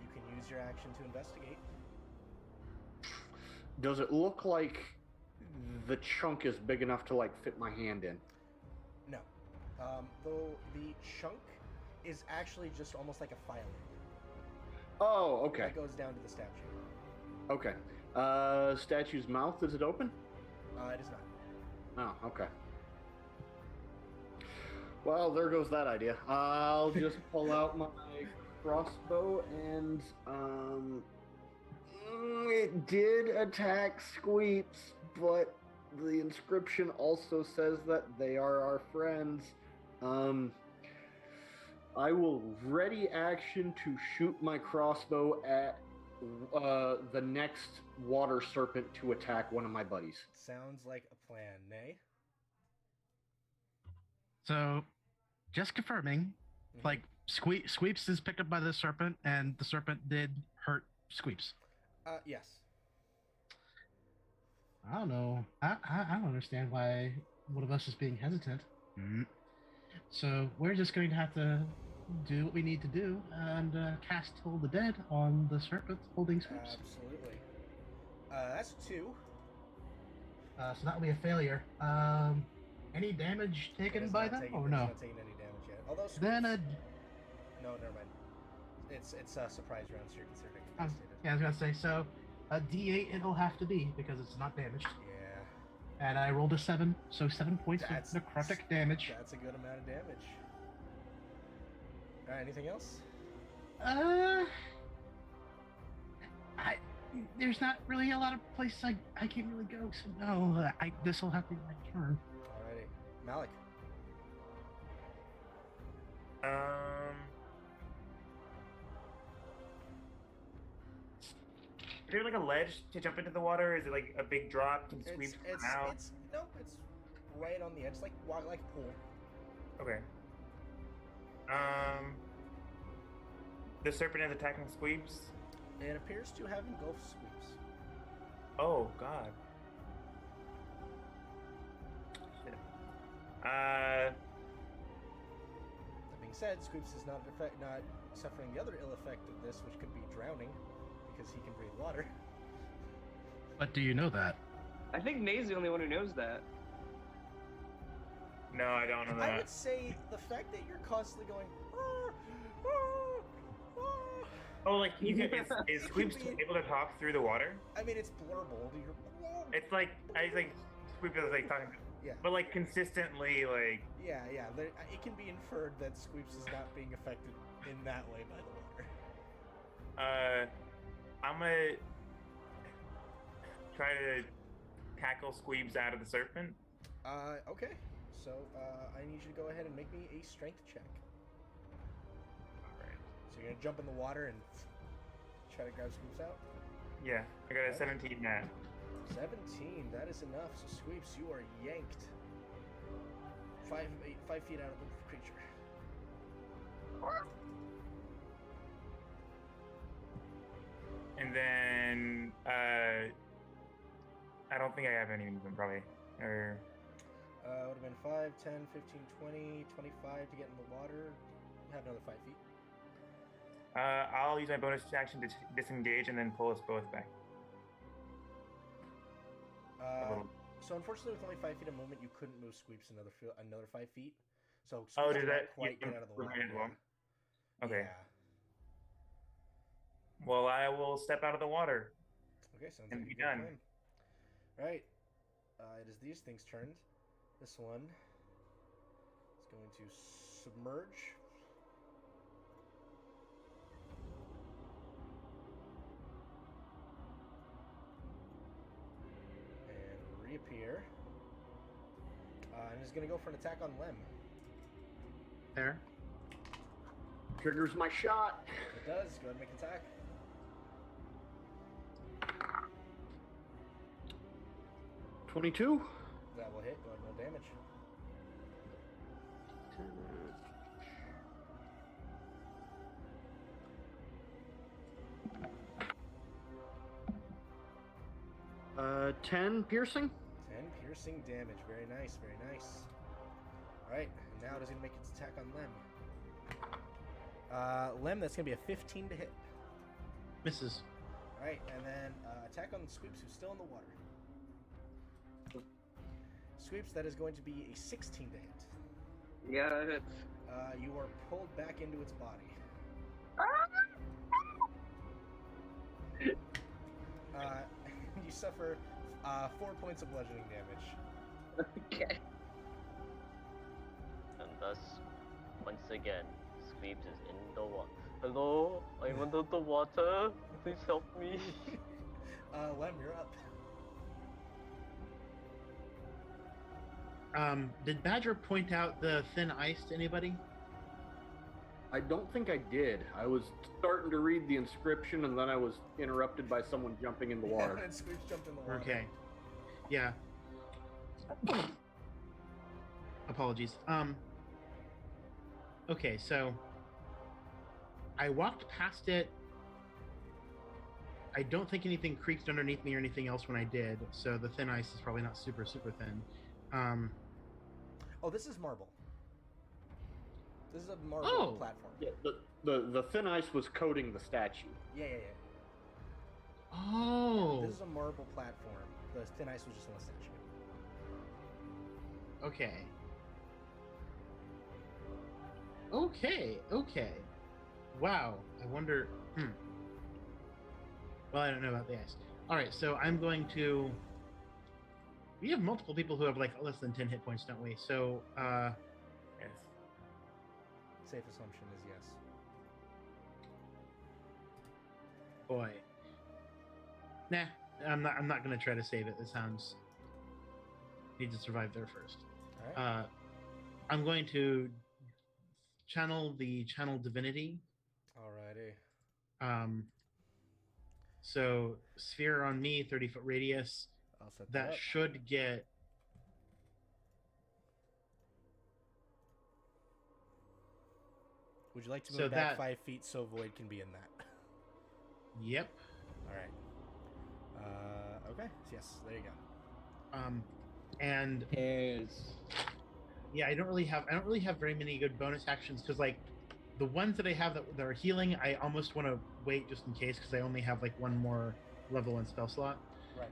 Speaker 1: You can use your action to investigate.
Speaker 8: Does it look like the chunk is big enough to, like, fit my hand in?
Speaker 1: No. Though the chunk is actually just almost like a filing.
Speaker 8: Oh, okay.
Speaker 1: That goes down to the statue.
Speaker 8: Okay. Statue's mouth, is it open?
Speaker 1: It is not.
Speaker 8: Oh, okay. Well, there goes that idea. I'll just pull out my crossbow and it did attack Squeeps, but the inscription also says that they are our friends. I will ready action to shoot my crossbow at the next water serpent to attack one of my buddies.
Speaker 1: Sounds like a plan, Nay.
Speaker 9: So, just confirming, like Squeeps is picked up by the serpent, and the serpent did hurt Squeeps.
Speaker 1: Yes.
Speaker 2: I don't know. I don't understand why one of us is being hesitant. So we're just going to have to do what we need to do and cast Toll the Dead on the serpent holding Squeeps.
Speaker 1: Absolutely. That's 2.
Speaker 2: So that will be a failure. Any damage taken by them, or no?
Speaker 1: Not taking any damage yet. Although Squeeps...
Speaker 2: Then
Speaker 1: No, never mind. It's a surprise round, so you're considered incapacitated.
Speaker 2: yeah, I was gonna say, so a D8 it'll have to be because it's not damaged.
Speaker 1: Yeah.
Speaker 2: And I rolled a 7, so 7 points of necrotic damage.
Speaker 1: That's a good amount of damage. Alright, anything else?
Speaker 9: There's not really a lot of places I can really go, so no, this will have to be my turn.
Speaker 1: Alrighty. Malik.
Speaker 7: Is there like a ledge to jump into the water? Is it like a big drop? Can Squeeps come out?
Speaker 1: It's right on the edge, like a pool.
Speaker 7: Okay. The serpent is attacking Squeeps.
Speaker 1: It appears to have engulfed Squeeps.
Speaker 7: Oh God. Shit. That
Speaker 1: being said, Squeeps is not suffering the other ill effect of this, which could be drowning, because he can breathe water.
Speaker 9: But do you know that?
Speaker 3: I think Nay's the only one who knows that.
Speaker 7: No, I don't know that.
Speaker 1: I would say the fact that you're constantly going.
Speaker 7: Oh, like is Squeeps able to talk through the water?
Speaker 1: I mean, it's blurble.
Speaker 7: It's like Squeeps is like talking.
Speaker 1: Yeah.
Speaker 7: But like consistently, like.
Speaker 1: Yeah. It can be inferred that Squeeps is not being affected in that way by the water.
Speaker 7: I'm gonna try to tackle Squeebs out of the serpent.
Speaker 1: Okay. So, I need you to go ahead and make me a strength check.
Speaker 7: Alright.
Speaker 1: So you're gonna jump in the water and try to grab Squeeps out?
Speaker 7: Yeah, I got a 17 now.
Speaker 1: 17, that is enough. So Squeeps, you are yanked 5 feet out of the creature.
Speaker 7: And then, I don't think I have any movement, probably. Or...
Speaker 1: would have been 5, 10, 15, 20, 25 to get in the water. Have another 5 feet.
Speaker 7: I'll use my bonus action to disengage and then pull us both back.
Speaker 1: So unfortunately, with only 5 feet of movement, you couldn't move Squeeps another 5 feet. So
Speaker 7: Squeeps
Speaker 1: did
Speaker 7: not
Speaker 1: quite get out of the water.
Speaker 7: Okay.
Speaker 1: Yeah.
Speaker 7: Well, I will step out of the water.
Speaker 1: Okay, sounds
Speaker 7: and
Speaker 1: like
Speaker 7: be
Speaker 1: a good
Speaker 7: done.
Speaker 1: plan. Right. It is these things' turns. This one is going to submerge. And reappear. And is going to go for an attack on Lem.
Speaker 2: There.
Speaker 8: Triggers my shot.
Speaker 1: It does. Go ahead and make an attack.
Speaker 8: 22.
Speaker 1: That will hit. Go ahead and roll damage.
Speaker 8: Uh, 10 piercing.
Speaker 1: 10 piercing damage. Very nice. Very nice. Alright. Now it is going to make its attack on Lem. Lem, that's going to be a 15 to hit.
Speaker 2: Misses.
Speaker 1: Alright. And then attack on Squeeps, who's still in the water. Sweeps, that is going to be a 16 to hit.
Speaker 3: Yeah, that hits.
Speaker 1: You are pulled back into its body. You suffer 4 points of bludgeoning damage.
Speaker 3: Okay.
Speaker 5: And thus, once again, Squeebs is in the water. Hello, I'm under the water. Please help me.
Speaker 1: Lem, you're up.
Speaker 2: Did Badger point out the thin ice to anybody?
Speaker 8: I don't think I did. I was starting to read the inscription, and then I was interrupted by someone jumping in the water.
Speaker 1: And Squeaks jumped in the water.
Speaker 2: Okay. Yeah. Apologies. Okay, so I walked past it. I don't think anything creaked underneath me or anything else when I did, so the thin ice is probably not super thin.
Speaker 1: Oh, this is marble. This is a marble platform.
Speaker 8: Yeah, the thin ice was coating the statue.
Speaker 1: Yeah.
Speaker 2: Oh.
Speaker 1: This is a marble platform. The thin ice was just on the statue.
Speaker 2: Okay. Wow. I wonder. Well, I don't know about the ice. All right, so I'm going to. We have multiple people who have like less than 10 hit points, don't we? So,
Speaker 7: Yes.
Speaker 1: Safe assumption is yes.
Speaker 2: boy. Nah, I'm not gonna try to save it. It sounds. Need to survive there first.
Speaker 1: All right.
Speaker 2: I'm going to channel divinity.
Speaker 1: Alrighty.
Speaker 2: So sphere on me, 30-foot radius.
Speaker 1: I'll set
Speaker 2: That
Speaker 1: up.
Speaker 2: should get.
Speaker 1: Would you like to move
Speaker 2: So
Speaker 1: back
Speaker 2: that-
Speaker 1: 5 feet so Void can be in that?
Speaker 2: Yep.
Speaker 1: All right. Okay. Yes. There you go.
Speaker 2: And yeah, I don't really have very many good bonus actions because like the ones that I have that are healing, I almost want to wait just in case because I only have like one more level and spell slot.
Speaker 1: Right.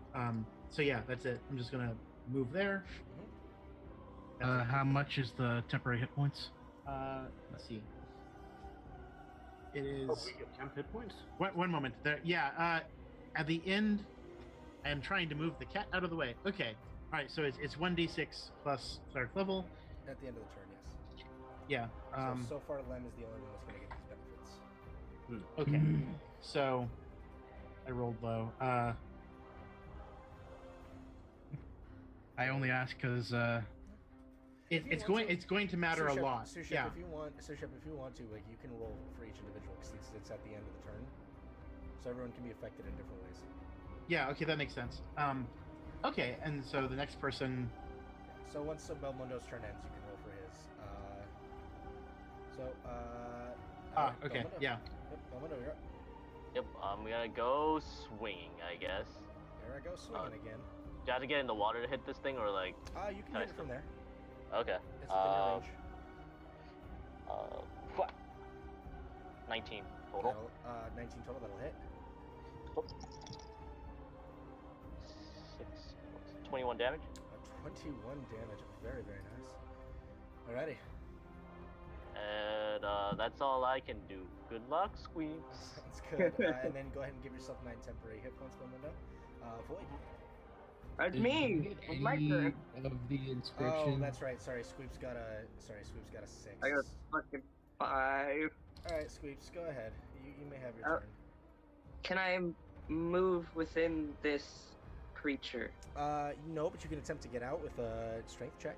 Speaker 2: So yeah, that's it. I'm just gonna move there.
Speaker 9: How much is the temporary hit points?
Speaker 2: Let's see. It is.
Speaker 8: Oh, we get 10 hit points?
Speaker 2: One moment. There. Yeah. At the end, I am trying to move the cat out of the way. Okay. All right. So it's 1d6 plus cleric level.
Speaker 1: At the end of the turn, yes.
Speaker 2: Yeah.
Speaker 1: So far, Lem is the only one that's going to get these benefits.
Speaker 2: Okay. So I rolled low.
Speaker 9: I only ask because
Speaker 2: It's going to matter a lot.
Speaker 1: Sushep,
Speaker 2: Yeah.
Speaker 1: if you want to, like, you can roll for each individual because it's at the end of the turn, so everyone can be affected in different ways.
Speaker 2: Yeah. Okay, that makes sense. Okay, and so the next person.
Speaker 1: So once Belmondo's turn ends, you can roll for his.
Speaker 2: Okay.
Speaker 1: Belmondo.
Speaker 2: Yeah.
Speaker 1: Yep, Belmondo, you're up.
Speaker 5: Yep, I'm gonna go swinging, I guess.
Speaker 1: There I go, swinging again.
Speaker 5: Do I have to get in the water to hit this thing, or like?
Speaker 1: You can hit it from there.
Speaker 5: Okay.
Speaker 1: It's within your range.
Speaker 5: 19 total.
Speaker 1: 19 total, that'll hit.
Speaker 5: 21 damage.
Speaker 1: 21 damage, very, very nice. Alrighty.
Speaker 5: And that's all I can do. Good luck, Squeaks.
Speaker 1: Sounds good. And then go ahead and give yourself 9 temporary hit points, Belmondo. Void.
Speaker 3: It's me. It's my turn.
Speaker 4: Of the inscription.
Speaker 1: Oh, that's right. Sorry, Squeeps got a 6.
Speaker 3: I got fucking 5.
Speaker 1: Alright, Squeeps, go ahead. You may have your turn.
Speaker 3: Can I move within this creature?
Speaker 1: No, but you can attempt to get out with a strength check.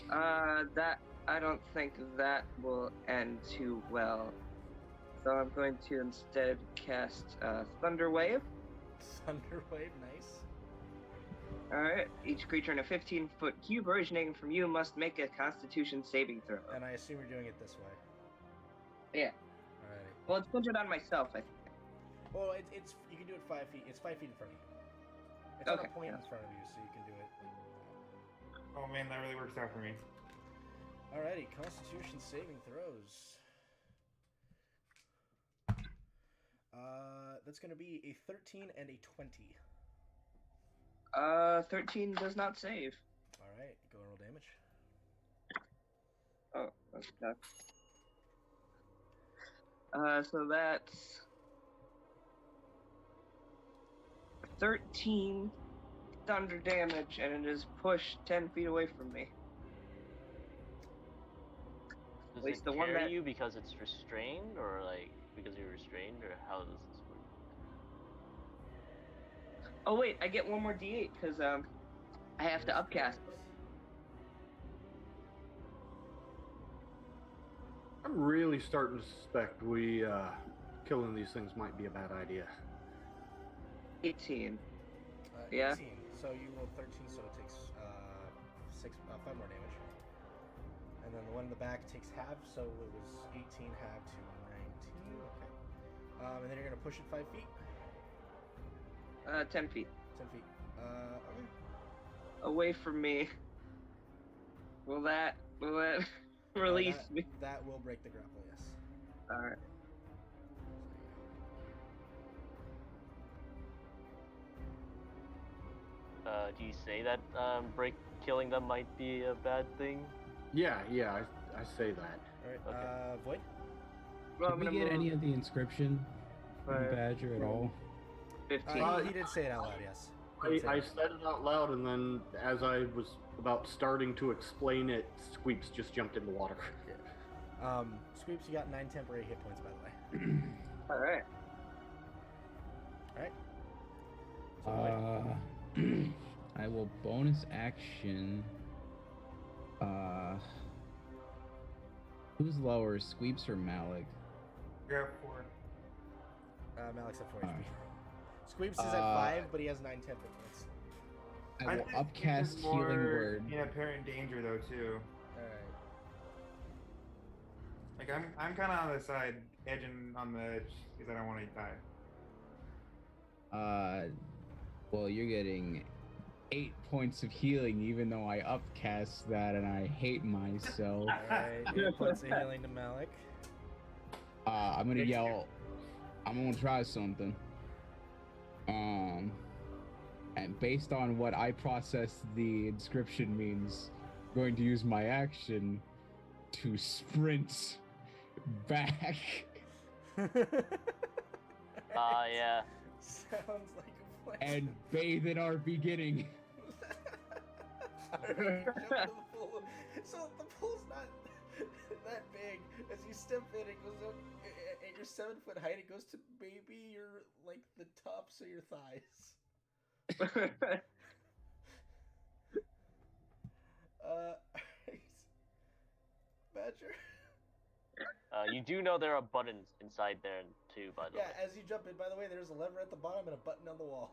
Speaker 3: That I don't think that will end too well. So I'm going to instead cast Thunder Wave.
Speaker 1: Thunder Wave, nice.
Speaker 3: Alright, each creature in a 15-foot cube originating from you must make a Constitution saving throw.
Speaker 1: And I assume you're doing it this way.
Speaker 3: Yeah.
Speaker 1: Alrighty.
Speaker 3: Well, it's centered on myself, I think.
Speaker 1: Well, it's you can do it 5 feet. It's 5 feet in front of you. It's on a point in front of you, so you can do it.
Speaker 7: Oh man, that really works out for me.
Speaker 1: Alrighty, Constitution saving throws. That's going to be a 13 and a 20.
Speaker 3: 13 does not save.
Speaker 1: Alright, go and roll damage.
Speaker 3: Oh, okay. So that's 13 thunder damage, and it is pushed 10 feet away from me.
Speaker 5: Does
Speaker 3: least
Speaker 5: it
Speaker 3: the one
Speaker 5: carry
Speaker 3: that-
Speaker 5: you because it's restrained, or like because you're restrained, or how does this work?
Speaker 3: Oh wait, I get one more D8 because I have to upcast.
Speaker 8: I'm really starting to suspect killing these things might be a bad idea.
Speaker 3: 18.
Speaker 1: 18.
Speaker 3: Yeah.
Speaker 1: So you rolled 13, so it takes 5 more damage. And then the one in the back takes half, so it was 18 half to 19. Okay. And then you're gonna push it 5 feet.
Speaker 3: 10 feet
Speaker 1: 10 feet. Okay.
Speaker 3: away from me. Will that release me?
Speaker 1: That will break the grapple. Yes.
Speaker 3: All right.
Speaker 5: Do you say that killing them might be a bad thing?
Speaker 8: Yeah, I say that.
Speaker 1: All right.
Speaker 5: Okay.
Speaker 1: Void.
Speaker 3: Well,
Speaker 4: Did we get any of the inscription from Badger at all?
Speaker 3: 15.
Speaker 1: He did say it out loud. Yes.
Speaker 8: I said it out loud, and then as I was about starting to explain it, Squeeps just jumped in the water.
Speaker 1: Yeah. Squeeps, you got 9 temporary hit points, by the way.
Speaker 3: All right.
Speaker 1: All right. So Void.
Speaker 4: I will bonus action. Who's lower, Squeeps or Malik?
Speaker 7: You're at 4.
Speaker 1: Malik's at 4 HP.
Speaker 4: Alright.
Speaker 1: Squeeps is at 5, but he has 9 temp hit points.
Speaker 4: I will
Speaker 7: think
Speaker 4: upcast
Speaker 7: he's
Speaker 4: Healing
Speaker 7: more
Speaker 4: Word.
Speaker 7: in apparent danger though too.
Speaker 1: Alright.
Speaker 7: Like I'm kind of on the side, edging on the edge because I don't want to die.
Speaker 4: Well, you're getting 8 points of healing, even though I upcast that and I hate myself.
Speaker 1: Alright, 8 points of healing to Malik.
Speaker 4: I'm gonna yell, I'm gonna try something. And based on what I process the inscription means, I'm going to use my action to sprint back.
Speaker 5: Yeah.
Speaker 1: Sounds like a plan.
Speaker 4: And bathe in our beginning.
Speaker 1: Alright, you jump into the pool. So the pool's not that big. As you step in, it goes up at your 7-foot height. It goes to maybe your the tops of your thighs. Badger.
Speaker 5: You do know there are buttons inside there too, by the way.
Speaker 1: Yeah, as you jump in, by the way, there's a lever at the bottom and a button on the wall.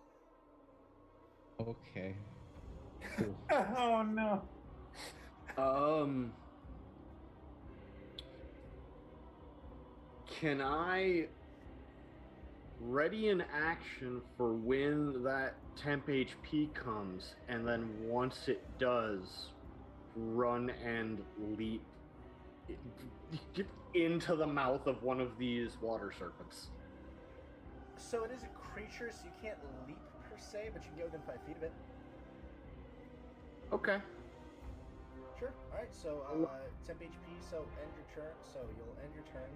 Speaker 4: Okay. Cool.
Speaker 7: Oh no.
Speaker 8: Can I ready an action for when that temp HP comes, and then once it does, run and leap into the mouth of one of these water serpents?
Speaker 1: So it is a creature, so you can't leap per se, but you can get within 5 feet of it.
Speaker 8: Okay.
Speaker 1: Sure. Alright, so temp HP, so end your turn. So you'll end your turn.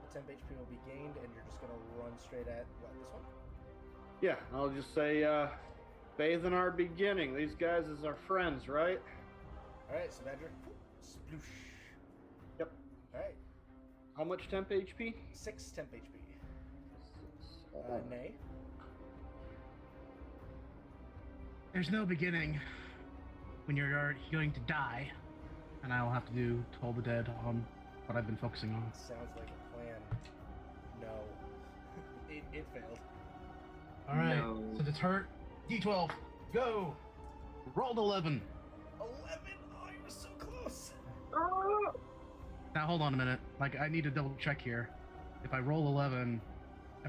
Speaker 1: The temp HP will be gained, and you're just gonna run straight at this one?
Speaker 8: Yeah, I'll just say, bathe in our beginning. These guys is our friends, right?
Speaker 1: Alright, so Badger. Sploosh.
Speaker 8: Yep.
Speaker 1: Alright.
Speaker 8: How much temp HP?
Speaker 1: 6 temp HP. Nay.
Speaker 9: There's no beginning when you're going to die, and I will have to do Toll the Dead on what I've been focusing on.
Speaker 1: Sounds like a plan. No. it failed.
Speaker 9: All right,
Speaker 3: No.
Speaker 9: so the turn D12, go. Rolled 11.
Speaker 1: 11! Oh, you were so close!
Speaker 9: Now hold on a minute. I need to double check here. If I roll 11,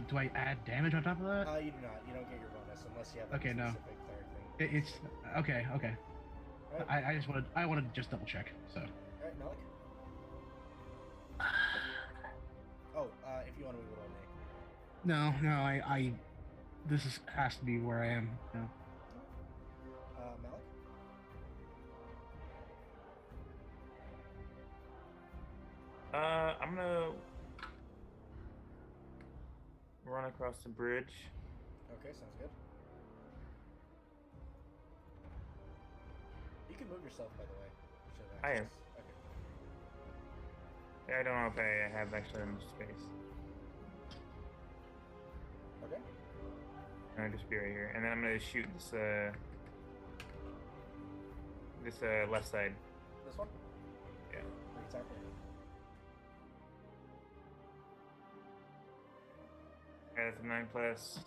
Speaker 9: do I add damage on top of that?
Speaker 1: You do not. You don't get your bonus unless you have
Speaker 9: Okay,
Speaker 1: a
Speaker 9: no.
Speaker 1: specific cleric thing.
Speaker 9: It's okay.
Speaker 1: Alright,
Speaker 9: I wanted to just double check. So
Speaker 1: Alright, Malik? Oh, if you want to move it on, Nay.
Speaker 9: no, I this has to be where I am. No.
Speaker 1: Malik?
Speaker 7: I'm gonna run across the bridge.
Speaker 1: Okay, sounds good. You can move yourself, by the way.
Speaker 7: I am.
Speaker 1: Okay.
Speaker 7: Yeah, I don't know if I have actually enough space.
Speaker 1: Okay.
Speaker 7: I'll just be right here, and then I'm gonna shoot this left side.
Speaker 1: This one?
Speaker 7: Yeah.
Speaker 1: Exactly.
Speaker 7: Yeah, that's a 9 plus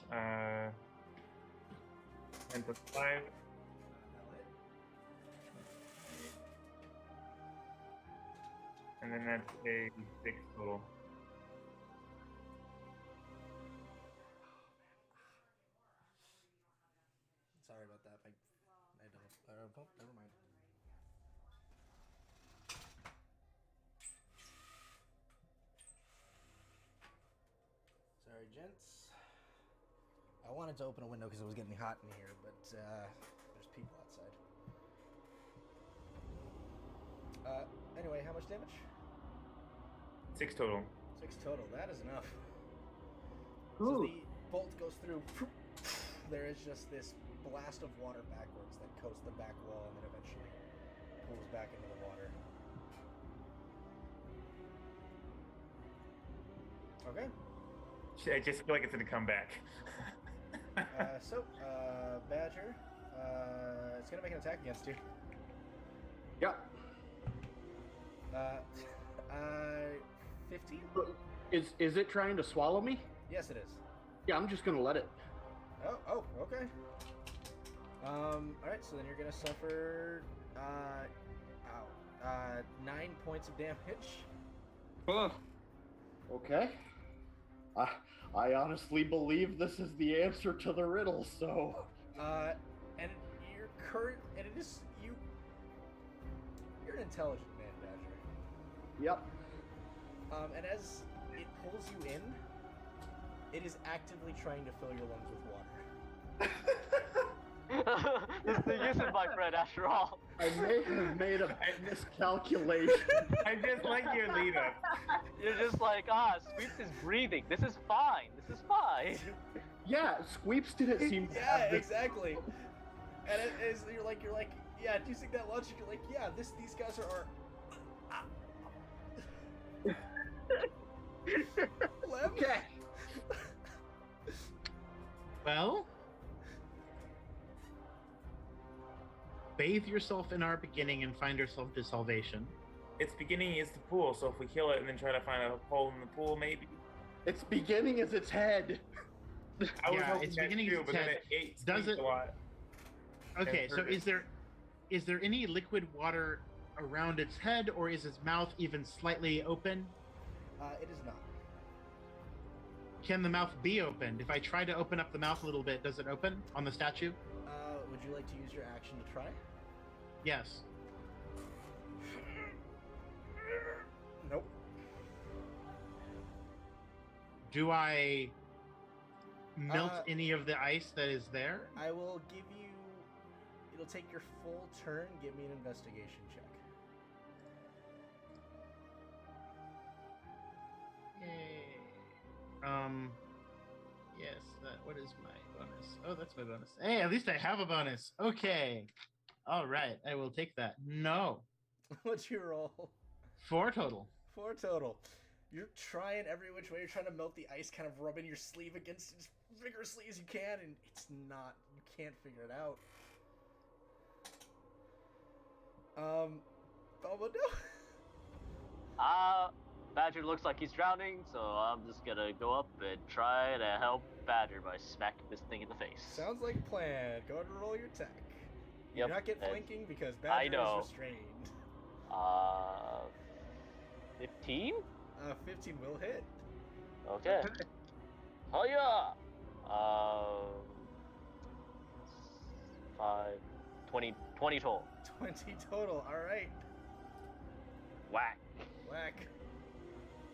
Speaker 7: 10 plus 5. And then that's a 6 total.
Speaker 1: Sorry about that. I don't. Oh, never mind. Sorry, gents. I wanted to open a window because it was getting hot in here, but there's people outside. Anyway, how much damage?
Speaker 7: 6 total.
Speaker 1: 6 total. That is enough.
Speaker 3: Ooh.
Speaker 1: So the bolt goes through. There is just this blast of water backwards that coats the back wall and then eventually pulls back into the water. Okay.
Speaker 7: I just feel like it's gonna come back.
Speaker 1: Badger, it's gonna make an attack against you.
Speaker 8: Yeah.
Speaker 1: 15?
Speaker 8: Is it trying to swallow me?
Speaker 1: Yes, it is.
Speaker 8: Yeah, I'm just gonna let it.
Speaker 1: Oh, okay. Alright, so then you're gonna suffer, 9 points of damage.
Speaker 3: Oh.
Speaker 8: Okay. I honestly believe this is the answer to the riddle, so...
Speaker 1: And it is, you're an intelligent man, Badger.
Speaker 8: Yep.
Speaker 1: And as it pulls you in, it is actively trying to fill your lungs with water.
Speaker 5: This isn't my friend after all.
Speaker 8: I may have made a miscalculation.
Speaker 7: I just like your lead up.
Speaker 5: You're just like, Sweeps is breathing. This is fine. This is fine.
Speaker 8: Yeah, Squeeps didn't seem to
Speaker 1: Yeah,
Speaker 8: have this.
Speaker 1: exactly. And it is, you're like, yeah, using that logic, you're like, yeah, these guys are Lem?
Speaker 8: Okay.
Speaker 2: Well, bathe yourself in our beginning and find yourself to salvation.
Speaker 7: Its beginning is the pool, so if we kill it and then try to find a hole in the pool, maybe.
Speaker 8: Its beginning is its head.
Speaker 7: I was
Speaker 2: Yeah,
Speaker 7: hoping
Speaker 2: its
Speaker 7: that
Speaker 2: beginning
Speaker 7: too,
Speaker 2: is its
Speaker 7: but then
Speaker 2: head.
Speaker 7: it ate
Speaker 2: Does
Speaker 7: Squeak
Speaker 2: it-
Speaker 7: a lot.
Speaker 2: Okay,
Speaker 7: And
Speaker 2: so
Speaker 7: hurt it.
Speaker 2: is there any liquid water around its head, or is its mouth even slightly open?
Speaker 1: It is not.
Speaker 2: Can the mouth be opened? If I try to open up the mouth a little bit, does it open on the statue?
Speaker 1: Would you like to use your action to try?
Speaker 2: Yes.
Speaker 1: Nope.
Speaker 2: Do I melt
Speaker 1: Uh,
Speaker 2: any of the ice that is there?
Speaker 1: I will give you. It'll take your full turn. Give me an investigation check.
Speaker 2: Yay. Yes. What is my bonus? Oh, that's my bonus. Hey, at least I have a bonus. Okay. All right. I will take that. No.
Speaker 1: What's your roll?
Speaker 2: 4 total.
Speaker 1: 4 total. You're trying every which way. You're trying to melt the ice, kind of rubbing your sleeve against it as vigorously as you can, and it's not. You can't figure it out. Belmondo?
Speaker 5: Badger looks like he's drowning, so I'm just gonna go up and try to help Badger by smacking this thing in the face.
Speaker 1: Sounds like a plan. Go ahead and roll your attack. You
Speaker 5: Yep,
Speaker 1: do not get
Speaker 5: and
Speaker 1: flanking because
Speaker 5: I
Speaker 1: Badger
Speaker 5: know.
Speaker 1: is restrained.
Speaker 5: 15?
Speaker 1: 15 will hit.
Speaker 5: Okay. Oh yeah. 20 total.
Speaker 1: 20 total. All right.
Speaker 5: Whack.
Speaker 1: Whack.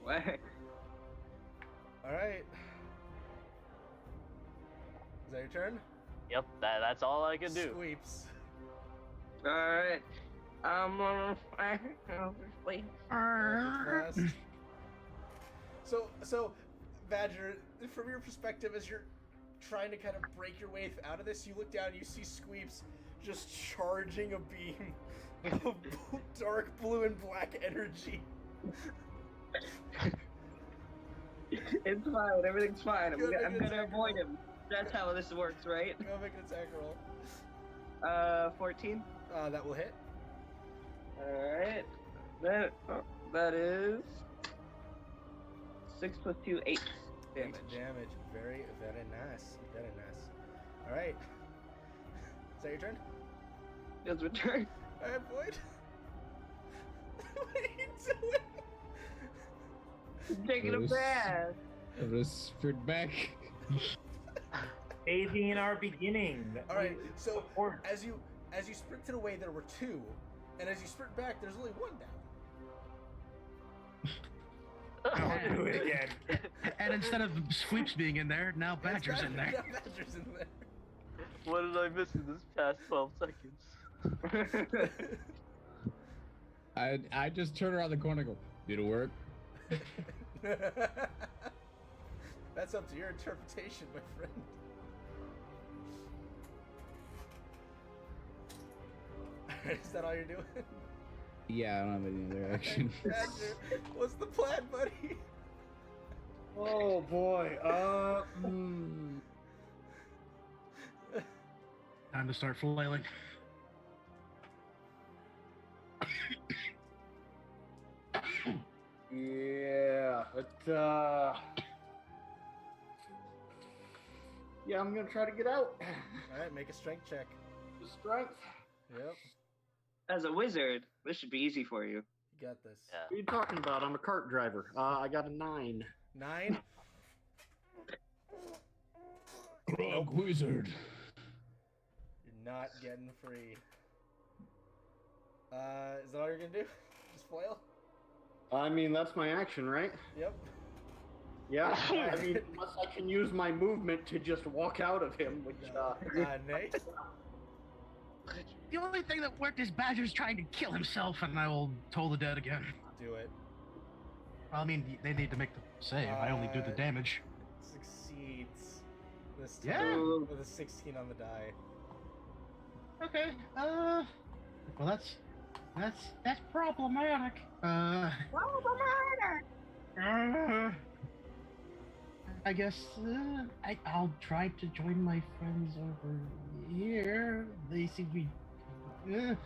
Speaker 3: Whack.
Speaker 1: All right. Is that your turn?
Speaker 5: Yep, that's all I can do.
Speaker 1: Sweeps.
Speaker 3: Alright. I'm gonna sleep.
Speaker 1: Last. So, Badger, from your perspective, as you're trying to kind of break your way out of this, you look down, you see Squeeps just charging a beam of dark blue and black energy.
Speaker 3: It's fine. Everything's fine. I'm
Speaker 1: Good,
Speaker 3: gonna avoid him. That's how this works, right?
Speaker 1: Go make an attack roll.
Speaker 3: 14.
Speaker 1: That will hit.
Speaker 3: Alright. That is 6 + 2, 8 damage.
Speaker 1: 8 damage. Very, very nice. Very nice. Alright. Is that your turn?
Speaker 3: It's my turn.
Speaker 1: Alright, Boyd. What are you doing?
Speaker 3: Taking a bath.
Speaker 4: I'm gonna sprint back.
Speaker 7: Aiding in our beginning.
Speaker 1: Alright, so as you sprinted away, there were 2, and as you sprint back, there's only 1 down.
Speaker 7: I'll do it again.
Speaker 9: And instead of Sweeps being in there, now Badger's in there.
Speaker 1: Yeah, Badger's in there.
Speaker 5: What did I miss in this past 12 seconds?
Speaker 4: I just turn around the corner and go, did it work?
Speaker 1: That's up to your interpretation, my friend. Is that all you're doing?
Speaker 4: Yeah, I don't have any other action.
Speaker 1: Badger, what's the plan, buddy?
Speaker 8: Oh boy.
Speaker 9: Time to start flailing.
Speaker 8: Yeah, yeah, I'm gonna try to get out.
Speaker 1: Alright, make a strength check.
Speaker 8: The strength.
Speaker 1: Yep,
Speaker 3: As a wizard, this should be easy for you.
Speaker 1: you got this.
Speaker 3: Yeah.
Speaker 8: What are you talking about? I'm a cart driver. I got a 9.
Speaker 1: 9?
Speaker 4: Grog wizard.
Speaker 1: You're not getting free. Is that all you're gonna do? Just flail?
Speaker 8: I mean, that's my action, right?
Speaker 1: Yep.
Speaker 8: Yeah. I mean, unless I can use my movement to just walk out of him, which
Speaker 1: Nate?
Speaker 9: The only thing that worked is Badger's trying to kill himself, and I will toll the dead again.
Speaker 1: Do it.
Speaker 9: I mean, they need to make the save. I only do the damage.
Speaker 1: Succeeds. This
Speaker 9: Yeah.
Speaker 1: time with a 16 on the die.
Speaker 9: Okay. Well, that's problematic. I guess I'll try to join my friends over here. They seem to be.
Speaker 1: Alright.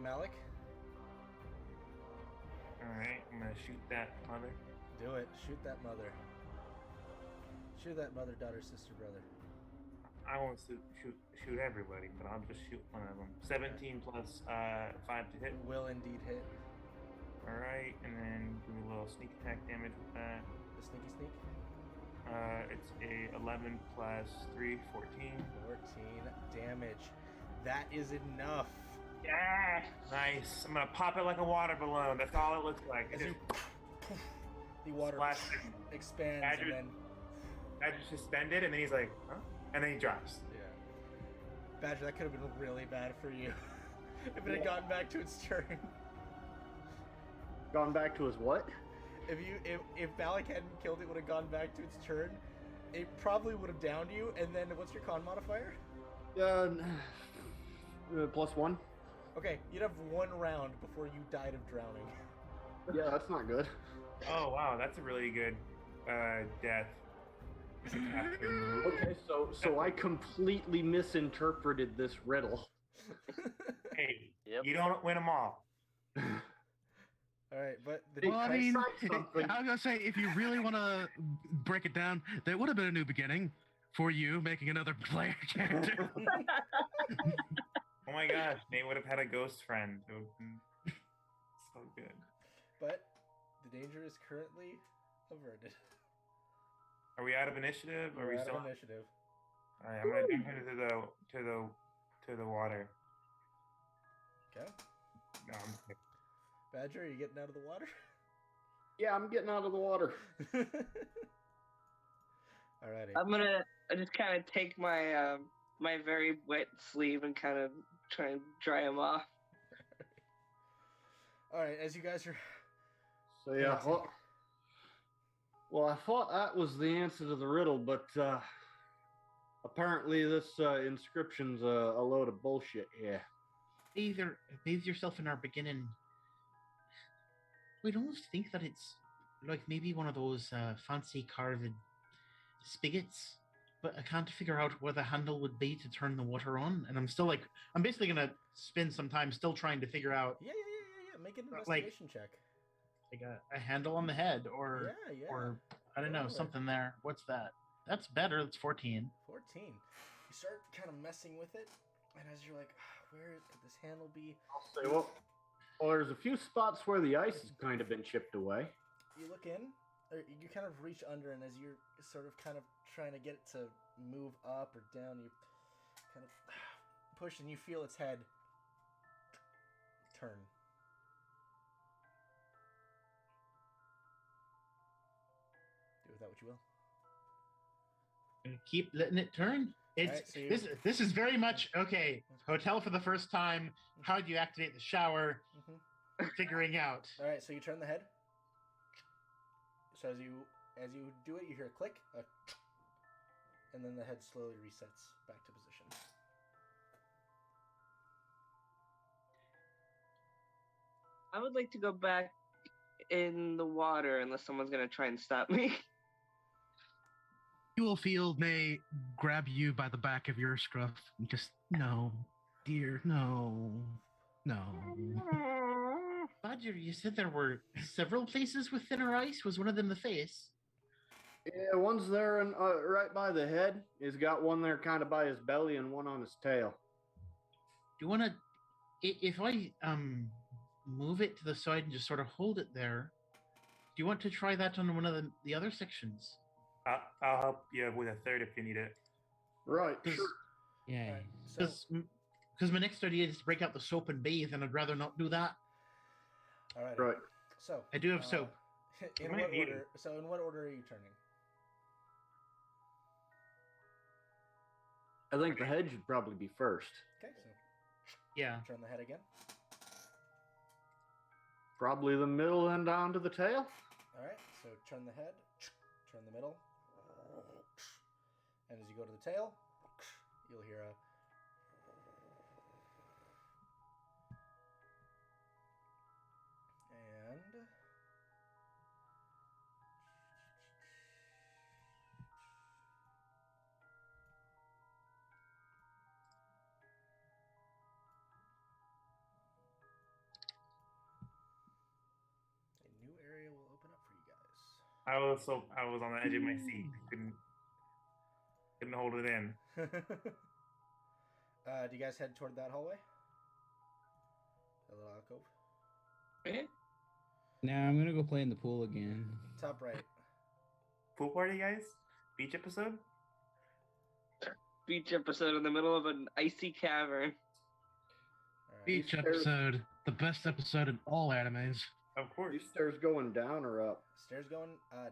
Speaker 1: Malik?
Speaker 7: Alright, I'm gonna shoot that mother.
Speaker 1: Do it. Shoot that mother. Shoot that mother, daughter, sister, brother.
Speaker 7: I won't shoot everybody, but I'll just shoot one of them. 17 plus 5 to hit.
Speaker 1: Will indeed hit.
Speaker 7: Alright, and then do a little sneak attack damage with that.
Speaker 1: The sneaky sneak.
Speaker 7: It's a 11 plus 3, 14.
Speaker 1: 14 damage. That is enough.
Speaker 7: Yeah! Nice. I'm gonna pop it like a water balloon. That's all it looks like.
Speaker 1: As you, the water expands
Speaker 7: Badger,
Speaker 1: and then...
Speaker 7: Badger's suspended, and then he's like, huh? And then he drops.
Speaker 1: Yeah. Badger, that could have been really bad for you. If it had gotten back to its turn.
Speaker 8: Gone back to his what?
Speaker 1: If Malik hadn't killed it, would have gone back to its turn. It probably would have downed you. And then what's your con modifier?
Speaker 8: +1.
Speaker 1: Okay, you'd have 1 round before you died of drowning.
Speaker 8: Yeah, that's not good.
Speaker 7: Oh wow, that's a really good death.
Speaker 8: Okay, so I completely misinterpreted this riddle.
Speaker 7: Hey,
Speaker 5: Yep.
Speaker 7: you don't win them all.
Speaker 1: Alright, but the
Speaker 9: Well, I mean,
Speaker 8: something.
Speaker 9: I was gonna say, if you really want to break it down, there would have been a new beginning for you making another player character.
Speaker 7: Oh my gosh, Nate would have had a ghost friend. It would have been so good.
Speaker 1: But the danger is currently averted.
Speaker 7: Are we out of initiative? Or are we
Speaker 1: We're out
Speaker 7: still
Speaker 1: of initiative.
Speaker 7: Alright, I'm gonna jump into the water.
Speaker 1: Okay.
Speaker 7: No, I'm kidding.
Speaker 1: Badger, are you getting out of the water?
Speaker 8: Yeah, I'm getting out of the water.
Speaker 1: Alrighty.
Speaker 3: I just kind of take my my very wet sleeve and kind of try and dry him off.
Speaker 1: Alright, as you guys are...
Speaker 8: So yeah, well, I thought that was the answer to the riddle, but Apparently, this inscription's a load of bullshit. Yeah.
Speaker 2: Bathe yourself in our beginning. We'd almost think that it's like maybe one of those fancy carved spigots, but I can't figure out where the handle would be to turn the water on. And I'm basically gonna spend some time still trying to figure out.
Speaker 1: Yeah. Make an investigation check.
Speaker 2: Like a handle on the head, or I don't know, something there. What's that? That's better. That's 14.
Speaker 1: 14. You start kind of messing with it, and as you're like, where could this handle be?
Speaker 8: I'll say, well, there's a few spots where the ice has kind of been chipped away.
Speaker 1: You look in, or you kind of reach under, and as you're sort of kind of trying to get it to move up or down, you kind of push, and you feel its head turn. Do with that what you will.
Speaker 2: And keep letting it turn. It's right, so this is very much okay. Hotel for the first time. How do you activate the shower? Figuring out.
Speaker 1: All right, so you turn the head. So as you do it, you hear a click, and then the head slowly resets back to position.
Speaker 3: I would like to go back in the water unless someone's gonna try and stop me.
Speaker 9: You will feel May grab you by the back of your scruff and just, no, dear, no.
Speaker 2: Badger, you said there were several places with thinner ice. Was one of them the face?
Speaker 8: Yeah, one's there and right by the head. He's got one there kind of by his belly and one on his tail.
Speaker 2: Do you want to, if I move it to the side and just sort of hold it there, do you want to try that on one of the other sections?
Speaker 7: I'll help you with a third if you need it.
Speaker 8: Right, sure.
Speaker 4: Yeah.
Speaker 2: Because my next idea is to break out the soap and bathe, and I'd rather not do that.
Speaker 1: All right.
Speaker 8: Right.
Speaker 1: So
Speaker 2: I do have soap.
Speaker 1: In what order? So in what order are you turning?
Speaker 8: I think the head should probably be first.
Speaker 1: Okay, so
Speaker 2: yeah.
Speaker 1: Turn the head again.
Speaker 8: Probably the middle and down to the tail.
Speaker 1: All right, so turn the head, turn the middle, and as you go to the tail, you'll hear a. And a new area will open up for you guys.
Speaker 7: I was on the edge of my seat. Couldn't hold it in.
Speaker 1: Do you guys head toward that hallway? That little alcove?
Speaker 3: Okay.
Speaker 4: Nah, I'm gonna go play in the pool again.
Speaker 1: Top right.
Speaker 7: Pool party, guys? Beach episode?
Speaker 3: Beach episode in the middle of an icy cavern.
Speaker 1: All right.
Speaker 9: Beach episode, the best episode in all animes.
Speaker 7: Of course.
Speaker 8: These stairs going down or up?
Speaker 1: Stairs going down.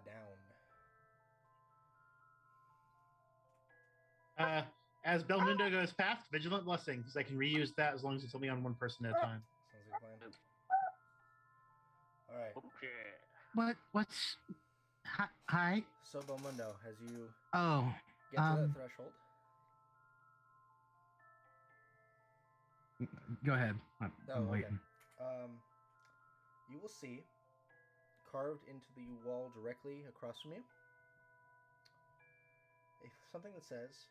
Speaker 2: As Belmundo goes past, Vigilant Blessing, because I can reuse that as long as it's only on one person at a time.
Speaker 1: Sounds like a plan. All right.
Speaker 3: Okay.
Speaker 9: What's... Hi?
Speaker 1: So, Belmundo, as you
Speaker 9: Oh,
Speaker 1: get to that threshold,
Speaker 9: go ahead. I'm waiting.
Speaker 1: You will see, carved into the wall directly across from you, something that says,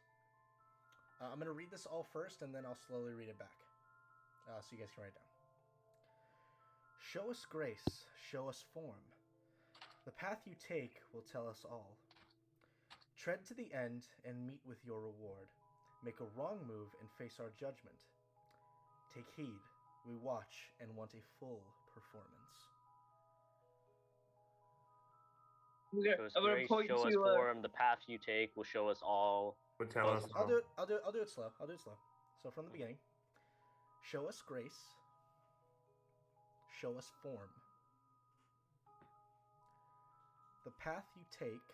Speaker 1: I'm going to read this all first, and then I'll slowly read it back, so you guys can write it down. Show us grace, show us form. The path you take will tell us all. Tread to the end and meet with your reward. Make a wrong move and face our judgment. Take heed, we watch and want a full performance.
Speaker 5: Show us grace, show us form. The path you take will show us all.
Speaker 7: Will tell us.
Speaker 1: I'll do it slow. So from the beginning. Show us grace. Show us form. The path you take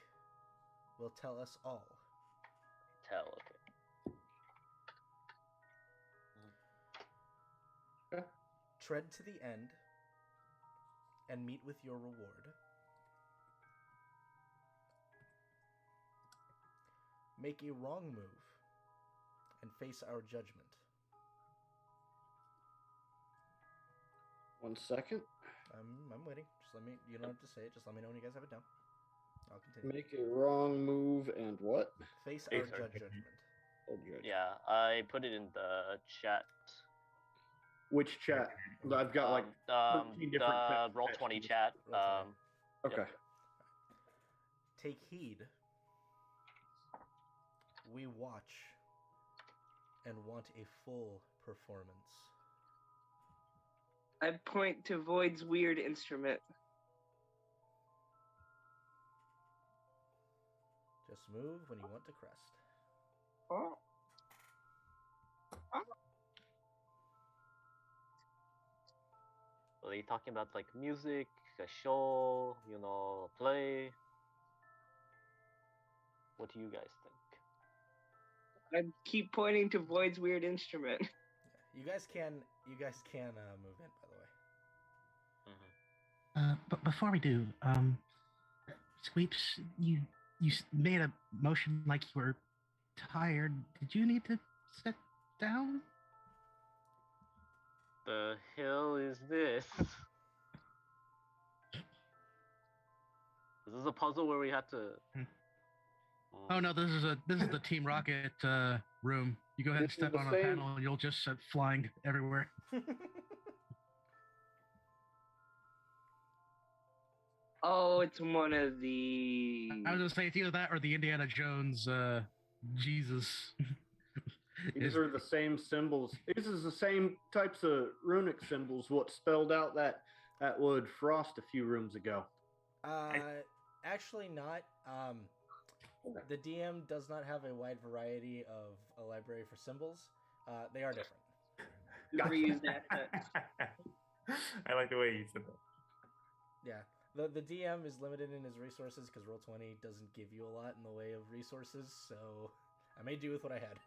Speaker 1: will tell us all.
Speaker 5: Okay.
Speaker 1: Tread to the end and meet with your reward. Make a wrong move and face our judgment.
Speaker 8: 1 second.
Speaker 1: I'm waiting. Just let me. You don't have to say it. Just let me know when you guys have it down. I'll continue.
Speaker 8: Make a wrong move and what?
Speaker 1: Face our judgment.
Speaker 8: Oh, judge.
Speaker 5: Yeah, I put it in the chat.
Speaker 8: Which chat? I've got like 13 different
Speaker 5: the Roll20 chat.
Speaker 8: Okay.
Speaker 5: Yep.
Speaker 1: Take heed. We watch and want a full performance.
Speaker 3: I point to Void's weird instrument.
Speaker 1: Just move when you want to crest.
Speaker 3: Oh.
Speaker 5: Are they talking about like music, a show, play? What do you guys think?
Speaker 3: I keep pointing to Void's weird instrument.
Speaker 1: Yeah. You guys can move in, by the way.
Speaker 9: But before we do, Sweeps, you made a motion like you were tired. Did you need to sit down?
Speaker 5: The hell is this? Is this a puzzle where we have to?
Speaker 9: Oh no, this is the Team Rocket room. You go ahead and step on a panel, and you'll just start flying everywhere.
Speaker 3: Oh, it's one of the.
Speaker 9: I was gonna say it's either that or the Indiana Jones Jesus.
Speaker 8: These are the same symbols. These is the same types of runic symbols what spelled out that word frost a few rooms ago.
Speaker 1: Actually not. The DM does not have a wide variety of a library for symbols. They are different.
Speaker 3: Never used that.
Speaker 7: I like the way you said that.
Speaker 1: Yeah. The DM is limited in his resources because Roll20 doesn't give you a lot in the way of resources, so I made do with what I had.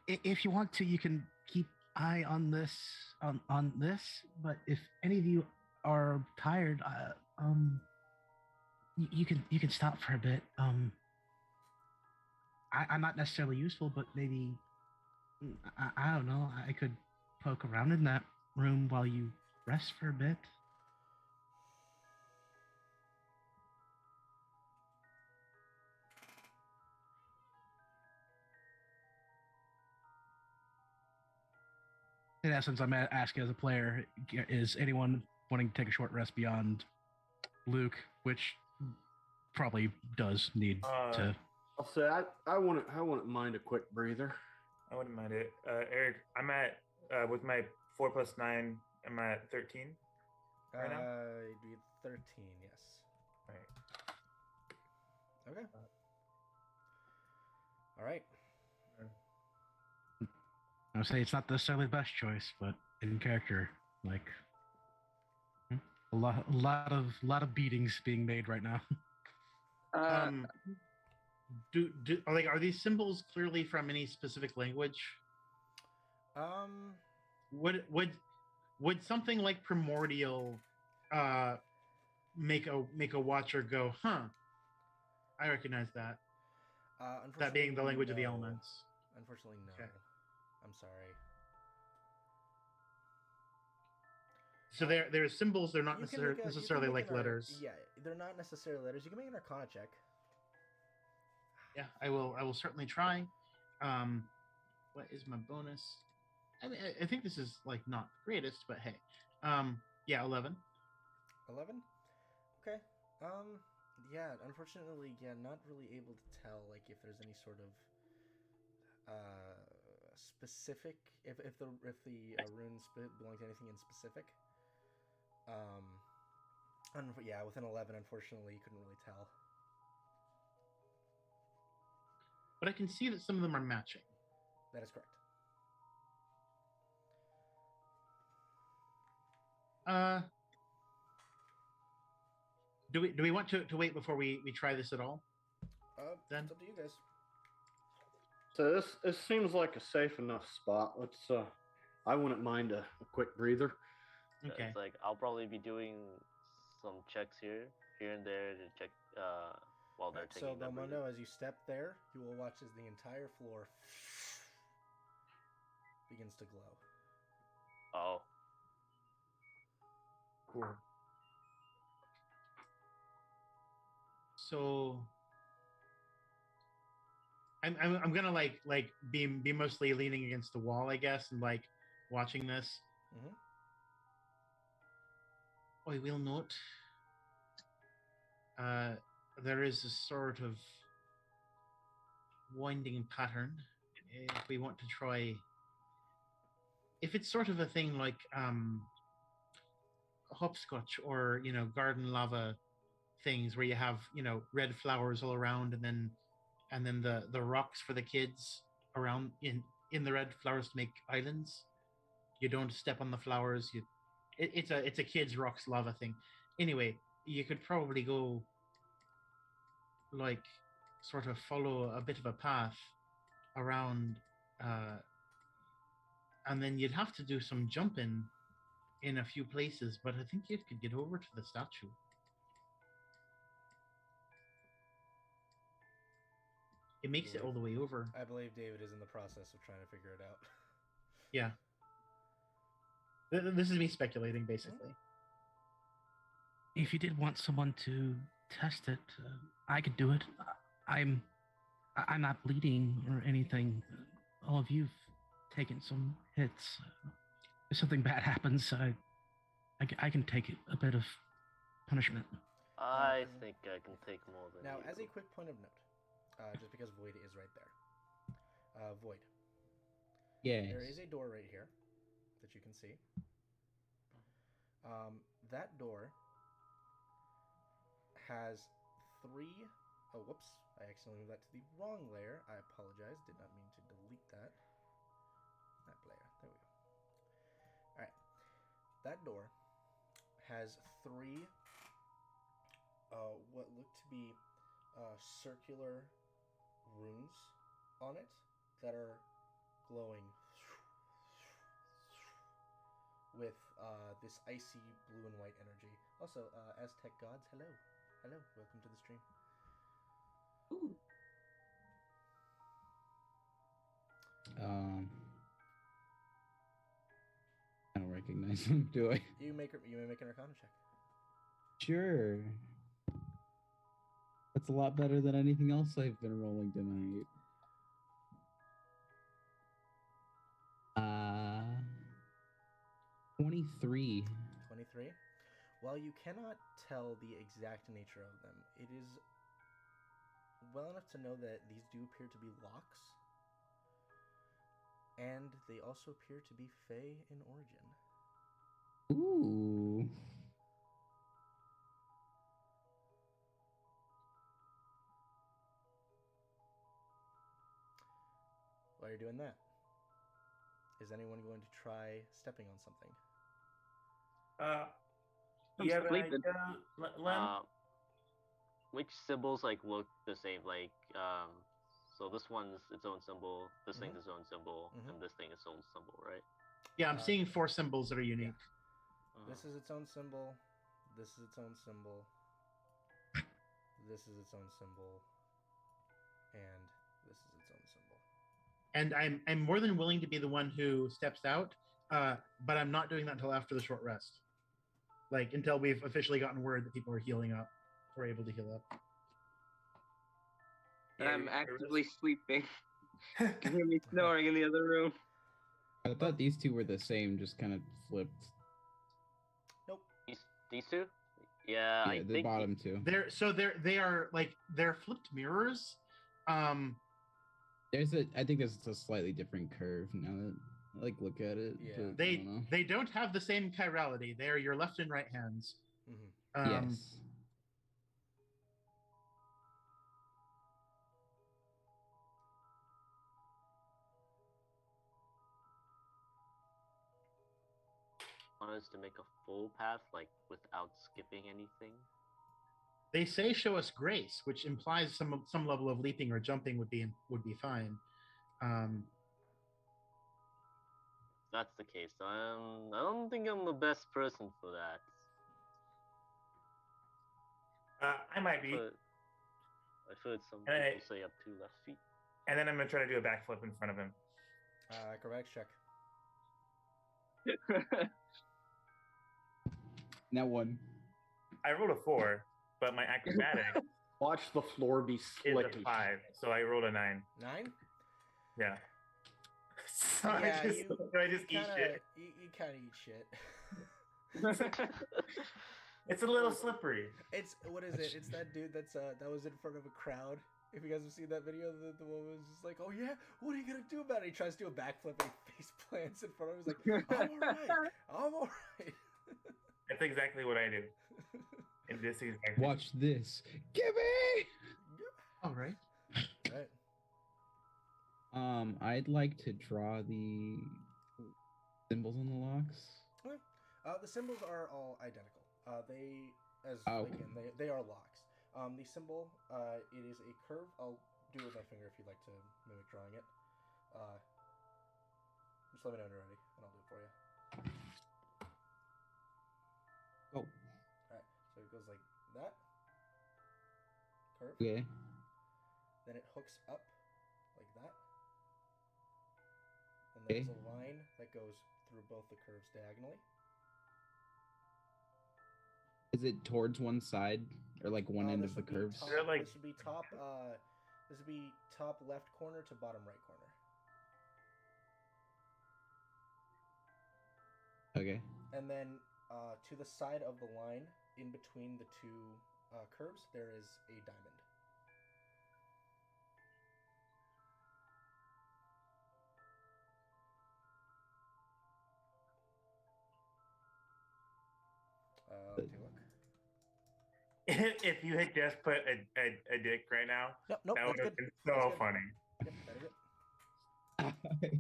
Speaker 9: If you want to, you can keep eye on this on this. But if any of you are tired, you can stop for a bit. I'm not necessarily useful, but maybe I don't know. I could poke around in that room while you rest for a bit. In essence, I'm asking as a player, is anyone wanting to take a short rest beyond Luke, which probably does need to.
Speaker 8: I'll say I wouldn't mind a quick breather.
Speaker 7: I wouldn't mind it. Eric, I'm at with my 4 + 9. I'm at 13 right now.
Speaker 1: It'd be 13, yes.
Speaker 7: Right.
Speaker 1: Okay. All right.
Speaker 9: I would say it's not necessarily the best choice, but in character, like a lot of beatings being made right now.
Speaker 2: Are these symbols clearly from any specific language? Would something like primordial make a watcher go, huh? I recognize that. That being the language of the elements.
Speaker 1: Unfortunately, no.
Speaker 2: Okay.
Speaker 1: I'm sorry.
Speaker 2: So there's symbols. They're not necessarily like letters.
Speaker 1: Yeah, they're not necessarily letters. You can make an Arcana check.
Speaker 2: Yeah, I will certainly try. What is my bonus? I mean, I think this is like not the greatest, but hey. Yeah, 11.
Speaker 1: 11? Okay. Yeah, unfortunately, not really able to tell like if there's any sort of specific if the runes belong to anything in specific. Within 11, unfortunately, you couldn't really tell.
Speaker 2: But I can see that some of them are matching.
Speaker 1: That is correct.
Speaker 2: Do we want to wait before we try this at all? Then
Speaker 1: it's up to you guys.
Speaker 8: So this seems like a safe enough spot. Let's I wouldn't mind a quick breather.
Speaker 2: Okay.
Speaker 5: It's like I'll probably be doing some checks here and there to check while they're
Speaker 1: Right, so
Speaker 5: taking that
Speaker 1: Belmondo, as you step there, you will watch as the entire floor begins to glow.
Speaker 5: Oh.
Speaker 2: Cool. So I'm gonna like be mostly leaning against the wall, I guess, and like watching this.
Speaker 1: Mm-hmm.
Speaker 2: I will note there is a sort of winding pattern. If we want to try, if it's sort of a thing like hopscotch or garden lava things where you have red flowers all around, and then the rocks for the kids around in the red flowers to make islands. You don't step on the flowers. It's a kids rocks lava thing. Anyway, you could probably go like sort of follow a bit of a path around, and then you'd have to do some jumping in a few places, but I think you could get over to the statue. It makes it all the way over.
Speaker 1: I believe David is in the process of trying to figure it out.
Speaker 2: Yeah. This is me speculating, basically.
Speaker 9: If you did want someone to test it, I could do it. I'm not bleeding or anything. All of you've taken some hits. If something bad happens, I can take a bit of punishment.
Speaker 5: I think I can take more than
Speaker 1: Now,
Speaker 5: you.
Speaker 1: as a quick point of note, just because Void is right there. Void.
Speaker 4: Yes.
Speaker 1: There is a door right here that you can see. That door has 3... Oh, whoops. I accidentally moved that to the wrong layer. I apologize. Did not mean to delete that. That layer. There we go. Alright. That door has 3 what look to be circular runes on it that are glowing with this icy blue and white energy. Also, Aztec gods, hello. Hello, welcome to the stream.
Speaker 3: Ooh.
Speaker 4: I don't recognize him, do I?
Speaker 1: You may make an Arcana check.
Speaker 4: Sure. That's a lot better than anything else I've been rolling tonight. 23.
Speaker 1: 23. While you cannot tell the exact nature of them, it is well enough to know that these do appear to be locks, and they also appear to be fey in origin.
Speaker 4: Ooh.
Speaker 1: While you're doing that, is anyone going to try stepping on something?
Speaker 7: You have an
Speaker 3: sleeping.
Speaker 7: idea, Lem?
Speaker 5: Which symbols look the same? So this one's its own symbol, this thing's its own symbol, and this thing is its own symbol, right?
Speaker 2: Yeah, I'm seeing 4 symbols that are unique.
Speaker 1: Yeah. This is its own symbol. This is its own symbol. This is its own symbol. And this is its own symbol.
Speaker 2: And I'm more than willing to be the one who steps out, but I'm not doing that until after the short rest. Until we've officially gotten word that people are healing up. We're able to heal up.
Speaker 3: And I'm actively sleeping. You can hear me snoring in the other room.
Speaker 4: I thought these two were the same, just kind of flipped.
Speaker 1: Nope.
Speaker 5: These two? Yeah, I
Speaker 4: the
Speaker 5: think
Speaker 4: bottom two.
Speaker 2: They're flipped mirrors.
Speaker 4: I think there's a slightly different curve now that I look at it.
Speaker 1: Yeah.
Speaker 2: They don't have the same chirality. They are your left and right hands.
Speaker 1: Mm-hmm.
Speaker 4: Yes.
Speaker 5: want us to make a full path, without skipping anything.
Speaker 2: They say show us grace, which implies some level of leaping or jumping would be fine.
Speaker 5: If that's the case, I don't think I'm the best person for that.
Speaker 7: I might be.
Speaker 5: I've heard some
Speaker 7: And
Speaker 5: people say up to left feet.
Speaker 7: And then I'm gonna try to do a backflip in front of him.
Speaker 1: Acrobatics check.
Speaker 4: Now one.
Speaker 7: I rolled a 4, but my acrobatic
Speaker 8: Watch the floor be
Speaker 7: is
Speaker 8: slick.
Speaker 7: a 5, so I rolled a 9.
Speaker 1: 9?
Speaker 7: Yeah. So
Speaker 1: Yeah,
Speaker 7: I just eat shit.
Speaker 1: You kind of eat shit.
Speaker 7: It's a little slippery.
Speaker 1: It's what is it? It's that dude that was in front of a crowd. If you guys have seen that video, the one was just like, "Oh yeah, what are you gonna do about it?" He tries to do a backflip and he face plants in front of him. He's like, "I'm all right."
Speaker 7: That's exactly what I do. In this exact.
Speaker 4: Watch this. Gimme!
Speaker 2: All right.
Speaker 1: Right.
Speaker 4: I'd like to draw the symbols on the locks.
Speaker 1: Okay. The symbols are all identical.
Speaker 4: Okay.
Speaker 1: Again, they are locks. The symbol, it is a curve. I'll do it with my finger if you'd like to mimic drawing it. Just let me know when you're ready, and I'll do it for you.
Speaker 4: Oh.
Speaker 1: Alright, so it goes like that. Curve.
Speaker 4: Okay.
Speaker 1: Then it hooks up like that. And there's a line that goes through both the curves diagonally.
Speaker 4: Is it towards one side or like one end of the curves?
Speaker 1: This would be top. This would be top left corner to bottom right corner.
Speaker 4: Okay.
Speaker 1: And then to the side of the line, in between the two curves, there is a diamond. Take a look.
Speaker 7: If you had just put a dick right now,
Speaker 1: Nope,
Speaker 7: that would have been so
Speaker 1: That's good.
Speaker 7: funny.
Speaker 1: Yep, that is it.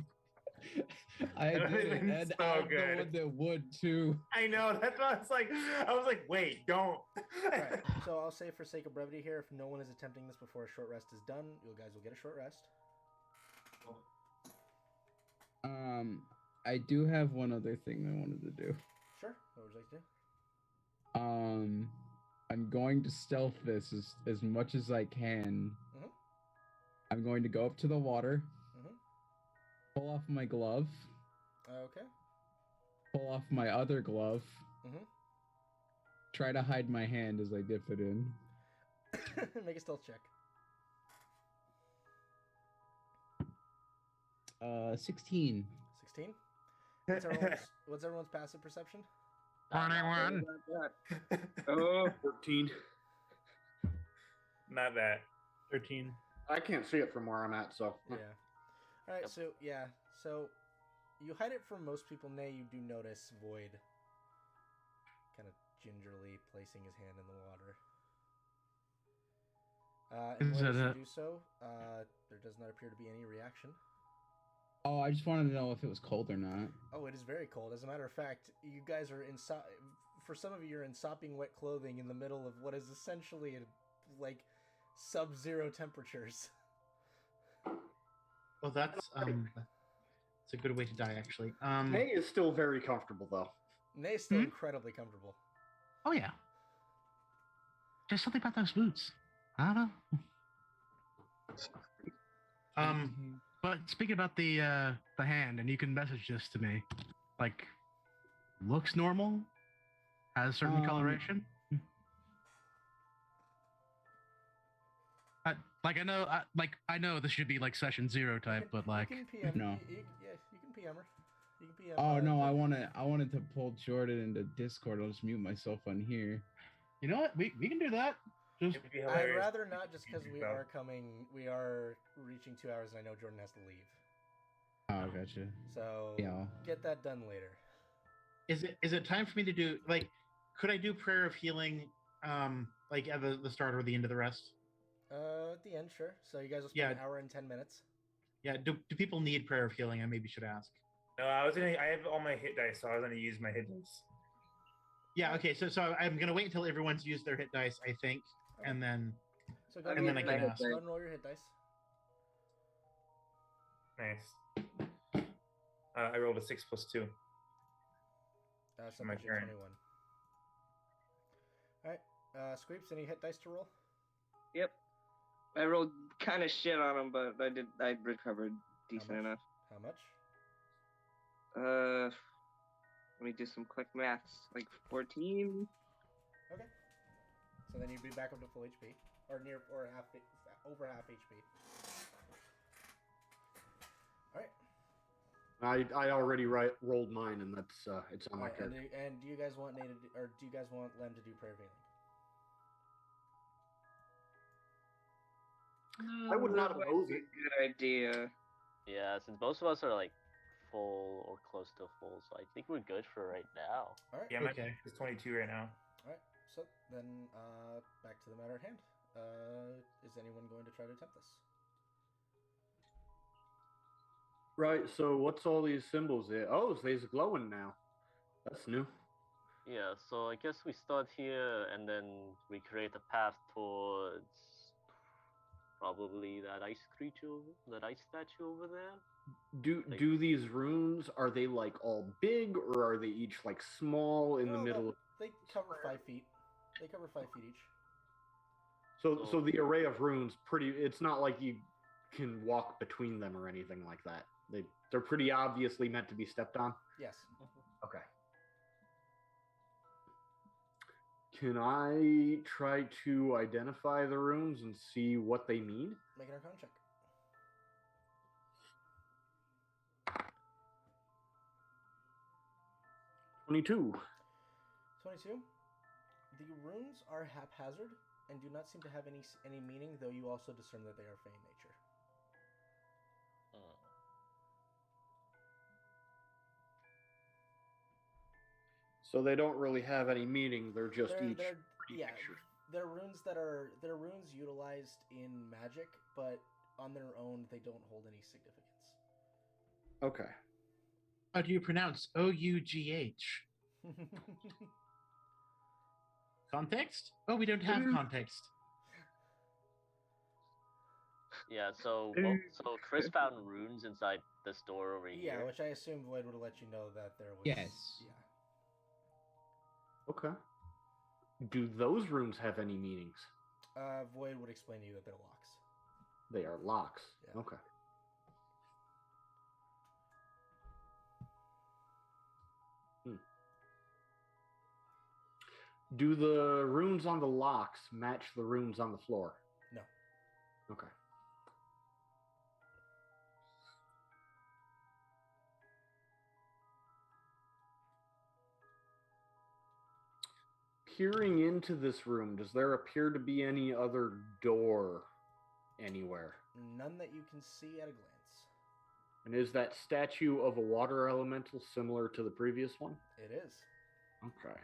Speaker 4: I
Speaker 7: That would've
Speaker 4: did,
Speaker 7: been
Speaker 4: and
Speaker 7: so
Speaker 4: I'm
Speaker 7: good.
Speaker 4: the one that would too.
Speaker 7: I know. That's why I was like, wait, don't.
Speaker 1: Alright, so I'll say for sake of brevity here, if no one is attempting this before a short rest is done, you guys will get a short rest.
Speaker 4: I do have one other thing I wanted to do.
Speaker 1: Sure. What would you like to do?
Speaker 4: I'm going to stealth this as much as I can.
Speaker 1: Mhm.
Speaker 4: I'm going to go up to the water,
Speaker 1: Mhm.
Speaker 4: pull off my glove,
Speaker 1: Okay.
Speaker 4: pull off my other glove,
Speaker 1: Mhm.
Speaker 4: try to hide my hand as I dip it in.
Speaker 1: Make a stealth check.
Speaker 4: 16.
Speaker 1: 16. What's everyone's passive perception?
Speaker 9: 21.
Speaker 3: Oh,
Speaker 8: 14.
Speaker 7: Not that.
Speaker 2: 13.
Speaker 8: I can't see it from where I'm at, so.
Speaker 1: Yeah. All right. So you hide it from most people. Nay, you do notice Void kind of gingerly placing his hand in the water. And
Speaker 9: Is
Speaker 1: when
Speaker 9: it
Speaker 1: you
Speaker 9: a-
Speaker 1: do so, there does not appear to be any reaction.
Speaker 4: Oh, I just wanted to know if it was cold or not.
Speaker 1: Oh, it is very cold. As a matter of fact, you guys are for some of you, you're in sopping wet clothing in the middle of what is essentially like sub-zero temperatures.
Speaker 2: Well, that's it's a good way to die, actually.
Speaker 8: May is still very comfortable, though.
Speaker 1: Nay's still incredibly comfortable.
Speaker 9: Oh yeah. Just something about those boots. I don't know. But speaking about the hand, and you can message this to me, like, looks normal, has certain coloration. I know this should be like session 0 type, but like,
Speaker 1: you can PM,
Speaker 4: no.
Speaker 1: you can PM her. You can PM.
Speaker 4: Oh no, I wanted to pull Jordan into Discord. I'll just mute myself on here.
Speaker 2: You know what? We can do that. Just
Speaker 7: It would be
Speaker 1: I'd
Speaker 7: hilarious.
Speaker 1: rather not, just because we
Speaker 7: No.
Speaker 1: are reaching 2 hours, and I know Jordan has to leave.
Speaker 4: Oh, gotcha.
Speaker 1: So
Speaker 4: Yeah.
Speaker 1: get that done later.
Speaker 2: is it time for me to do, like, could I do prayer of healing like at the start or the end of the rest?
Speaker 1: At the end, sure. So you guys will spend
Speaker 2: Yeah.
Speaker 1: an hour and 10 minutes.
Speaker 2: Yeah, do people need prayer of healing? I maybe should ask.
Speaker 7: No, I have all my hit dice, so I was gonna use my hit dice.
Speaker 2: Yeah, okay, so I'm gonna wait until everyone's used their hit dice, I think, and then
Speaker 1: So go
Speaker 2: And
Speaker 1: ahead
Speaker 2: then I
Speaker 1: and
Speaker 2: can
Speaker 1: roll-
Speaker 2: ask.
Speaker 1: go ahead and roll your hit dice.
Speaker 7: Nice. I rolled a 6 + 2.
Speaker 1: So
Speaker 7: My
Speaker 1: that puts you at
Speaker 7: turn.
Speaker 1: 21. All right. Squeeps, any hit dice to roll?
Speaker 3: yep. I rolled kind of shit on him, but I recovered decent enough.
Speaker 1: How much?
Speaker 3: Let me do some quick maths. Like 14.
Speaker 1: Okay. So then you'd be back up to full HP, or near, or over half HP. All right.
Speaker 8: I already rolled mine, and that's it's on my character.
Speaker 1: And do you guys want Nate or do you guys want Lem to do prayer healing?
Speaker 8: I would not oppose it.
Speaker 3: Good idea.
Speaker 5: Yeah, since most of us are like full or close to full, so I think we're good for right now.
Speaker 1: All right.
Speaker 7: Yeah, my is 22 right now.
Speaker 1: All right. So then, back to the matter at hand. Is anyone going to try to attempt this?
Speaker 8: Right. So what's all these symbols there? Oh, they's glowing now. That's new.
Speaker 5: Yeah, so I guess we start here and then we create a path towards probably that ice creature, that ice statue over there.
Speaker 8: Do these runes, are they like all big, or are they each like small in the middle?
Speaker 1: They cover 5 feet. They cover 5 feet each.
Speaker 8: So the array of runes it's not like you can walk between them or anything like that. They're pretty obviously meant to be stepped on.
Speaker 1: Yes.
Speaker 8: Okay. Can I try to identify the runes and see what they mean?
Speaker 1: Make an Arcana check.
Speaker 8: $22.
Speaker 1: 22. The runes are haphazard and do not seem to have any meaning, though you also discern that they are fey in nature.
Speaker 8: So they don't really have any meaning. They're just each picture.
Speaker 1: They're runes utilized in magic, but on their own they don't hold any significance.
Speaker 8: Okay.
Speaker 2: How do you pronounce OUGH? Context? Oh, we don't have context.
Speaker 5: Yeah, so Chris found runes inside this door over here.
Speaker 1: Yeah, which I assume Void would have let you know that there was.
Speaker 4: Yes.
Speaker 1: Yeah.
Speaker 8: Okay. Do those runes have any meanings?
Speaker 1: Void would explain to you that they're locks.
Speaker 8: They are locks.
Speaker 1: Yeah.
Speaker 8: Okay. Do the runes on the locks match the runes on the floor?
Speaker 1: No.
Speaker 8: Okay. Peering into this room, does there appear to be any other door anywhere?
Speaker 1: None that you can see at a glance.
Speaker 8: And is that statue of a water elemental similar to the previous one?
Speaker 1: It is.
Speaker 8: Okay.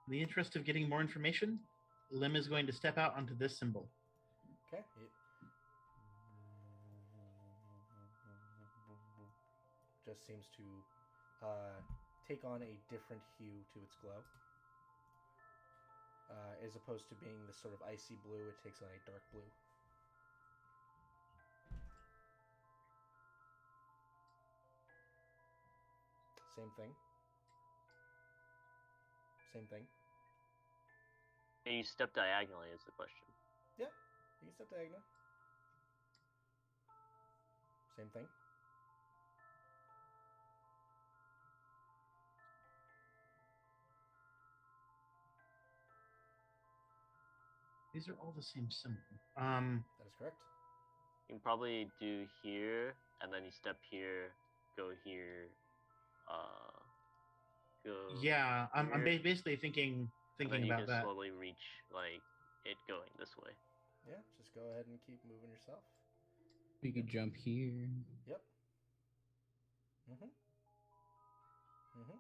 Speaker 2: In the interest of getting more information, Lim is going to step out onto this symbol.
Speaker 1: Okay. It just seems to take on a different hue to its glow. As opposed to being this sort of icy blue, it takes on a dark blue. Same thing. Same thing.
Speaker 5: And you step diagonally is the question.
Speaker 1: Yeah, you can step diagonal. Same thing.
Speaker 2: These are all the same symbol.
Speaker 1: That is correct.
Speaker 5: You can probably do here, and then you step here, go here, go.
Speaker 2: Yeah, I'm
Speaker 5: here,
Speaker 2: basically thinking
Speaker 5: and then
Speaker 2: about
Speaker 5: you can
Speaker 2: that.
Speaker 5: slowly reach like it going this way.
Speaker 1: Yeah, just go ahead and keep moving yourself.
Speaker 4: We could jump here.
Speaker 1: Yep. Mm-hmm. Mm-hmm.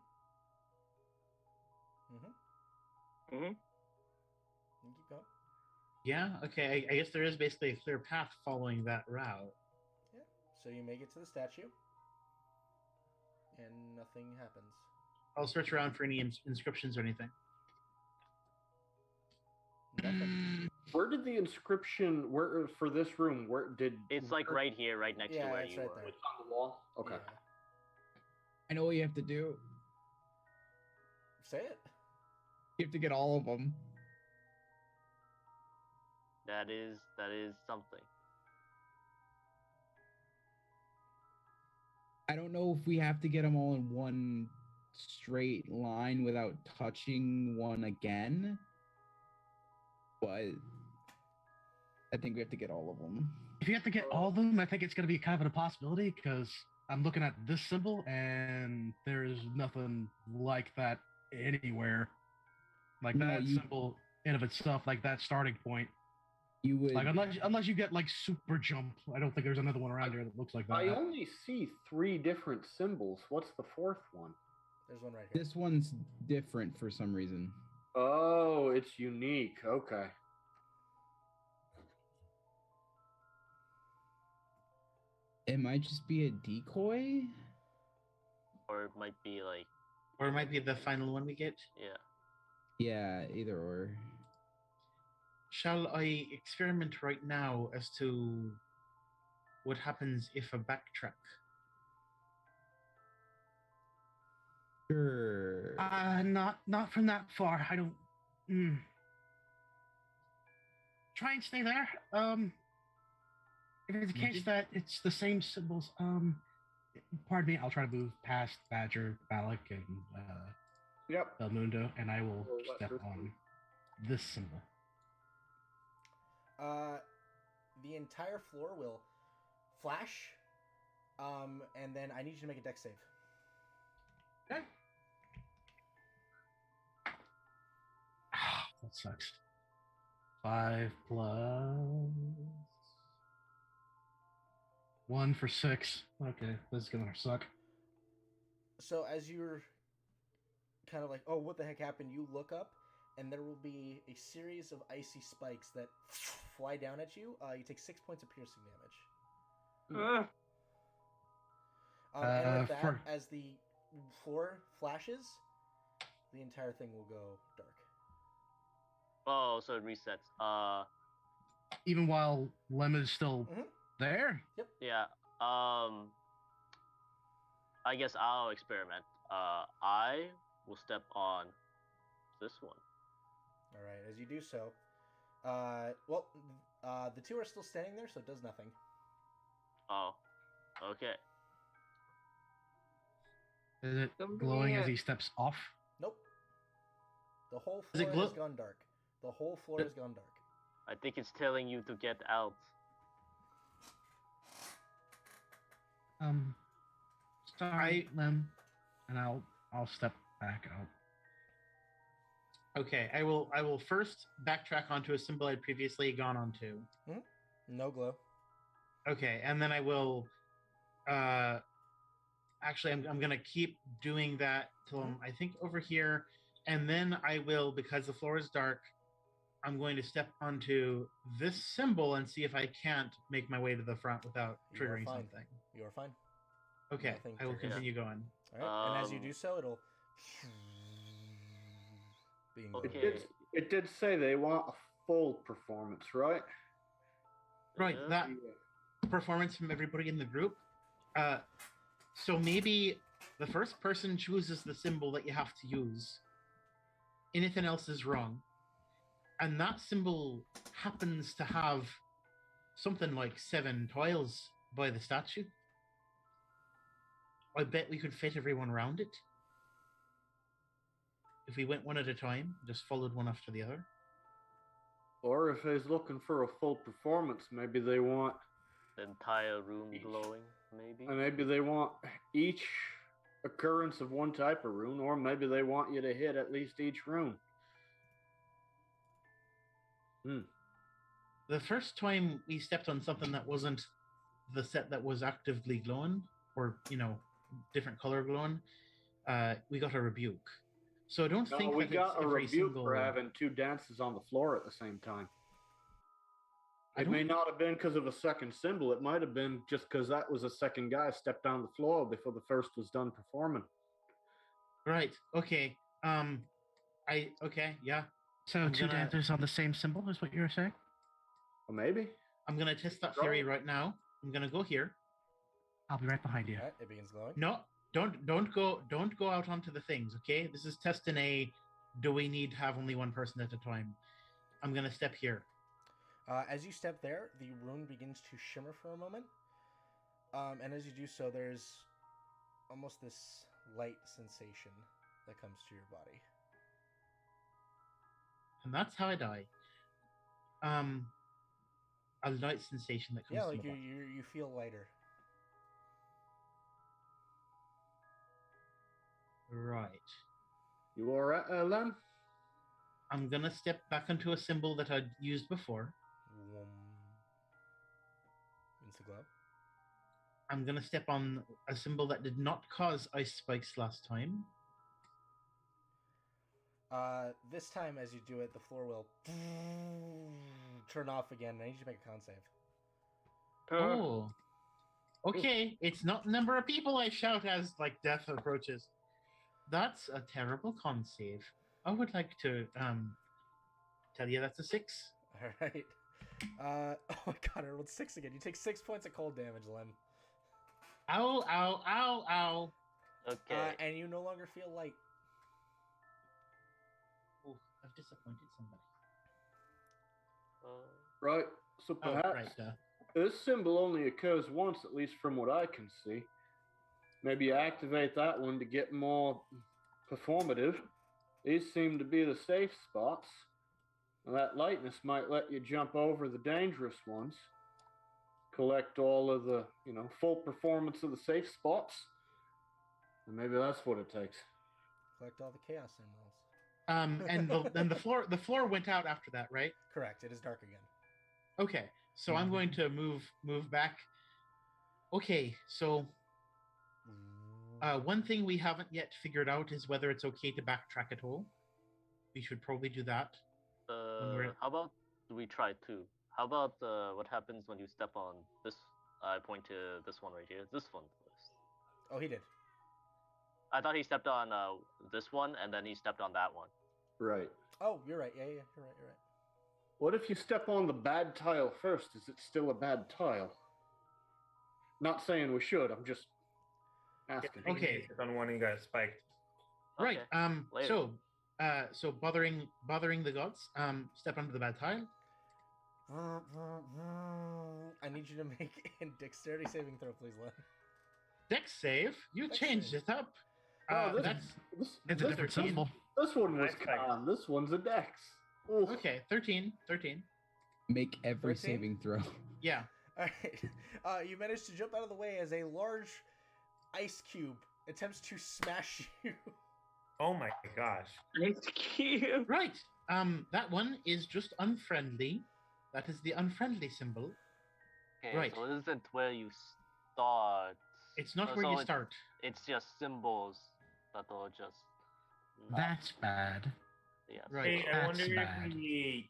Speaker 1: Mm-hmm.
Speaker 3: Mm-hmm.
Speaker 1: You keep going.
Speaker 2: Yeah, okay, I guess there is basically a clear path following that route.
Speaker 1: Yeah. So you make it to the statue, and nothing happens.
Speaker 2: I'll search around for any inscriptions or anything.
Speaker 1: Nothing.
Speaker 8: Where did the inscription? Where for this room? Where did?
Speaker 5: It's like right here, right next to where
Speaker 1: it's
Speaker 5: you
Speaker 1: right
Speaker 5: were.
Speaker 1: there.
Speaker 8: It's on the wall. Okay.
Speaker 1: Yeah.
Speaker 4: I know what you have to do.
Speaker 1: Say it.
Speaker 4: You have to get all of them.
Speaker 5: That is something.
Speaker 4: I don't know if we have to get them all in one straight line without touching one again, but I think we have to get all of them.
Speaker 9: If you have to get all of them, I think it's going to be kind of a possibility because I'm looking at this symbol and there's nothing like that anywhere. Like
Speaker 4: No,
Speaker 9: that symbol in of itself, like that starting point.
Speaker 4: You would
Speaker 9: like unless you get like super jump. I don't think there's another one around here that looks like that.
Speaker 8: I only see 3 different symbols. What's the 4th one?
Speaker 1: There's one right here.
Speaker 4: This one's different for some reason.
Speaker 8: Oh, it's unique. Okay.
Speaker 4: It might just be a decoy.
Speaker 5: Or it might be like.
Speaker 2: Or it might be the final one we get.
Speaker 5: Yeah.
Speaker 4: Yeah, either or.
Speaker 2: Shall I experiment right now as to what happens if I backtrack?
Speaker 4: Sure.
Speaker 9: Not from that far. I don't. Try and stay there. If it's the case that it's the same symbols, pardon me, I'll try to move past Badger, Balak, and El Mundo, and I will step on this symbol.
Speaker 1: The entire floor will flash, and then I need you to make a dex save.
Speaker 9: Okay. That sucks. 5 plus 1 for 6. Okay, this is gonna suck.
Speaker 1: So as you're kind of like, oh, what the heck happened? You look up, and there will be a series of icy spikes that fly down at you. You take 6 points of piercing damage. And with that, as the floor flashes, the entire thing will go dark.
Speaker 5: Oh, so it resets.
Speaker 9: Even while Lem is still there?
Speaker 1: Yep.
Speaker 5: Yeah. I guess I'll experiment. I will step on this one.
Speaker 1: All right. As you do so, the 2 are still standing there, so it does nothing.
Speaker 5: Oh. Okay.
Speaker 9: Is it glowing as he steps off?
Speaker 1: Nope. The whole floor has gone dark. The whole floor has gone dark.
Speaker 5: I think it's telling you to get out.
Speaker 9: Sorry, Lem, and I'll step back out.
Speaker 2: Okay, I will first backtrack onto a symbol I'd previously gone onto.
Speaker 1: No glow.
Speaker 2: Okay, and then I will. Actually, I'm gonna keep doing that till I'm, I think, over here, and then I will, because the floor is dark, I'm going to step onto this symbol and see if I can't make my way to the front without triggering something.
Speaker 1: You are fine.
Speaker 2: Okay,
Speaker 1: Nothing
Speaker 2: I will
Speaker 1: triggers.
Speaker 2: continue going.
Speaker 1: All right, and as you do so, it'll.
Speaker 8: It did say they want a full performance, right?
Speaker 2: Right, that performance from everybody in the group. So maybe the first person chooses the symbol that you have to use. Anything else is wrong. And that symbol happens to have something like 7 tiles by the statue. I bet we could fit everyone around it. If we went one at a time, just followed one after the other.
Speaker 8: Or if he's looking for a full performance, maybe they want
Speaker 5: the entire room glowing, maybe?
Speaker 8: Maybe they want each occurrence of one type of rune, or maybe they want you to hit at least each rune.
Speaker 2: The first time we stepped on something that wasn't the set that was actively glowing, or, different color glowing, we got a rebuke. So I don't think
Speaker 8: we got a rebuke for
Speaker 2: single...
Speaker 8: having 2 dances on the floor at the same time. It may not have been because of a second symbol. It might have been just because that was a second guy stepped on the floor before the first was done performing.
Speaker 2: Right. Okay. Yeah.
Speaker 9: So
Speaker 2: I'm
Speaker 9: two
Speaker 2: gonna-
Speaker 9: dancers on the same symbol is what you're saying?
Speaker 8: Well, maybe.
Speaker 2: I'm gonna test that theory right now. I'm gonna go here.
Speaker 9: I'll be right behind you.
Speaker 1: All right, it begins glowing.
Speaker 2: No, don't go out onto the things. Okay, this is testing a. Do we need to have only one person at a time? I'm gonna step here.
Speaker 1: As you step there, the rune begins to shimmer for a moment. And as you do so, there's almost this light sensation that comes to your body.
Speaker 2: And that's how I die. A light sensation that comes.
Speaker 1: Yeah,
Speaker 2: to
Speaker 1: like
Speaker 2: my
Speaker 1: you,
Speaker 2: body.
Speaker 1: you feel lighter.
Speaker 2: Right.
Speaker 8: You all right, Len?
Speaker 2: I'm gonna step back into a symbol that I'd used before.
Speaker 1: Into glow.
Speaker 2: I'm gonna step on a symbol that did not cause ice spikes last time.
Speaker 1: This time, as you do it, the floor will turn off again. I need you to make a con save.
Speaker 2: Oh. Okay, it's not the number of people I shout as like death approaches. That's a terrible con save. I would like to tell you that's a 6.
Speaker 1: All right. Oh my god, I rolled 6 again. You take 6 points of cold damage, Lem.
Speaker 2: Ow, ow, ow, ow.
Speaker 5: Okay.
Speaker 1: And you no longer feel light.
Speaker 2: Oh, I've disappointed somebody.
Speaker 8: Right. So
Speaker 2: Oh,
Speaker 8: perhaps
Speaker 2: right.
Speaker 8: this symbol only occurs once, at least from what I can see. Maybe you activate that one to get more performative. These seem to be the safe spots. And that lightness might let you jump over the dangerous ones. Collect all of the, full performance of the safe spots. And maybe that's what it takes.
Speaker 1: Collect all the chaos symbols.
Speaker 2: And the floor went out after that, right?
Speaker 1: Correct. It is dark again.
Speaker 2: Okay, so I'm going to move back. Okay, so one thing we haven't yet figured out is whether it's okay to backtrack at all. We should probably do that.
Speaker 5: How about we try two? How about what happens when you step on this? I point to this one right here. This one first.
Speaker 1: Oh, he did.
Speaker 5: I thought he stepped on this one, and then he stepped on that one.
Speaker 8: Right.
Speaker 1: Oh, you're right. Yeah, you're right.
Speaker 8: What if you step on the bad tile first? Is it still a bad tile? Not saying we should. I'm just asking.
Speaker 2: Okay.
Speaker 7: Step on one, he got spiked.
Speaker 2: Right.
Speaker 5: Later.
Speaker 2: So bothering the gods. Step onto the bad tile.
Speaker 1: I need you to make a dexterity saving throw, please, Len.
Speaker 2: Dex save. You
Speaker 1: Dex
Speaker 2: changed
Speaker 1: save.
Speaker 2: it up.
Speaker 8: Oh,
Speaker 9: It's a different symbol.
Speaker 8: This one was
Speaker 7: Nice.
Speaker 8: con. This one's a dex. Oof.
Speaker 2: Okay, 13.
Speaker 4: Make every
Speaker 1: 13?
Speaker 4: saving throw.
Speaker 2: Yeah.
Speaker 1: All right. You managed to jump out of the way as a large ice cube attempts to smash you.
Speaker 7: Oh my gosh.
Speaker 3: Ice cube.
Speaker 2: Right. That one is just unfriendly. That is the unfriendly symbol.
Speaker 5: Okay,
Speaker 2: Right.
Speaker 5: so it isn't where you start.
Speaker 2: It's not
Speaker 5: So
Speaker 2: where you
Speaker 5: it-
Speaker 2: start.
Speaker 5: It's just symbols that are just. not-
Speaker 9: That's bad.
Speaker 5: Yes.
Speaker 2: Right.
Speaker 7: Hey, I
Speaker 9: That's
Speaker 7: wonder
Speaker 9: bad.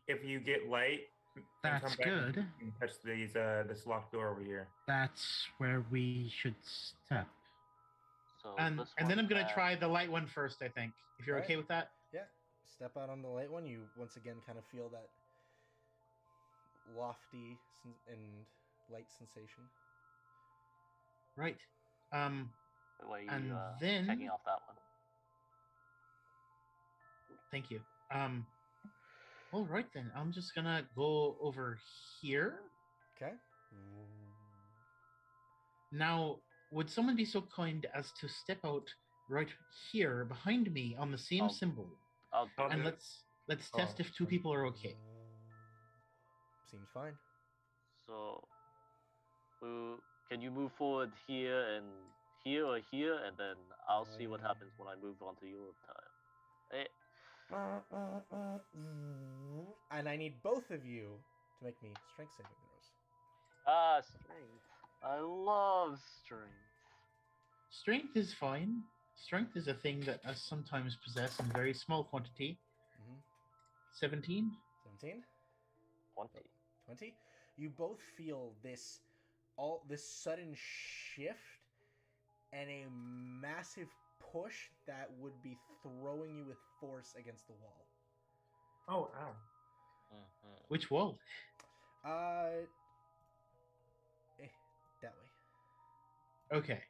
Speaker 7: if you get light. and
Speaker 9: That's
Speaker 7: come back
Speaker 9: good.
Speaker 7: And touch this locked door over here.
Speaker 9: That's where we should step.
Speaker 5: So
Speaker 2: And
Speaker 5: this
Speaker 2: then I'm
Speaker 5: one's
Speaker 2: gonna
Speaker 5: bad.
Speaker 2: try the light one first. I think. If you're
Speaker 1: Alright.
Speaker 2: okay with that.
Speaker 1: Yeah. Step out on the light one. You once again kind of feel that lofty and light sensation.
Speaker 2: Right.
Speaker 5: Why are you
Speaker 2: and then-
Speaker 5: taking off that one?
Speaker 2: Thank you. All right then. I'm just gonna go over here.
Speaker 1: Okay.
Speaker 2: Now, would someone be so kind as to step out right here behind me on the same
Speaker 5: Oh.
Speaker 2: symbol,
Speaker 7: I'll
Speaker 2: and
Speaker 7: do it.
Speaker 2: let's test
Speaker 7: Oh,
Speaker 2: if two people are okay.
Speaker 1: Seems fine.
Speaker 5: So, can you move forward here and here or here, and then I'll see what happens when I move onto your tile.
Speaker 1: And I need both of you to make me strength saving throws.
Speaker 5: Strength. I love strength.
Speaker 2: Strength is fine. Strength is a thing that I sometimes possess in very small quantity.
Speaker 1: Mhm.
Speaker 2: 17.
Speaker 1: 17?
Speaker 5: 20.
Speaker 1: 20? You both feel this sudden shift and a massive push that would be throwing you with force against the wall.
Speaker 7: Oh, ow.
Speaker 5: Mhm.
Speaker 2: Which wall?
Speaker 1: That way.
Speaker 2: Okay.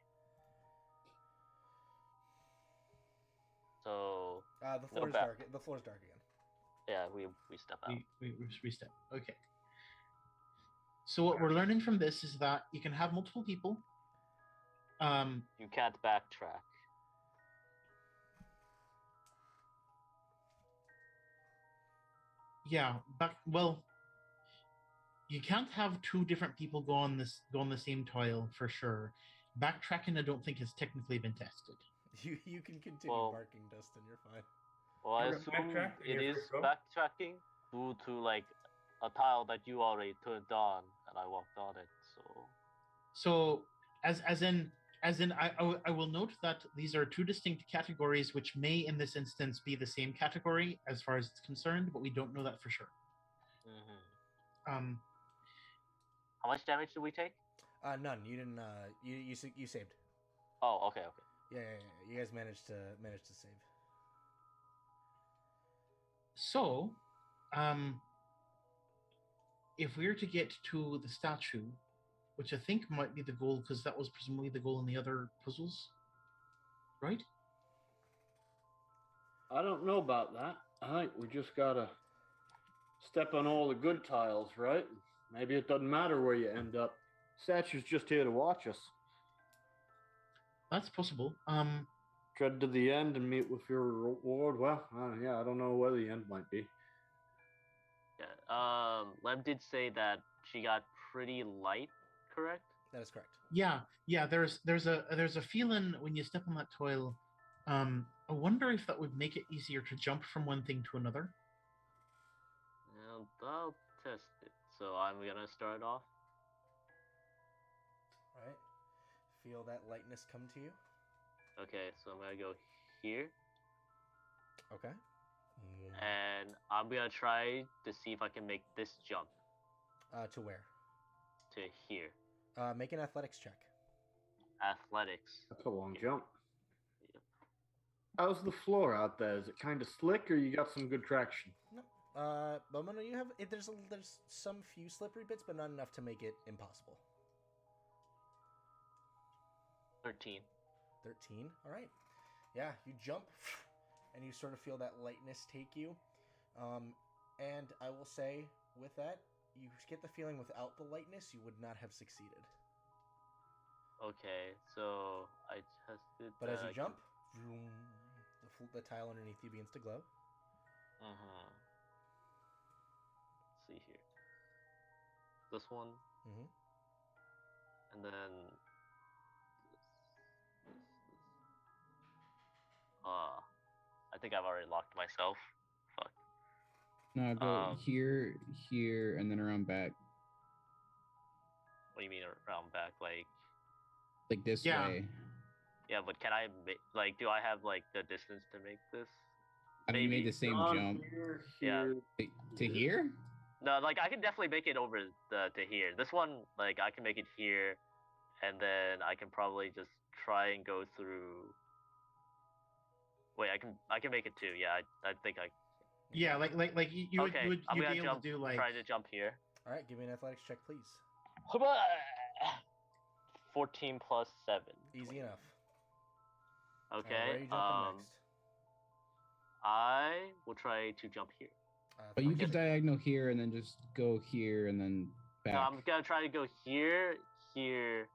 Speaker 5: So
Speaker 1: The floor is
Speaker 5: back.
Speaker 1: dark. The floor is dark again.
Speaker 5: Yeah, we step out.
Speaker 2: We step. Okay. So what we're learning from this is that you can have multiple people.
Speaker 5: You can't backtrack.
Speaker 2: Yeah, well, you can't have two different people go on the same tile for sure. Backtracking, I don't think has technically been tested.
Speaker 1: You can continue barking, Dustin. You're fine.
Speaker 5: Well, I
Speaker 7: You're
Speaker 5: assume
Speaker 7: backtrack in
Speaker 5: it
Speaker 7: your
Speaker 5: is
Speaker 7: first go?
Speaker 5: backtracking due to like a tile that you already turned on and I walked on it.
Speaker 2: So as in I will note that these are two distinct categories, which may in this instance be the same category as far as it's concerned, but we don't know that for sure.
Speaker 5: Mm-hmm. How much damage did we take?
Speaker 1: None. You didn't. You saved.
Speaker 5: Oh, okay.
Speaker 1: Yeah. You guys managed to save.
Speaker 2: So, if we were to get to the statue, which I think might be the goal, because that was presumably the goal in the other puzzles, right?
Speaker 8: I don't know about that. I think we just gotta step on all the good tiles, right? Maybe it doesn't matter where you end up. Statue's just here to watch us.
Speaker 2: That's possible.
Speaker 8: Tread to the end and meet with your reward. Well, yeah, I don't know where the end might be.
Speaker 5: Yeah. Lem did say that she got pretty light, correct?
Speaker 1: That is correct.
Speaker 2: Yeah. There's a feeling when you step on that tile. I wonder if that would make it easier to jump from one thing to another.
Speaker 5: Well, I'll test it. So I'm gonna start off.
Speaker 1: All right. Feel that lightness come to you.
Speaker 5: Okay, so I'm gonna go here.
Speaker 1: Okay.
Speaker 5: And I'm gonna try to see if I can make this jump.
Speaker 1: To where?
Speaker 5: To here.
Speaker 1: Make an athletics check.
Speaker 5: Athletics.
Speaker 8: That's a long jump.
Speaker 5: Yep.
Speaker 8: How's the floor out there? Is it kind of slick, or you got some good traction?
Speaker 1: No. Bomono, you have there's some few slippery bits, but not enough to make it impossible.
Speaker 5: 13.
Speaker 1: 13. All right. Yeah, you jump, and you sort of feel that lightness take you. And I will say, with that, you get the feeling without the lightness, you would not have succeeded.
Speaker 5: Okay, so I tested.
Speaker 1: But as you jump, vroom, the tile underneath you begins to glow.
Speaker 5: Let's see here. This one. And then I think I've already locked myself. Fuck.
Speaker 4: No, go here, and then around back.
Speaker 5: What do you mean around back?
Speaker 4: Like this way.
Speaker 5: Yeah, but can I do I have the distance to make this?
Speaker 4: I mean, you made the same jump.
Speaker 5: Yeah.
Speaker 4: To here?
Speaker 5: No, I can definitely make it over to here. This one, I can make it here, and then I can probably just try and go through. Wait, I can make it too. Yeah, I think I.
Speaker 2: Yeah, you would be able to do
Speaker 5: try to jump here.
Speaker 1: All right, give me an athletics check, please.
Speaker 5: 14 plus 7.
Speaker 1: Easy enough.
Speaker 5: Okay.
Speaker 1: Where are you jumping next?
Speaker 5: I will try to jump here.
Speaker 4: But you could diagonal here and then just go here and then back.
Speaker 5: No, I'm gonna try to go here, here,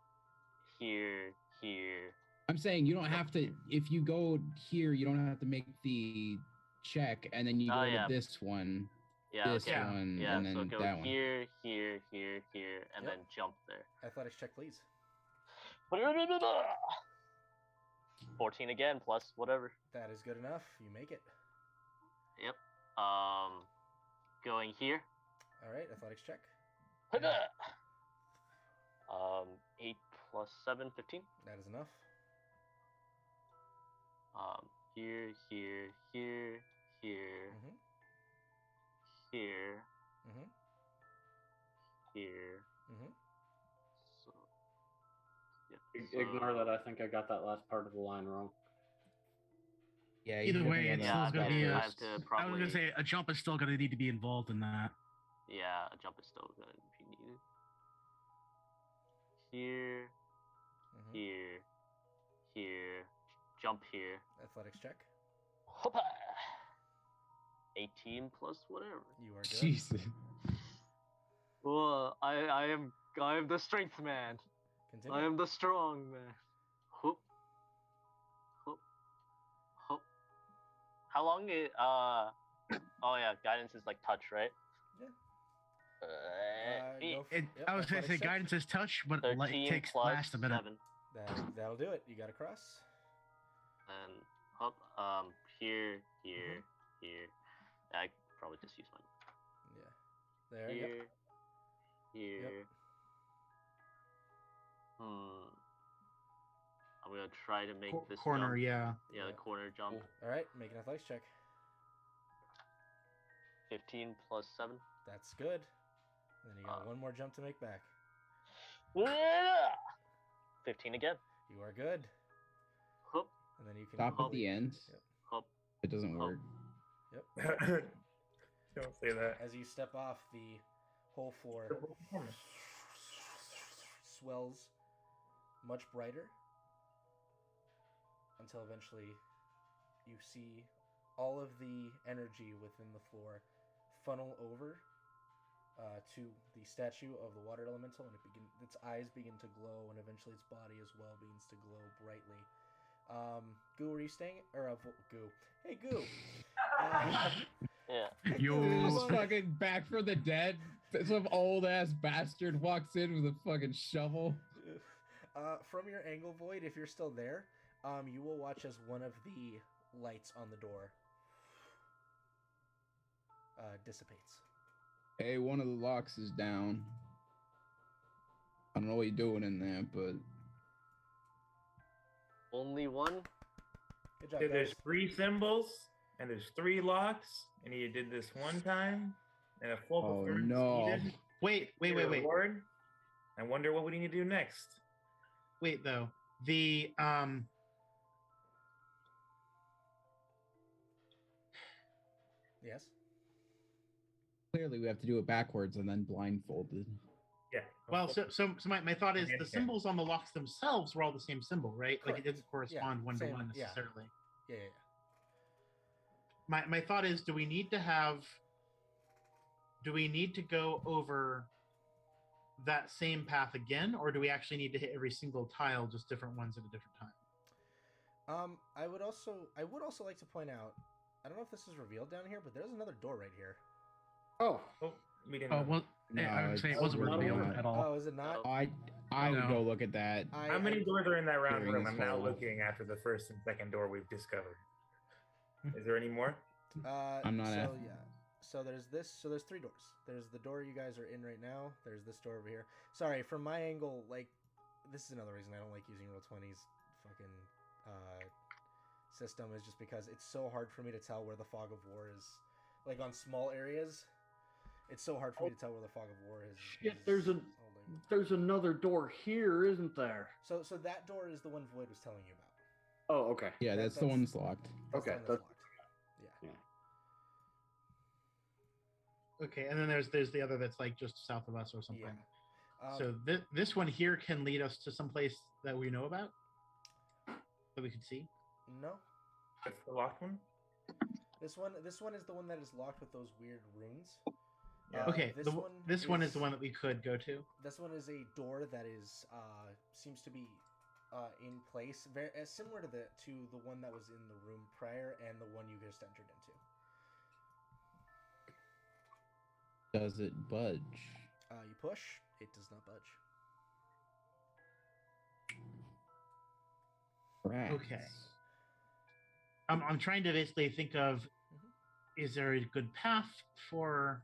Speaker 5: here.
Speaker 4: I'm saying you don't have to. If you go here, you don't have to make the check, and then you go to this one.
Speaker 5: Yeah,
Speaker 4: this one,
Speaker 5: yeah,
Speaker 4: and then
Speaker 5: so go
Speaker 4: that one.
Speaker 5: here, and then jump there.
Speaker 1: Athletics check, please.
Speaker 5: 14 again, plus whatever.
Speaker 1: That is good enough. You make it.
Speaker 5: Yep. Going here.
Speaker 1: All right, athletics check.
Speaker 5: 8 plus 7, 15.
Speaker 1: That is enough.
Speaker 5: Here. Here. So, yeah.
Speaker 8: Ignore that. I think I got that last part of the line wrong.
Speaker 4: Yeah.
Speaker 9: Either way, it's
Speaker 5: Yeah,
Speaker 9: still gonna be
Speaker 5: I
Speaker 9: a.
Speaker 5: have to
Speaker 9: I was
Speaker 5: probably.
Speaker 9: gonna say a jump is still gonna need to be involved in that.
Speaker 5: Yeah, a jump is still going to be needed. Here, here, here, jump here.
Speaker 1: Athletics check.
Speaker 5: Hoppa! 18 plus whatever.
Speaker 1: You are good.
Speaker 4: Jesus.
Speaker 5: Well, I am the strength man.
Speaker 1: Continue.
Speaker 5: I am the strong man. Hoop. Hoop. Hoop. How long it oh yeah, guidance is like touch, right?
Speaker 1: Yeah.
Speaker 9: I was gonna say
Speaker 1: athletics check.
Speaker 9: guidance is touch, but like
Speaker 5: 13 plus
Speaker 9: last a minute.
Speaker 5: 7.
Speaker 1: That'll do it. You got to cross.
Speaker 5: And hop, here, here, here. I probably just use mine.
Speaker 1: Yeah. There.
Speaker 5: Here,
Speaker 1: Yep.
Speaker 5: here.
Speaker 1: Yep.
Speaker 5: I'm gonna try to make this
Speaker 2: corner,
Speaker 5: jump.
Speaker 2: yeah.
Speaker 5: Yeah, the corner jump.
Speaker 1: All right. Make an athletics check.
Speaker 5: 15 plus 7.
Speaker 1: That's good. And then you got one more jump to make back.
Speaker 5: 15 again.
Speaker 1: You are good.
Speaker 5: Hoop.
Speaker 1: And then you can
Speaker 4: Stop at the end.
Speaker 1: Yep.
Speaker 5: Hoop.
Speaker 4: It doesn't work.
Speaker 1: Yep.
Speaker 7: Don't say that.
Speaker 1: As you step off, the whole floor swells much brighter until eventually you see all of the energy within the floor funnel over to the statue of the water elemental, and its eyes begin to glow, and eventually its body as well begins to glow brightly. Goo, are you staying? Goo. Hey, Goo.
Speaker 5: Yeah.
Speaker 4: Yo, fucking back from the dead. Some old ass bastard walks in with a fucking shovel.
Speaker 1: From your angle, Void, if you're still there, you will watch as one of the lights on the door dissipates.
Speaker 4: Hey, one of the locks is down. I don't know what you're doing in there, but
Speaker 5: Only one?
Speaker 1: Good job,
Speaker 7: So
Speaker 1: guys.
Speaker 7: there's 3 symbols, and there's 3 locks, and you did this one time, and a full
Speaker 4: oh
Speaker 7: performance
Speaker 4: no.
Speaker 7: needed.
Speaker 2: Wait.
Speaker 7: Reward. I wonder what we need to do next.
Speaker 2: Wait though. The
Speaker 1: Yes.
Speaker 4: Clearly we have to do it backwards and then blindfolded.
Speaker 7: Yeah.
Speaker 2: well, so my thought is the
Speaker 7: Yeah.
Speaker 2: symbols on the locks themselves were all the same symbol, right? Like
Speaker 1: Correct.
Speaker 2: it didn't correspond one to
Speaker 1: same,
Speaker 2: one
Speaker 1: yeah.
Speaker 2: necessarily.
Speaker 1: Yeah.
Speaker 2: My thought is, do we need to go over that same path again, or do we actually need to hit every single tile, just different ones at a different time?
Speaker 1: I would also like to point out, I don't know if this is revealed down here, but there's another door right here.
Speaker 8: Oh,
Speaker 7: We didn't.
Speaker 9: Oh well,
Speaker 4: No,
Speaker 9: I would say it
Speaker 8: it's
Speaker 9: wasn't
Speaker 8: not
Speaker 9: revealed
Speaker 8: over.
Speaker 9: at all.
Speaker 1: Oh, is it not?
Speaker 4: I would
Speaker 9: No.
Speaker 4: go look at that.
Speaker 7: How many doors are in that round
Speaker 4: Hearing
Speaker 7: room?
Speaker 4: is
Speaker 7: I'm now
Speaker 4: full.
Speaker 7: looking after the first and second door we've discovered. Is there any more?
Speaker 4: I'm not
Speaker 1: So
Speaker 4: asking.
Speaker 1: yeah. So there's this. So there's 3 doors. There's the door you guys are in right now. There's this door over here. Sorry, from my angle, like, this is another reason I don't like using Roll20's fucking system, is just because it's so hard for me to tell where the Fog of War is. Like on small areas, it's so hard for me to tell where the Fog of War is.
Speaker 8: shit,
Speaker 1: is
Speaker 8: there's another door here, isn't there?
Speaker 1: So that door is the one Void was telling you about.
Speaker 8: Oh, okay.
Speaker 4: Yeah, that's the one that's locked.
Speaker 1: That's the
Speaker 8: Okay,
Speaker 1: one that's locked. Yeah.
Speaker 2: Okay, and then there's the other that's like just south of us or something.
Speaker 1: Yeah.
Speaker 2: So this one here can lead us to someplace that we know about, that we could see.
Speaker 1: No.
Speaker 7: That's the locked one.
Speaker 1: This one is the one that is locked with those weird runes.
Speaker 7: Yeah.
Speaker 2: Okay, this one is the
Speaker 1: is-
Speaker 2: one that we could go to.
Speaker 1: This one is a door that is seems to be in place, very similar to the one that was in the room prior and the one you just entered into.
Speaker 4: Does it budge?
Speaker 1: You push, it does not budge.
Speaker 4: Rats.
Speaker 2: Okay. I'm trying to basically think of, is there a good path for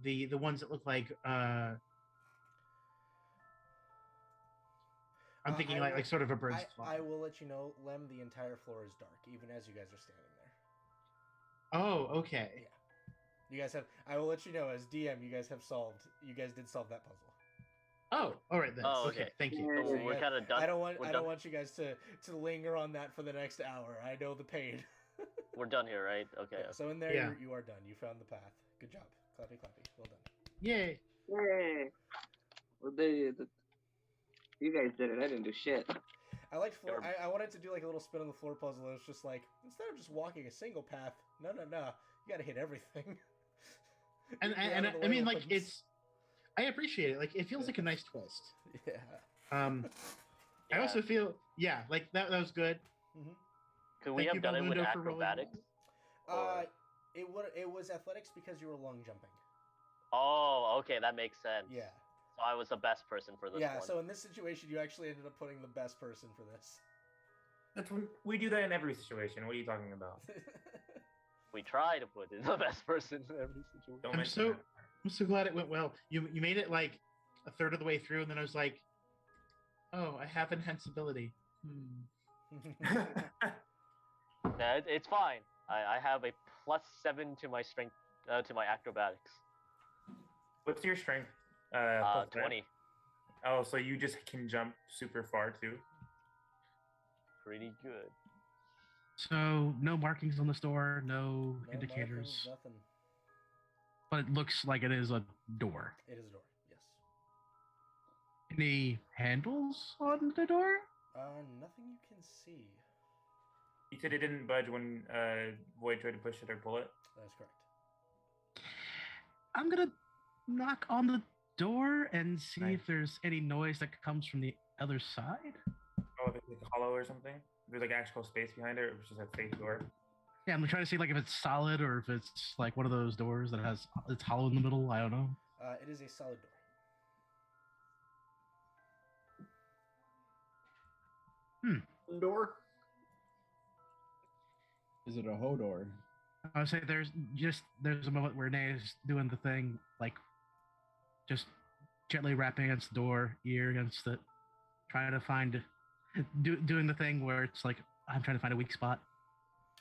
Speaker 2: the ones that look like I'm thinking
Speaker 1: I will-
Speaker 2: like sort of a bird's claw.
Speaker 1: I will let you know, Lem, the entire floor is dark, even as you guys are standing there.
Speaker 2: Oh, okay.
Speaker 1: Yeah. You guys have, I will let you know, as DM, you guys did solve that puzzle.
Speaker 2: Oh, all right then.
Speaker 5: Oh,
Speaker 2: okay.
Speaker 5: okay.
Speaker 2: Thank you.
Speaker 5: So
Speaker 1: So
Speaker 5: we're
Speaker 1: yeah,
Speaker 5: kind of done.
Speaker 1: I don't want
Speaker 5: we're
Speaker 1: I
Speaker 5: done.
Speaker 1: don't want you guys to linger on that for the next hour. I know the pain.
Speaker 5: We're done here, right? Okay.
Speaker 1: Yeah, so in there,
Speaker 2: Yeah.
Speaker 1: you are done. You found the path. Good job. Clappy, clappy. Well done.
Speaker 2: Yay.
Speaker 3: Yay. Well, you guys did it. I didn't do shit.
Speaker 1: I liked floor. I wanted to do like a little spin on the floor puzzle. It's just like instead of just walking a single path, no. You got to hit everything.
Speaker 2: And
Speaker 1: Get out of the
Speaker 2: I
Speaker 1: way
Speaker 2: mean, like
Speaker 1: once.
Speaker 2: it's. I appreciate it. Like it feels like a nice twist.
Speaker 1: Yeah.
Speaker 2: I also feel like that was good.
Speaker 5: Could we
Speaker 2: Thank
Speaker 5: have
Speaker 2: you,
Speaker 5: done it with
Speaker 2: Belmundo, for rolling
Speaker 5: acrobatics?
Speaker 1: It was athletics because you were long jumping.
Speaker 5: Oh, okay, that makes sense.
Speaker 1: Yeah.
Speaker 5: So I was the best person for this
Speaker 1: Yeah.
Speaker 5: one.
Speaker 1: So in this situation, you actually ended up putting the best person for this.
Speaker 7: That's when we do that in every situation. What are you talking about?
Speaker 5: We try to put in the best person in every situation.
Speaker 7: Don't
Speaker 2: I'm
Speaker 7: mention
Speaker 2: so
Speaker 7: that.
Speaker 2: I'm so glad it went well. You made it like a third of the way through, and then I was like, oh, I have enhanceability.
Speaker 5: Yeah, it's fine. I have a +7 to my strength, to my acrobatics.
Speaker 7: What's your strength?
Speaker 5: 20.
Speaker 7: Oh, so you just can jump super far too?
Speaker 5: Pretty good.
Speaker 9: So no markings on this door, no
Speaker 1: No
Speaker 9: indicators,
Speaker 1: markings, nothing.
Speaker 9: but it looks like it is a door.
Speaker 1: It is a door. Yes.
Speaker 9: Any handles on the door?
Speaker 1: Nothing you can see.
Speaker 7: You said it didn't budge when Void tried to push it or pull it?
Speaker 1: That is correct.
Speaker 9: I'm gonna knock on the door and see
Speaker 7: Nice.
Speaker 9: if there's any noise that comes from the other side.
Speaker 7: Oh, if it's like hollow or something? There's like actual space behind it, or it's just a fake door?
Speaker 9: Yeah, I'm trying to see like if it's solid or if it's like one of those doors that it's hollow in the middle. I don't know.
Speaker 1: It is a solid door.
Speaker 8: Door.
Speaker 4: Is it a Hodor?
Speaker 9: I would say there's a moment where Nae's doing the thing, like just gently rapping against the door, ear against it, trying to find, doing the thing where it's like I'm trying to find a weak spot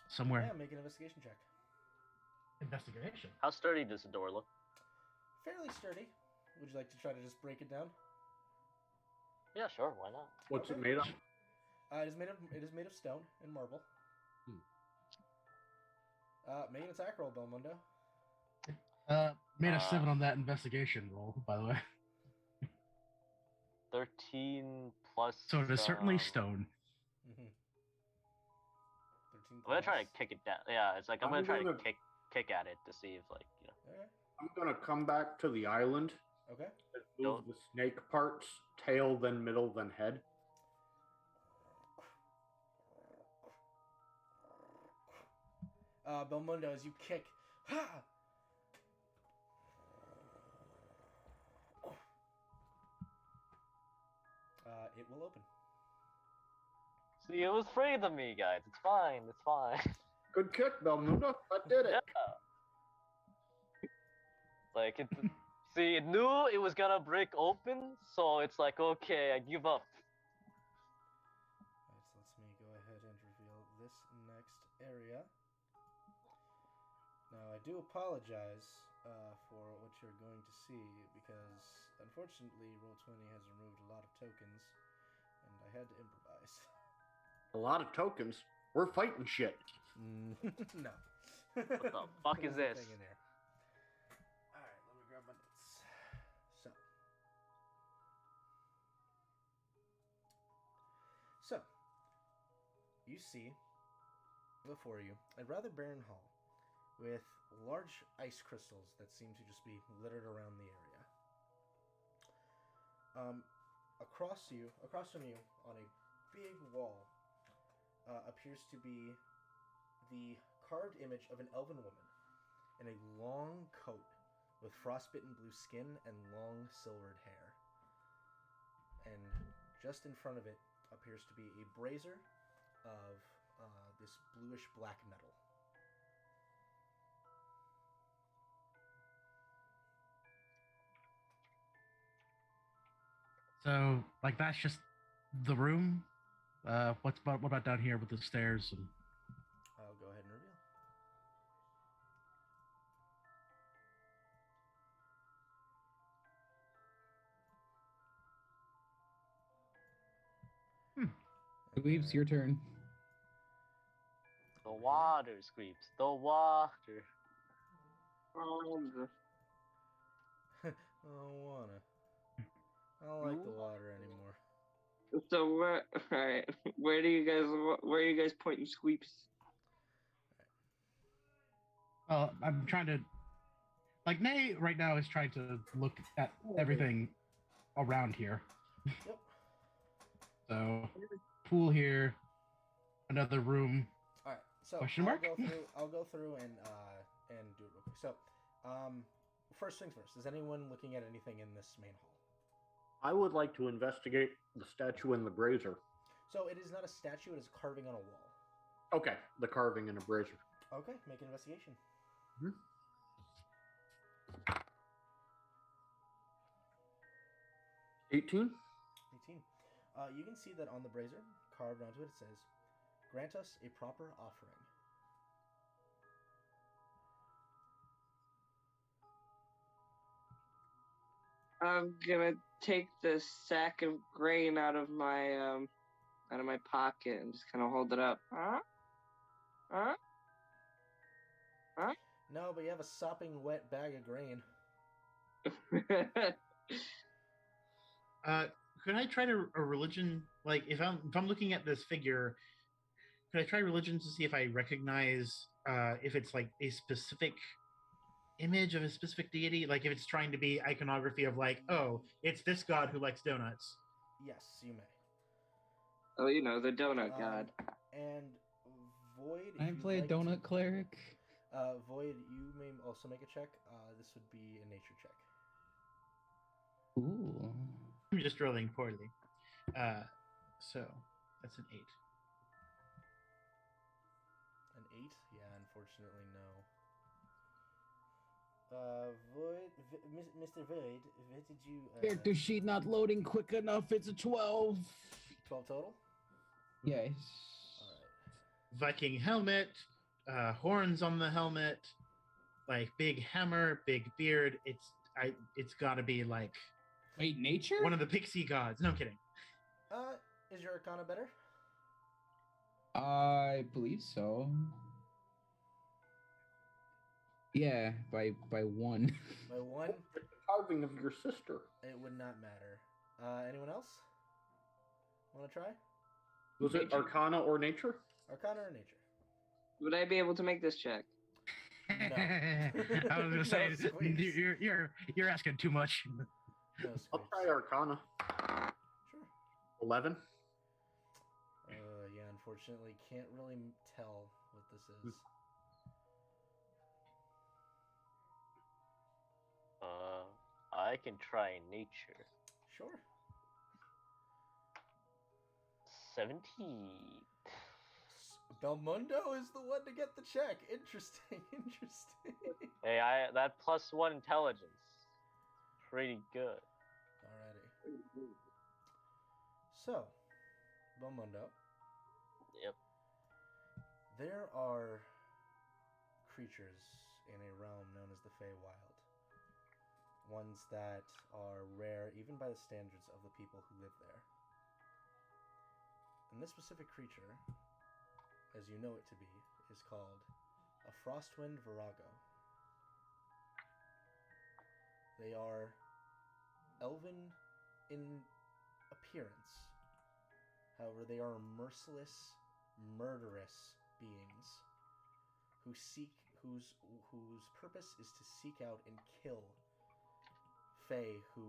Speaker 9: somewhere.
Speaker 1: Yeah, make an investigation check.
Speaker 2: Investigation.
Speaker 5: How sturdy does the door look?
Speaker 1: Fairly sturdy. Would you like to try to just break it down?
Speaker 5: Yeah, sure. Why not?
Speaker 8: What's
Speaker 1: Okay.
Speaker 8: it made of?
Speaker 1: It is made of stone and marble. Make an attack roll, Belmundo.
Speaker 9: Made a 7 on that investigation roll, by the way.
Speaker 5: 13 plus.
Speaker 9: So it is certainly stone.
Speaker 1: 13
Speaker 5: I'm gonna try to
Speaker 1: plus.
Speaker 5: kick it down. Yeah, it's like I'm gonna try to
Speaker 8: gonna-
Speaker 5: kick at it to see if
Speaker 1: Okay.
Speaker 8: I'm gonna come back to the island.
Speaker 1: Okay.
Speaker 8: Move the snake parts, tail, then middle, then head.
Speaker 1: Belmundo, as you kick, ha! It will open.
Speaker 5: See, it was afraid of me, guys. It's fine. It's fine.
Speaker 8: Good kick, Belmundo. That did it.
Speaker 5: Yeah. Like it. See, it knew it was gonna break open, so it's like, okay, I give up.
Speaker 1: Alright, so let me go ahead and reveal this next area. Now, I do apologize for what you're going to see, because unfortunately, Roll20 has removed a lot of tokens, and I had to improvise.
Speaker 8: A lot of tokens. We're fighting shit.
Speaker 1: No.
Speaker 5: What the fuck is
Speaker 1: There's
Speaker 5: this?
Speaker 1: nothing in here. Alright, let me grab my notes. So, you see before you a rather barren hall with large ice crystals that seem to just be littered around the area. Across from you, on a big wall, appears to be the carved image of an elven woman in a long coat with frostbitten blue skin and long silvered hair. And just in front of it appears to be a brazier of this bluish black metal.
Speaker 9: So, like, that's just the room. What about down here with the stairs? And
Speaker 1: I'll go ahead and reveal.
Speaker 4: Squeeps, your turn.
Speaker 5: The water, Squeeps. The water.
Speaker 1: I don't wanna. I don't like the water anymore.
Speaker 3: So where? All right. Where are you guys pointing sweeps?
Speaker 2: I'm trying to. Like, Nay right now is trying to look at everything around here.
Speaker 1: Yep.
Speaker 2: So, pool here, another room.
Speaker 1: All right. So
Speaker 2: Question mark?
Speaker 1: I'll go through and do it real quick. So, first things first. Is anyone looking at anything in this main hall?
Speaker 8: I would like to investigate the statue in the brazier.
Speaker 1: So it is not a statue; it is carving on a wall.
Speaker 8: Okay, the carving in a brazier.
Speaker 1: Okay, make an investigation.
Speaker 8: 18.
Speaker 1: 18. You can see that on the brazier, carved onto it, it says, "Grant us a proper offering."
Speaker 3: I'm gonna take the sack of grain out of my pocket and just kind of hold it up. Huh?
Speaker 1: No, but you have a sopping wet bag of grain.
Speaker 2: Could I try a religion? Like, if I'm looking at this figure, could I try religion to see if I recognize if it's like a specific image of a specific deity? Like, if it's trying to be iconography of like, oh, it's this god who likes donuts.
Speaker 1: Yes, you may.
Speaker 3: Oh, the donut god.
Speaker 1: And Void.
Speaker 4: Can I play a donut cleric?
Speaker 1: Void, you may also make a check. This would be a nature check.
Speaker 4: Ooh.
Speaker 2: I'm just rolling poorly. So that's an 8.
Speaker 1: An 8? Yeah, unfortunately, no. Mr. Void, what did you...
Speaker 4: Character sheet not loading quick enough. It's a 12.
Speaker 1: 12 total?
Speaker 4: Yes.
Speaker 1: Alright.
Speaker 2: Viking helmet, horns on the helmet, like big hammer, big beard. It's got to be like...
Speaker 4: Wait, nature?
Speaker 2: One of the pixie gods. No, I'm kidding.
Speaker 1: Is your Arcana better?
Speaker 4: I believe so. Yeah, by 1.
Speaker 1: By 1?
Speaker 8: The carving of your sister.
Speaker 1: It would not matter. Anyone else? Want to try?
Speaker 8: Was it Arcana or Nature?
Speaker 1: Arcana or Nature?
Speaker 3: Would I be able to make this check?
Speaker 1: No.
Speaker 9: I was gonna say you're asking too much.
Speaker 1: No,
Speaker 8: I'll try Arcana.
Speaker 1: Sure.
Speaker 8: 11.
Speaker 1: Yeah, unfortunately, can't really tell what this is.
Speaker 5: I can try nature.
Speaker 1: Sure.
Speaker 5: 17.
Speaker 1: Belmondo is the one to get the check. Interesting.
Speaker 5: Hey, that +1 intelligence. Pretty good.
Speaker 1: Alrighty. So, Belmondo.
Speaker 5: Yep.
Speaker 1: There are creatures in a realm known as the Feywild. Ones that are rare even by the standards of the people who live there. And this specific creature, as you know it to be, is called a Frostwind Virago. They are elven in appearance. However, they are merciless, murderous beings whose purpose is to seek out and kill Fey who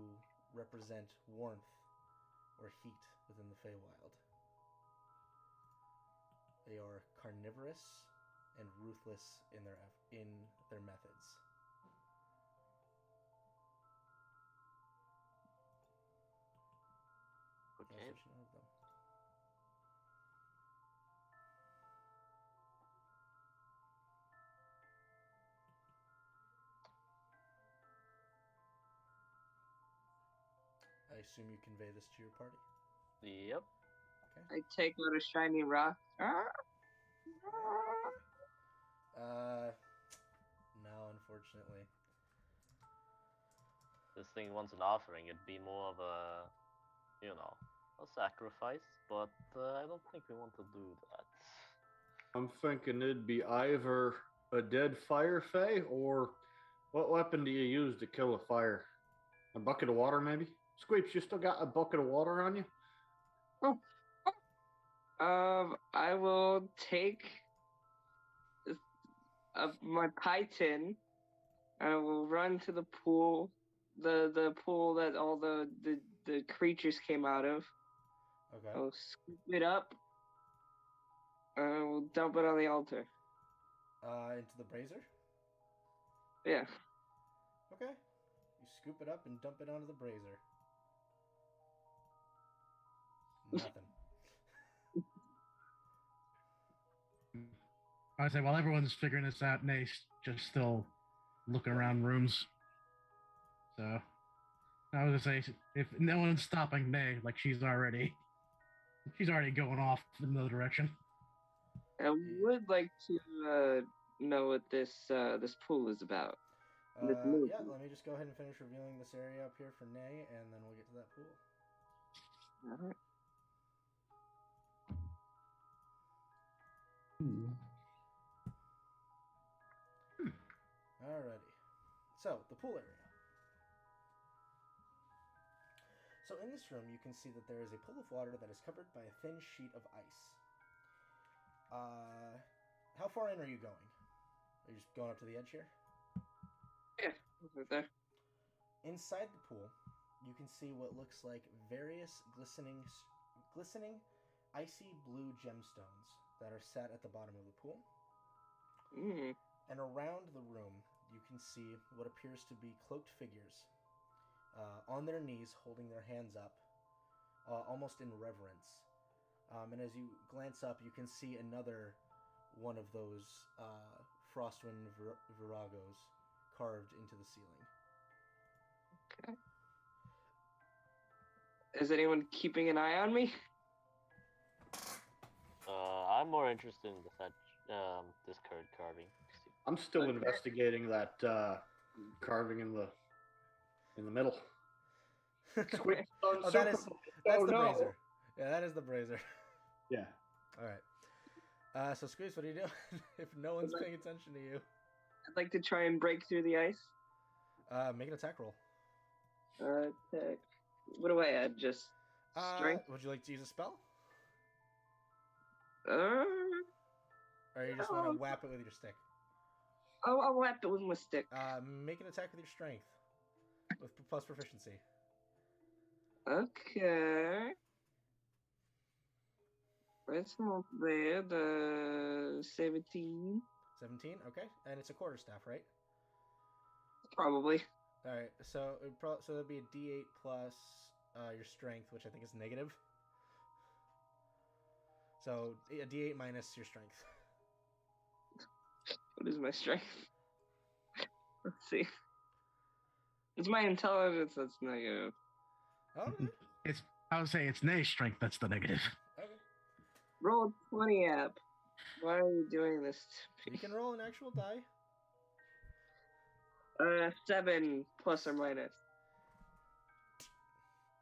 Speaker 1: represent warmth or heat within the Feywild. They are carnivorous and ruthless in their methods.
Speaker 5: Okay.
Speaker 1: That's what you know of them. I assume you convey this to your party.
Speaker 5: Yep.
Speaker 3: I take out a shiny rock.
Speaker 1: No, unfortunately.
Speaker 5: This thing wants an offering. It'd be more of a a sacrifice, but I don't think we want to do that.
Speaker 8: I'm thinking it'd be either a dead fire fae or what weapon do you use to kill a fire? A bucket of water, maybe? Squeeps, you still got a bucket of water on you?
Speaker 3: Oh. I will take my pie tin. I will run to the pool, the pool that all the creatures came out of.
Speaker 1: Okay.
Speaker 3: I'll scoop it up. I will dump it on the altar.
Speaker 1: Into the brazier?
Speaker 3: Yeah.
Speaker 1: Okay. You scoop it up and dump it onto the brazier. Nothing.
Speaker 9: I say while everyone's figuring this out, Nate's just still looking around rooms. So I was gonna say if no one's stopping Nay, like she's already going off in another direction.
Speaker 3: I would like to know what this pool is about.
Speaker 1: Yeah, let me just go ahead and finish revealing this area up here for Nay, and then we'll get to that pool.
Speaker 3: All right.
Speaker 1: Alrighty. So, the pool area. So in this room, you can see that there is a pool of water that is covered by a thin sheet of ice. How far in are you going? Are you just going up to the edge here?
Speaker 3: Yeah, right there.
Speaker 1: Inside the pool, you can see what looks like various glistening, icy blue gemstones that are set at the bottom of the pool.
Speaker 3: Mm.
Speaker 1: And around the room, you can see what appears to be cloaked figures on their knees, holding their hands up, almost in reverence. And as you glance up, you can see another one of those Frostwind viragos carved into the ceiling.
Speaker 3: Okay. Is anyone keeping an eye on me?
Speaker 5: I'm more interested in this card carving.
Speaker 8: I'm still investigating that carving in the middle. Squeak.
Speaker 1: Oh, that's the brazier. Yeah, that is the brazier.
Speaker 8: Yeah.
Speaker 1: All right. So Squeeze, what are you doing? If no one's paying attention to you,
Speaker 3: I'd like to try and break through the ice.
Speaker 1: Make an attack roll.
Speaker 3: Attack. What do I add? Just strength?
Speaker 1: Would you like to use a spell?
Speaker 3: Or
Speaker 1: you just want to whap it with your stick?
Speaker 3: I'll whap it with my stick.
Speaker 1: Make an attack with your strength, with plus proficiency.
Speaker 3: Okay. It's not bad. 17.
Speaker 1: 17, okay. And it's a quarterstaff, right?
Speaker 3: Probably.
Speaker 1: All right. So so that'd be a D8 plus your strength, which I think is negative. So a D8 minus your strength.
Speaker 3: What is my strength? Let's see. It's my intelligence that's negative.
Speaker 1: Oh, okay.
Speaker 9: I would say it's Nay's strength that's the negative.
Speaker 1: Okay.
Speaker 3: Roll 20 app. Why are you doing this to me?
Speaker 1: You can roll an actual die.
Speaker 3: 7 plus or minus.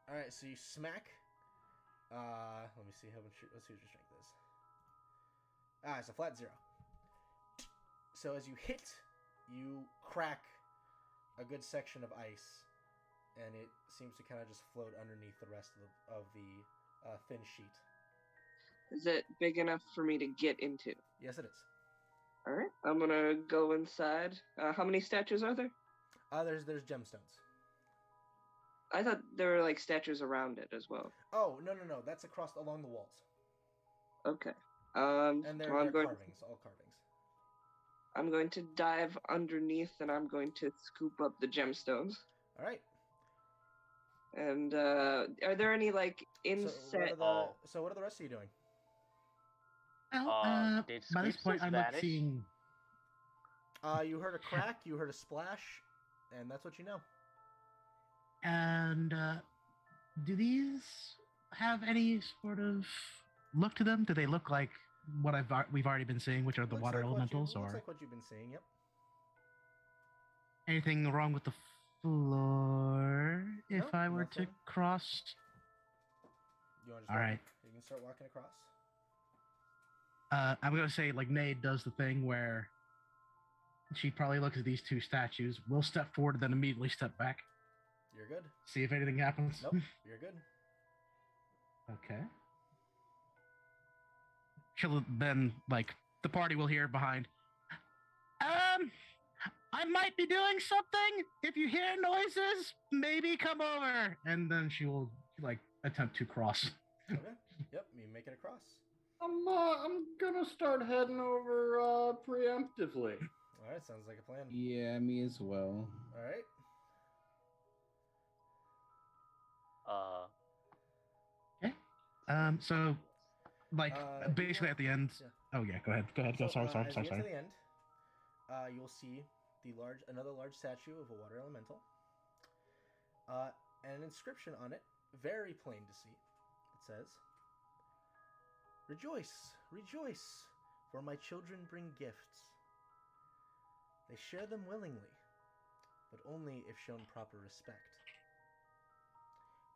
Speaker 1: All right, so you smack. Let me see let's see what your strength is. It's a flat 0. So as you hit, you crack a good section of ice, and it seems to kind of just float underneath the rest of the thin sheet.
Speaker 3: Is it big enough for me to get into?
Speaker 1: Yes, it is.
Speaker 3: All right, I'm gonna go inside. How many statues are there?
Speaker 1: There's gemstones.
Speaker 3: I thought there were like statues around it as well.
Speaker 1: Oh, no. That's along the walls.
Speaker 3: Okay.
Speaker 1: And they're carvings, all carvings.
Speaker 3: I'm going to dive underneath, and I'm going to scoop up the gemstones.
Speaker 1: All right.
Speaker 3: And are there any like inset?
Speaker 1: So what are the rest of you doing?
Speaker 9: Well, by this point, I'm not seeing.
Speaker 1: You heard a crack, you heard a splash, and that's what you know.
Speaker 9: And do these have any sort of look to them? Do they look like what we've already been seeing, which are the water elementals, or
Speaker 1: looks like what you've been seeing? Yep.
Speaker 9: Anything wrong with the floor if I were
Speaker 1: nothing.
Speaker 9: to cross?
Speaker 1: You want to just
Speaker 9: All
Speaker 1: walk?
Speaker 9: right.
Speaker 1: You can start walking across.
Speaker 9: I'm gonna say like Nade does the thing where she probably looks at these two statues, will step forward, then immediately step back,
Speaker 1: You're good.
Speaker 9: see if anything happens.
Speaker 1: Nope, you're good.
Speaker 9: Okay. She'll then like the party will hear behind. I might be doing something. If you hear noises, maybe come over. And then she will like attempt to cross.
Speaker 1: Okay. Yep, you make it across.
Speaker 8: I'm gonna start heading over preemptively.
Speaker 1: All right, sounds like a plan.
Speaker 4: Yeah, me as well.
Speaker 1: All right.
Speaker 9: So like basically at the end.
Speaker 1: Yeah.
Speaker 9: Oh yeah, go ahead. Go.
Speaker 1: So,
Speaker 9: Sorry.
Speaker 1: as you get to the end, you'll see another large statue of a water elemental, and an inscription on it, very plain to see. It says, "Rejoice, rejoice, for my children bring gifts. They share them willingly, but only if shown proper respect.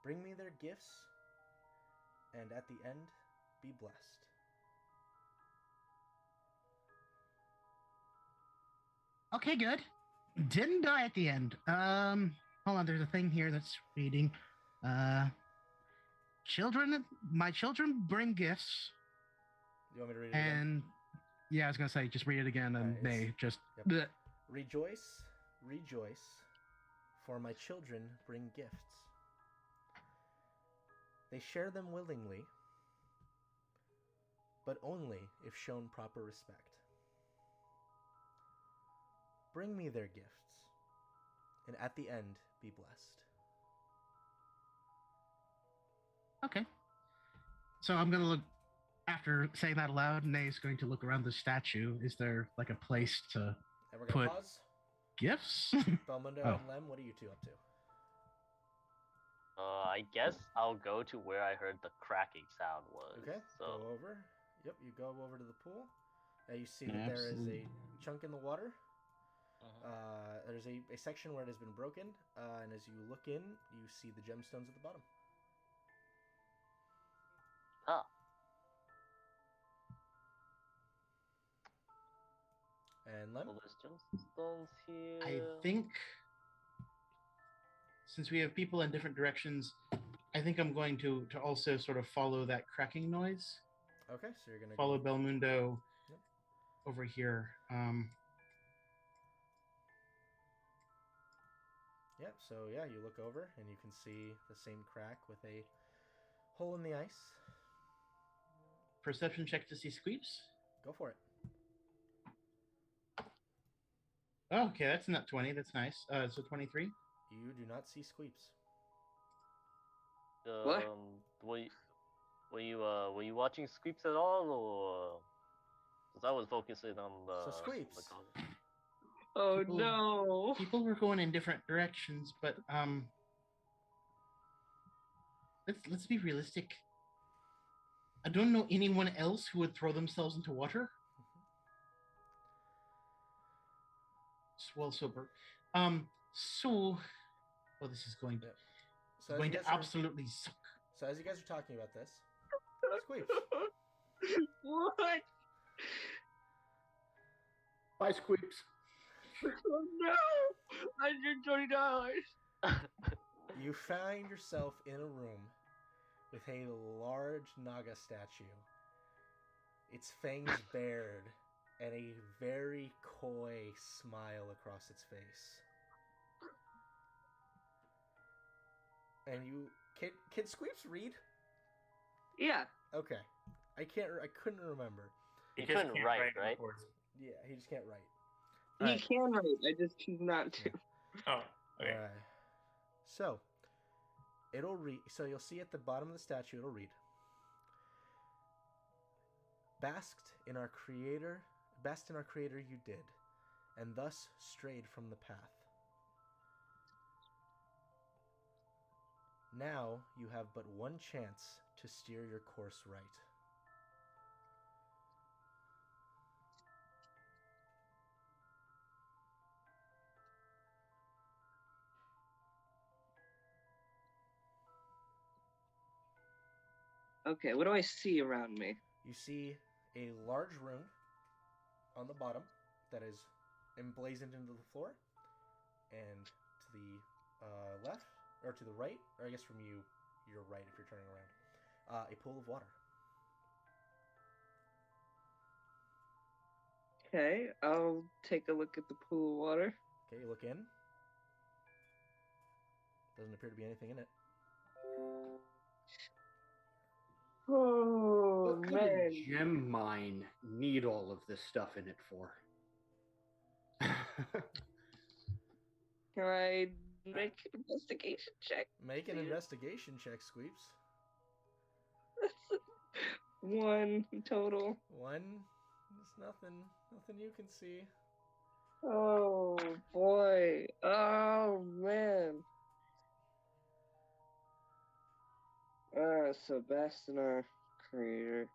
Speaker 1: Bring me their gifts, and at the end, be blessed."
Speaker 9: Okay, good. Didn't die at the end. Hold on. There's a thing here that's reading. My children bring gifts.
Speaker 1: You want me to read it again?
Speaker 9: And yeah, I was gonna say just read it again, and they just.
Speaker 1: Yep.
Speaker 9: Bleh.
Speaker 1: Rejoice, rejoice, for my children bring gifts. They share them willingly, but only if shown proper respect. Bring me their gifts, and at the end be blessed.
Speaker 9: Okay. So I'm gonna look after saying that aloud. Nay's going to look around the statue. Is there like a place to
Speaker 1: And we're gonna
Speaker 9: put
Speaker 1: pause.
Speaker 9: gifts?
Speaker 1: Belmundo
Speaker 9: Oh.
Speaker 1: and Lem, what are you two up to?
Speaker 5: I guess I'll go to where I heard the cracking sound was.
Speaker 1: Okay,
Speaker 5: So
Speaker 1: go over. Yep, you go over to the pool. You see that there is a chunk in the water. There's a section where it has been broken, and as you look in, you see the gemstones at the bottom.
Speaker 5: Ah.
Speaker 1: And Lem?
Speaker 5: So there's gemstones here.
Speaker 2: I think since we have people in different directions, I think I'm going to also sort of follow that cracking noise.
Speaker 1: Okay, so you're gonna
Speaker 2: Follow
Speaker 1: go...
Speaker 2: Belmundo
Speaker 1: Yep.
Speaker 2: over here.
Speaker 1: Yep, so yeah, you look over and you can see the same crack with a hole in the ice.
Speaker 2: Perception check to see squeeps.
Speaker 1: Go for it.
Speaker 2: Oh, okay, that's not 20. That's nice. So 23.
Speaker 1: You do not see squeeps.
Speaker 3: What?
Speaker 5: Were you watching Squeeps at all, or? Because I was focusing on the.
Speaker 1: So Squeeps.
Speaker 3: Oh
Speaker 2: People-
Speaker 3: no!
Speaker 2: People were going in different directions, but let's be realistic. I don't know anyone else who would throw themselves into water. Well, sober. So, well, this is going to
Speaker 1: Yep. So
Speaker 2: going
Speaker 1: you
Speaker 2: to
Speaker 1: guys are-
Speaker 2: absolutely suck.
Speaker 1: So as you guys are talking about this, squeeps.
Speaker 3: What?
Speaker 8: Bye, Squeeps.
Speaker 3: Oh no! $120.
Speaker 1: You find yourself in a room with a large Naga statue. Its fangs bared and a very coy smile across its face. And you can Squeeps read?
Speaker 3: Yeah.
Speaker 1: Okay. I couldn't remember.
Speaker 5: You
Speaker 7: just
Speaker 5: couldn't
Speaker 7: can't
Speaker 5: write,
Speaker 7: in
Speaker 5: right?
Speaker 7: reports.
Speaker 1: Yeah, he just can't write.
Speaker 3: He
Speaker 1: Alright.
Speaker 3: can write. I just choose not to.
Speaker 7: Oh, okay.
Speaker 1: Alright. So, it'll read. So you'll see at the bottom of the statue, it'll read: basked in our creator you did, and thus strayed from the path. Now you have but one chance to steer your course right.
Speaker 3: Okay, what do I see around me?
Speaker 1: You see a large rune on the bottom that is emblazoned into the floor, and to the left, or to the right, or I guess from you, you're right if you're turning around, a pool of water.
Speaker 3: Okay, I'll take a look at the pool of water.
Speaker 1: Okay, you look in. Doesn't appear to be anything in it.
Speaker 3: Oh,
Speaker 8: What could
Speaker 3: man.
Speaker 8: a gem mine need all of this stuff in it for?
Speaker 3: Can I make an investigation check?
Speaker 1: Make an investigation check, Squeeps.
Speaker 3: 1 total.
Speaker 1: 1. It's nothing. Nothing you can see.
Speaker 3: Oh, boy. Oh, man. Sebastian, our creator.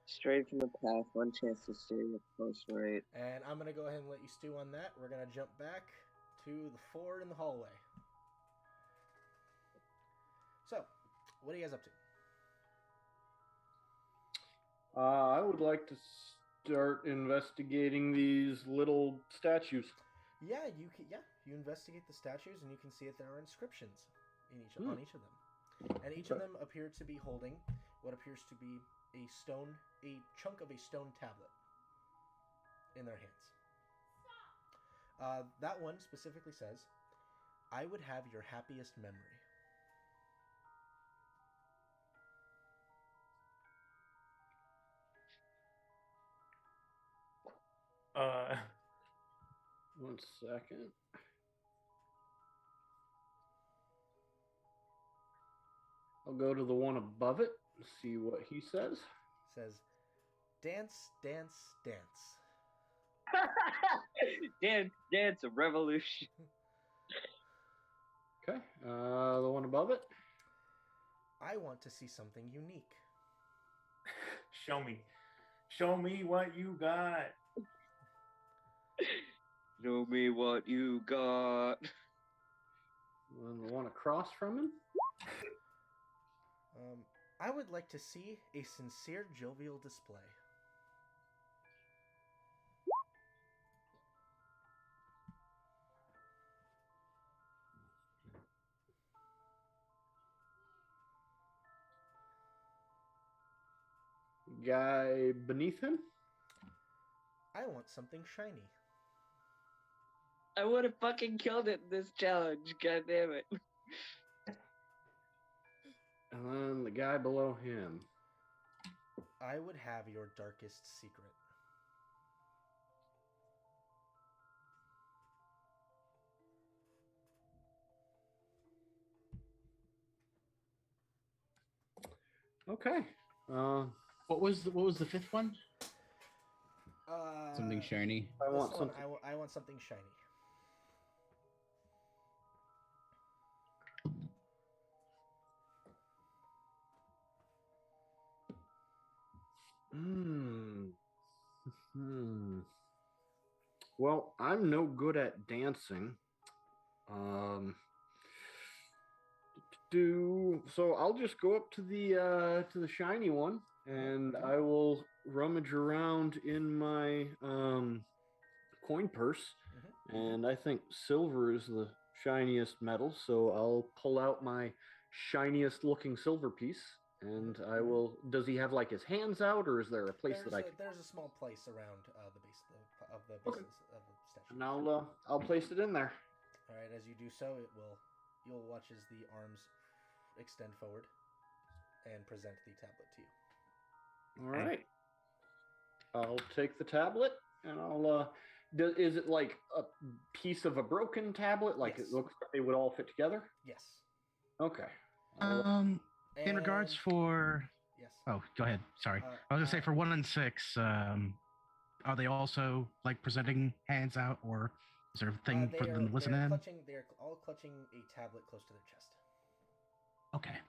Speaker 3: Straight from the path, one chance to steer your course right.
Speaker 1: And I'm going to go ahead and let you stew on that. We're going to jump back to the ford in the hallway. So, what are you guys up to?
Speaker 8: I would like to start investigating these little statues.
Speaker 1: Yeah, you investigate the statues and you can see that there are inscriptions on each of them. And each of them appear to be holding what appears to be a chunk of a stone tablet in their hands. That one specifically says, "I would have your happiest memory."
Speaker 8: One second. I'll go to the one above it and see what he says.
Speaker 1: Says, "Dance, dance, dance."
Speaker 3: Dance, a revolution.
Speaker 8: Okay, the one above it.
Speaker 1: "I want to see something unique."
Speaker 7: Show me. Show me what you got.
Speaker 3: Show me what you got.
Speaker 8: And the one across from him.
Speaker 1: "I would like to see a sincere, jovial display."
Speaker 8: Guy beneath him.
Speaker 1: "I want something shiny."
Speaker 3: I would have fucking killed it in this challenge. God damn it.
Speaker 8: And then the guy below him.
Speaker 1: "I would have your darkest secret."
Speaker 8: Okay.
Speaker 2: What was the fifth one?
Speaker 4: Something shiny.
Speaker 8: I want
Speaker 1: This one,
Speaker 8: something.
Speaker 1: I want something shiny.
Speaker 8: Well, I'm no good at dancing. So I'll just go up to the shiny one, and I will rummage around in my coin purse, and I think silver is the shiniest metal, so I'll pull out my shiniest looking silver piece, and I will. Does he have like his hands out, or is there a place that I can?
Speaker 1: There's a small place around the base of the
Speaker 8: Okay.
Speaker 1: of the statue.
Speaker 8: And I'll place it in there.
Speaker 1: All right, as you do so, you'll watch as the arms extend forward and present the tablet to you.
Speaker 8: All right. I'll take the tablet, and I'll. Is it like a piece of a broken tablet? Like
Speaker 1: Yes.
Speaker 8: It looks like they would all fit together?
Speaker 1: Yes.
Speaker 8: Okay.
Speaker 9: In regards
Speaker 1: And-
Speaker 9: for
Speaker 1: Yes.
Speaker 9: oh, go ahead. Sorry, I was gonna say for 1 and 6. Are they also like presenting hands out, or is there a thing for them to listen in?
Speaker 1: They're all clutching a tablet close to their chest.
Speaker 9: Okay,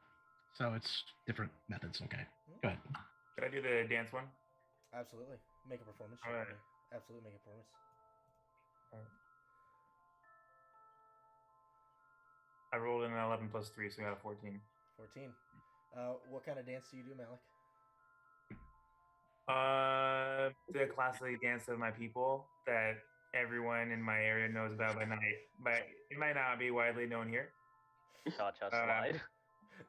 Speaker 9: so it's different methods. Okay, go ahead.
Speaker 7: Should I do the dance one?
Speaker 1: Absolutely. Make a performance check.
Speaker 7: Alright.
Speaker 1: for me. Absolutely, make a performance.
Speaker 7: I rolled an 11 plus 3, so I got a 14.
Speaker 1: 14. What kind of dance do you do, Malik?
Speaker 7: The classic dance of my people that everyone in my area knows about, but it might not be widely known here.
Speaker 5: Cha-cha slide.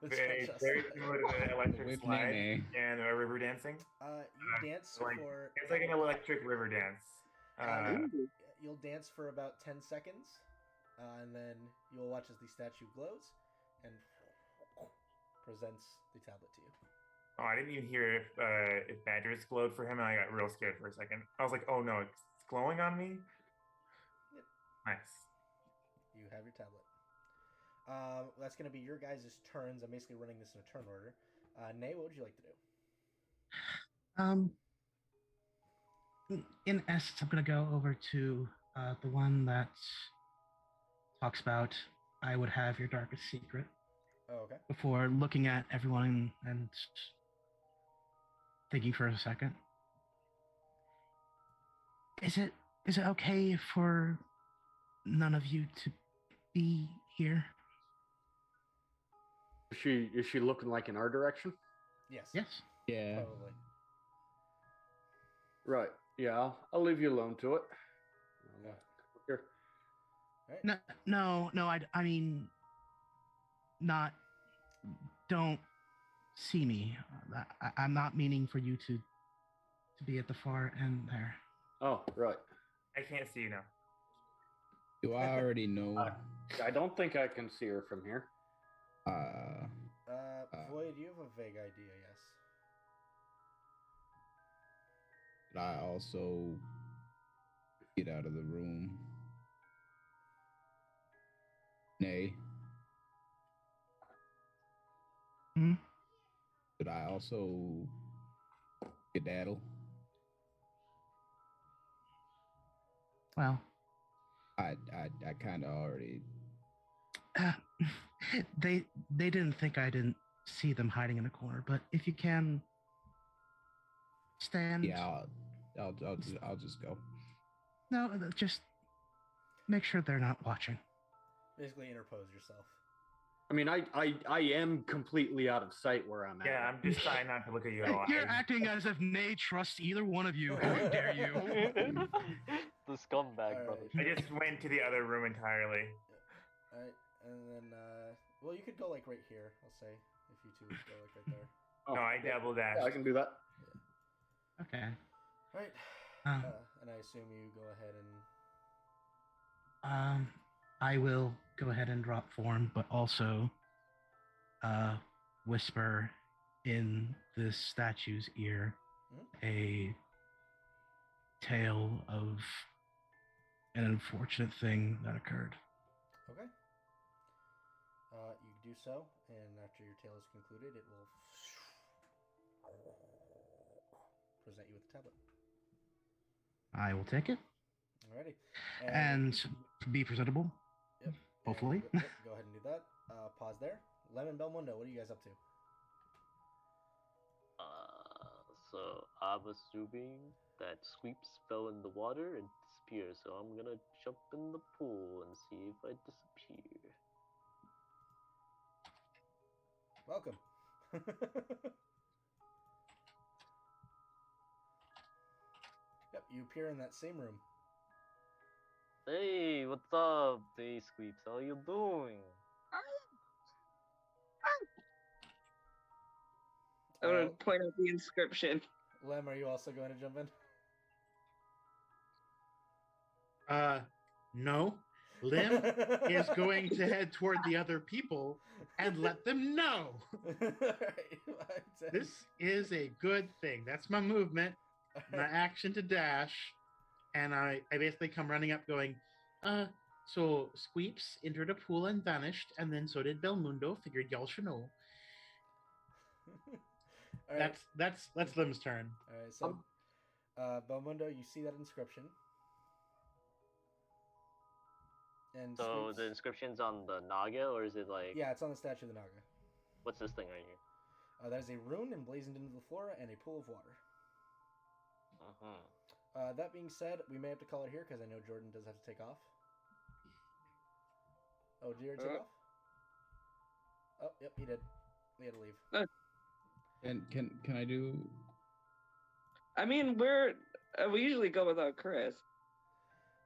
Speaker 1: The
Speaker 7: Very,
Speaker 1: cha-cha
Speaker 7: very
Speaker 1: slide.
Speaker 7: similar to the electric
Speaker 4: Whip
Speaker 7: slide
Speaker 4: nene.
Speaker 7: and river dancing.
Speaker 1: You dance
Speaker 7: Like,
Speaker 1: for.
Speaker 7: it's like an electric river dance.
Speaker 3: Ooh.
Speaker 1: You'll dance for about 10 seconds, and then you'll watch as the statue glows and presents the tablet to you.
Speaker 7: Oh, I didn't even hear if badgers glowed for him, and I got real scared for a second. I was like, "Oh no, it's glowing on me."
Speaker 1: Yep.
Speaker 7: Nice.
Speaker 1: You have your tablet. That's going to be your guys' turns. I'm basically running this in a turn order. Nay, what would you like to do?
Speaker 9: In essence, I'm gonna go over to the one that talks about I would have your darkest secret
Speaker 1: Oh, okay.
Speaker 9: before looking at everyone and thinking for a second. Is it okay for none of you to be here?
Speaker 8: Is she looking like in our direction?
Speaker 1: Yes.
Speaker 9: Yes.
Speaker 4: Yeah.
Speaker 1: Probably.
Speaker 8: Right. Yeah, I'll leave you alone to it. Here.
Speaker 1: Right.
Speaker 9: No. I mean, not. Don't see me. I'm not meaning for you to be at the far end there.
Speaker 8: Oh, right.
Speaker 7: I can't see you now.
Speaker 4: Do I already know?
Speaker 8: I don't think I can see her from here.
Speaker 1: Void, you have a vague idea, yes.
Speaker 4: But I also get out of the room. Nay.
Speaker 9: Hmm?
Speaker 4: Did I also skedaddle?
Speaker 9: Well,
Speaker 4: I kind of already.
Speaker 9: they didn't think I didn't see them hiding in a corner, but if you can stand.
Speaker 4: Yeah, I'll just go.
Speaker 9: No, just make sure they're not watching.
Speaker 1: Basically, interpose yourself.
Speaker 8: I mean, I am completely out of sight where I'm at.
Speaker 7: Yeah, I'm just trying not to look at you at all.
Speaker 9: You're acting as if Nay trusts either one of you. How dare you?
Speaker 5: The scumbag
Speaker 1: Alright.
Speaker 5: brothers.
Speaker 7: I just went to the other room entirely.
Speaker 1: Alright, and then, well, you could go, like, right here, I'll say, if you two would go, like, right there.
Speaker 8: Oh,
Speaker 7: No, I double dashed.
Speaker 8: yeah, I can do that.
Speaker 9: Okay.
Speaker 1: Alright,
Speaker 9: Um,
Speaker 1: and I assume you go ahead and...
Speaker 9: I will go ahead and drop form, but also whisper in this statue's ear a tale of an unfortunate thing that occurred.
Speaker 1: Okay. You do so, and after your tale is concluded, it will present you with the tablet.
Speaker 9: I will take it
Speaker 1: Alrighty.
Speaker 9: and be presentable.
Speaker 1: Yep.
Speaker 9: Hopefully.
Speaker 1: And, yep, go ahead and do that. Pause there. Lemon Belmondo, what are you guys up to?
Speaker 5: So I'm assuming that Sweeps fell in the water and disappeared, so I'm gonna jump in the pool and see if I disappear.
Speaker 1: Welcome. Yep, you appear in that same room.
Speaker 5: Hey, what's up, Day Sweeps? How you doing?
Speaker 3: I'm gonna point out the inscription.
Speaker 1: Lem, are you also going to jump in?
Speaker 2: No. Lim is going to head toward the other people and let them know. This is a good thing. That's my movement, my action to dash. And I basically come running up going, so Squeeps entered a pool and vanished, and then so did Belmundo. Figured y'all should know.
Speaker 1: All right.
Speaker 2: That's Lim's turn.
Speaker 1: All right, so Belmundo, you see that inscription. And
Speaker 5: So
Speaker 1: Sweeps-
Speaker 5: the inscription's on the Naga, or is it like...
Speaker 1: Yeah, it's on the statue of the Naga.
Speaker 5: What's this thing right here?
Speaker 1: That is a rune emblazoned into the floor and a pool of water. That being said, we may have to call it here because I know Jordan does have to take off. Oh, did you already take off? Oh, yep, he did. We had to leave.
Speaker 4: And can I do?
Speaker 3: I mean, we usually go without Chris.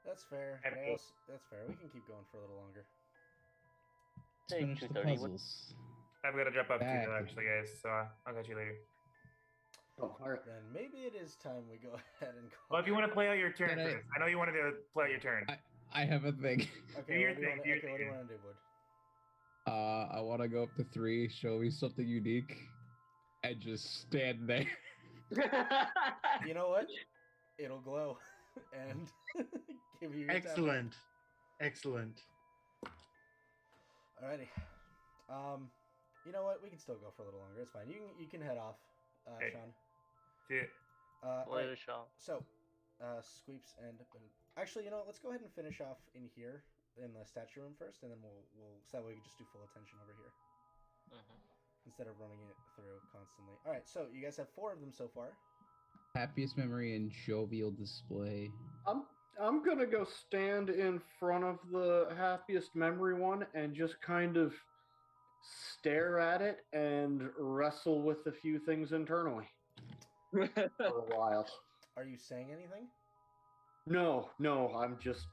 Speaker 1: That's fair. But that's fair. We can keep going for a little longer.
Speaker 4: Let's finish the
Speaker 5: 2:30.
Speaker 4: puzzles.
Speaker 7: I've got to drop off too,
Speaker 4: Back.
Speaker 7: though, actually, guys. So I'll catch you later.
Speaker 8: Oh, all right.
Speaker 1: Then maybe it is time we go ahead and call.
Speaker 7: Well, if you want to play out your turn,
Speaker 4: Can I-
Speaker 7: Chris. I know you wanted to play out your turn.
Speaker 4: I have a thing.
Speaker 1: Okay,
Speaker 7: your
Speaker 1: what do you
Speaker 7: thing,
Speaker 1: want
Speaker 7: do your
Speaker 1: what do you
Speaker 7: thing.
Speaker 1: want to do, Wood?
Speaker 4: I want to go up to 3. Show me something unique, and just stand there.
Speaker 1: You know what? It'll glow and give you your
Speaker 2: Excellent. Excellent.
Speaker 1: Alrighty. You know what? We can still go for a little longer. It's fine. You can head off,
Speaker 7: Okay.
Speaker 1: Sean.
Speaker 7: See it.
Speaker 5: Later, Sean.
Speaker 1: So, Squeeps and actually, you know what? Let's go ahead and finish off in here in the statue room first, and then we'll so that way we can just do full attention over here instead of running it through constantly. All right. So you guys have 4 of them so far.
Speaker 4: Happiest memory and jovial display.
Speaker 8: I'm gonna go stand in front of the happiest memory one and just kind of stare at it and wrestle with a few things internally for a while.
Speaker 1: Are you saying anything?
Speaker 8: No, I'm just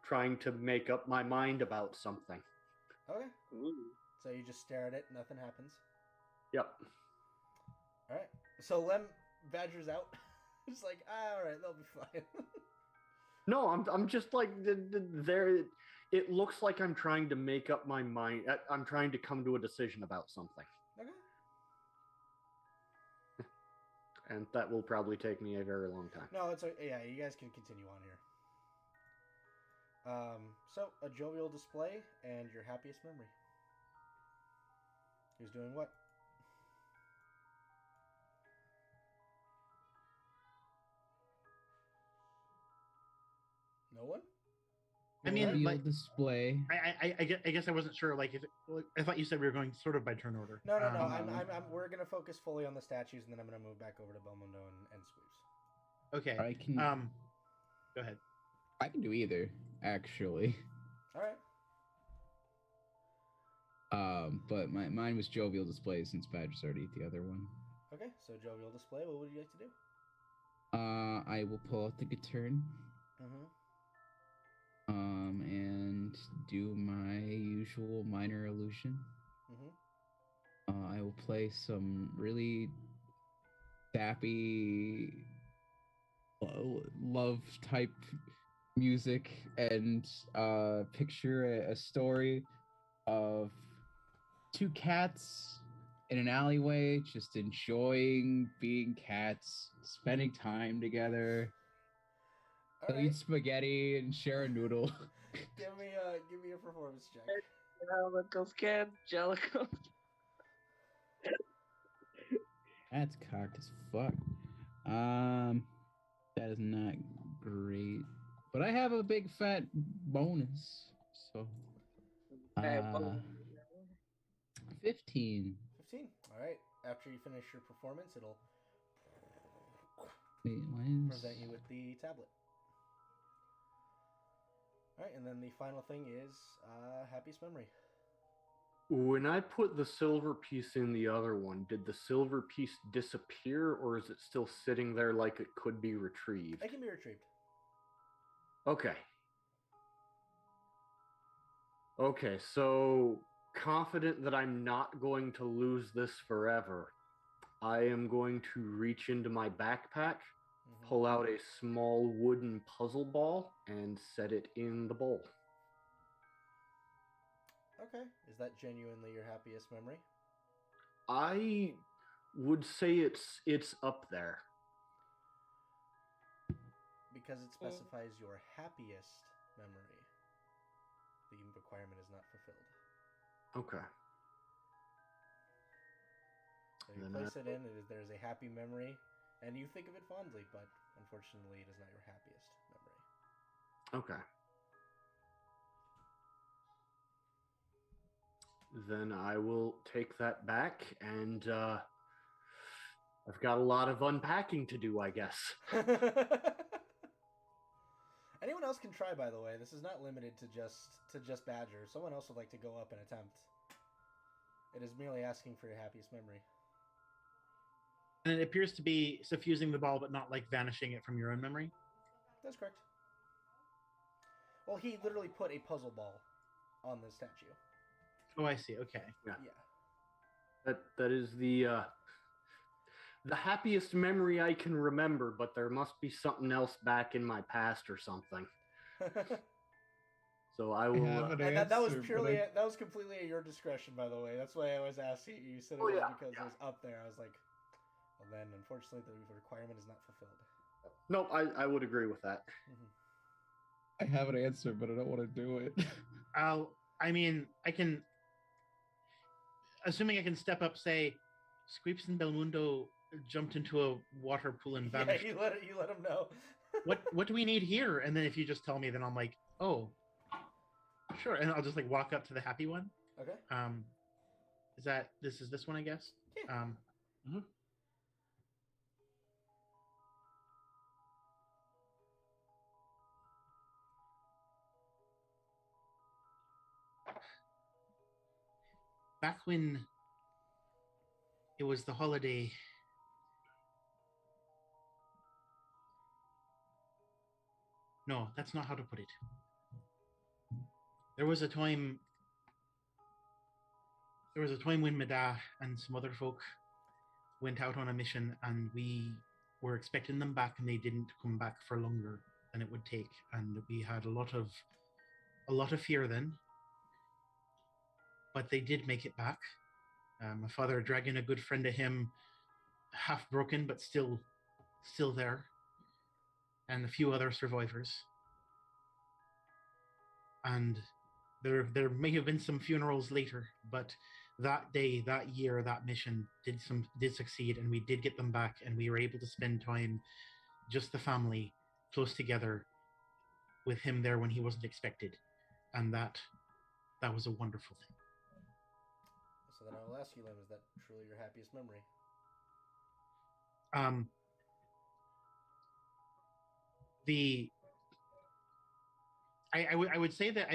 Speaker 8: trying to make up my mind about something.
Speaker 1: Okay.
Speaker 3: Ooh.
Speaker 1: So you just stare at it. Nothing happens.
Speaker 8: Yep.
Speaker 1: All right. So Lem Badger's out. It's like, all right, they'll be fine.
Speaker 8: No, I'm just like there. It looks like I'm trying to make up my mind. I'm trying to come to a decision about something,
Speaker 1: Okay.
Speaker 8: and that will probably take me a very long time.
Speaker 1: No, it's yeah. You guys can continue on here. So a jovial display and your happiest memory. Who's doing what? No one?
Speaker 2: I mean,
Speaker 4: Jovial
Speaker 2: like,
Speaker 4: display.
Speaker 2: I guess I wasn't sure. Like, I thought you said we were going sort of by turn order.
Speaker 1: No.
Speaker 2: Um,
Speaker 1: We're gonna focus fully on the statues, and then I'm gonna move back over to Belmondo and Squeeps.
Speaker 2: Okay.
Speaker 4: I can.
Speaker 2: Go ahead.
Speaker 4: I can do either, actually.
Speaker 1: All right.
Speaker 4: But mine was jovial display since Badger's already the other one.
Speaker 1: Okay. So jovial display. What would you like to do?
Speaker 4: I will pull out the guitar.
Speaker 1: Mm-hmm.
Speaker 4: And do my usual minor illusion.
Speaker 1: Mm-hmm.
Speaker 4: I will play some really sappy love type music and picture a story of 2 cats in an alleyway just enjoying being cats, spending time together.
Speaker 1: All
Speaker 4: They'll
Speaker 1: right.
Speaker 4: eat spaghetti and share a noodle.
Speaker 1: Give me a performance check.
Speaker 3: Jellicoe's kid. Jellicoe.
Speaker 4: That's cocked as fuck. That is not great. But I have a big fat bonus. So
Speaker 3: Okay,
Speaker 4: 15.
Speaker 1: 15. All right. After you finish your performance, it'll
Speaker 4: Wait, what is
Speaker 1: present you with the tablet. All right, and then the final thing is happiest memory.
Speaker 8: When I put the silver piece in the other one, did the silver piece disappear, or is it still sitting there like it could be retrieved?
Speaker 1: It can be retrieved.
Speaker 8: Okay. Okay, so confident that I'm not going to lose this forever, I am going to reach into my backpack,
Speaker 1: Mhm.
Speaker 8: pull out a small wooden puzzle ball, and set it in the bowl.
Speaker 1: Okay. Is that genuinely your happiest memory?
Speaker 8: I would say it's up there.
Speaker 1: Because it specifies your happiest memory. The requirement is not fulfilled.
Speaker 8: Okay.
Speaker 1: So you
Speaker 8: Then
Speaker 1: place it in, there's a happy memory, and you think of it fondly, but unfortunately it is not your happiest memory.
Speaker 8: Okay. Then I will take that back, and I've got a lot of unpacking to do, I guess.
Speaker 1: Anyone else can try, by the way. This is not limited to just Badger. Someone else would like to go up and attempt. It is merely asking for your happiest memory.
Speaker 2: And it appears to be suffusing the ball, but not like vanishing it from your own memory.
Speaker 1: That's correct. Well, he literally put a puzzle ball on the statue.
Speaker 2: Oh, I see. Okay.
Speaker 1: Yeah.
Speaker 8: That is the happiest memory I can remember, but there must be something else back in my past or something. So I will.
Speaker 1: And that was purely that was completely at your discretion, by the way. That's why I was asking. You said it was because it was up there. I was like, well, then unfortunately the requirement is not fulfilled.
Speaker 8: Nope, I would agree with that.
Speaker 4: I have an answer, but I don't want to do it.
Speaker 2: I can. Assuming I can step up, say, Squeeps and Belmundo jumped into a water pool and vanished.
Speaker 1: Yeah, you let him know.
Speaker 2: What do we need here? And then if you just tell me, then I'm like, oh, sure. And I'll just like walk up to the happy one.
Speaker 1: Okay.
Speaker 2: Is this one, I guess?
Speaker 1: Yeah.
Speaker 2: Back when it was the holiday, no, that's not how to put it. There was a time when Meda and some other folk went out on a mission, and we were expecting them back, and they didn't come back for longer than it would take, and we had a lot of fear then. But they did make it back. My father dragging a good friend of him, half broken but still there, and a few other survivors. And there may have been some funerals later, but that day, that year, that mission did succeed, and we did get them back, and we were able to spend time, just the family, close together, with him there when he wasn't expected, and that was a wonderful thing.
Speaker 1: So then I will ask you, Lim, is that truly your happiest memory?
Speaker 2: I would say that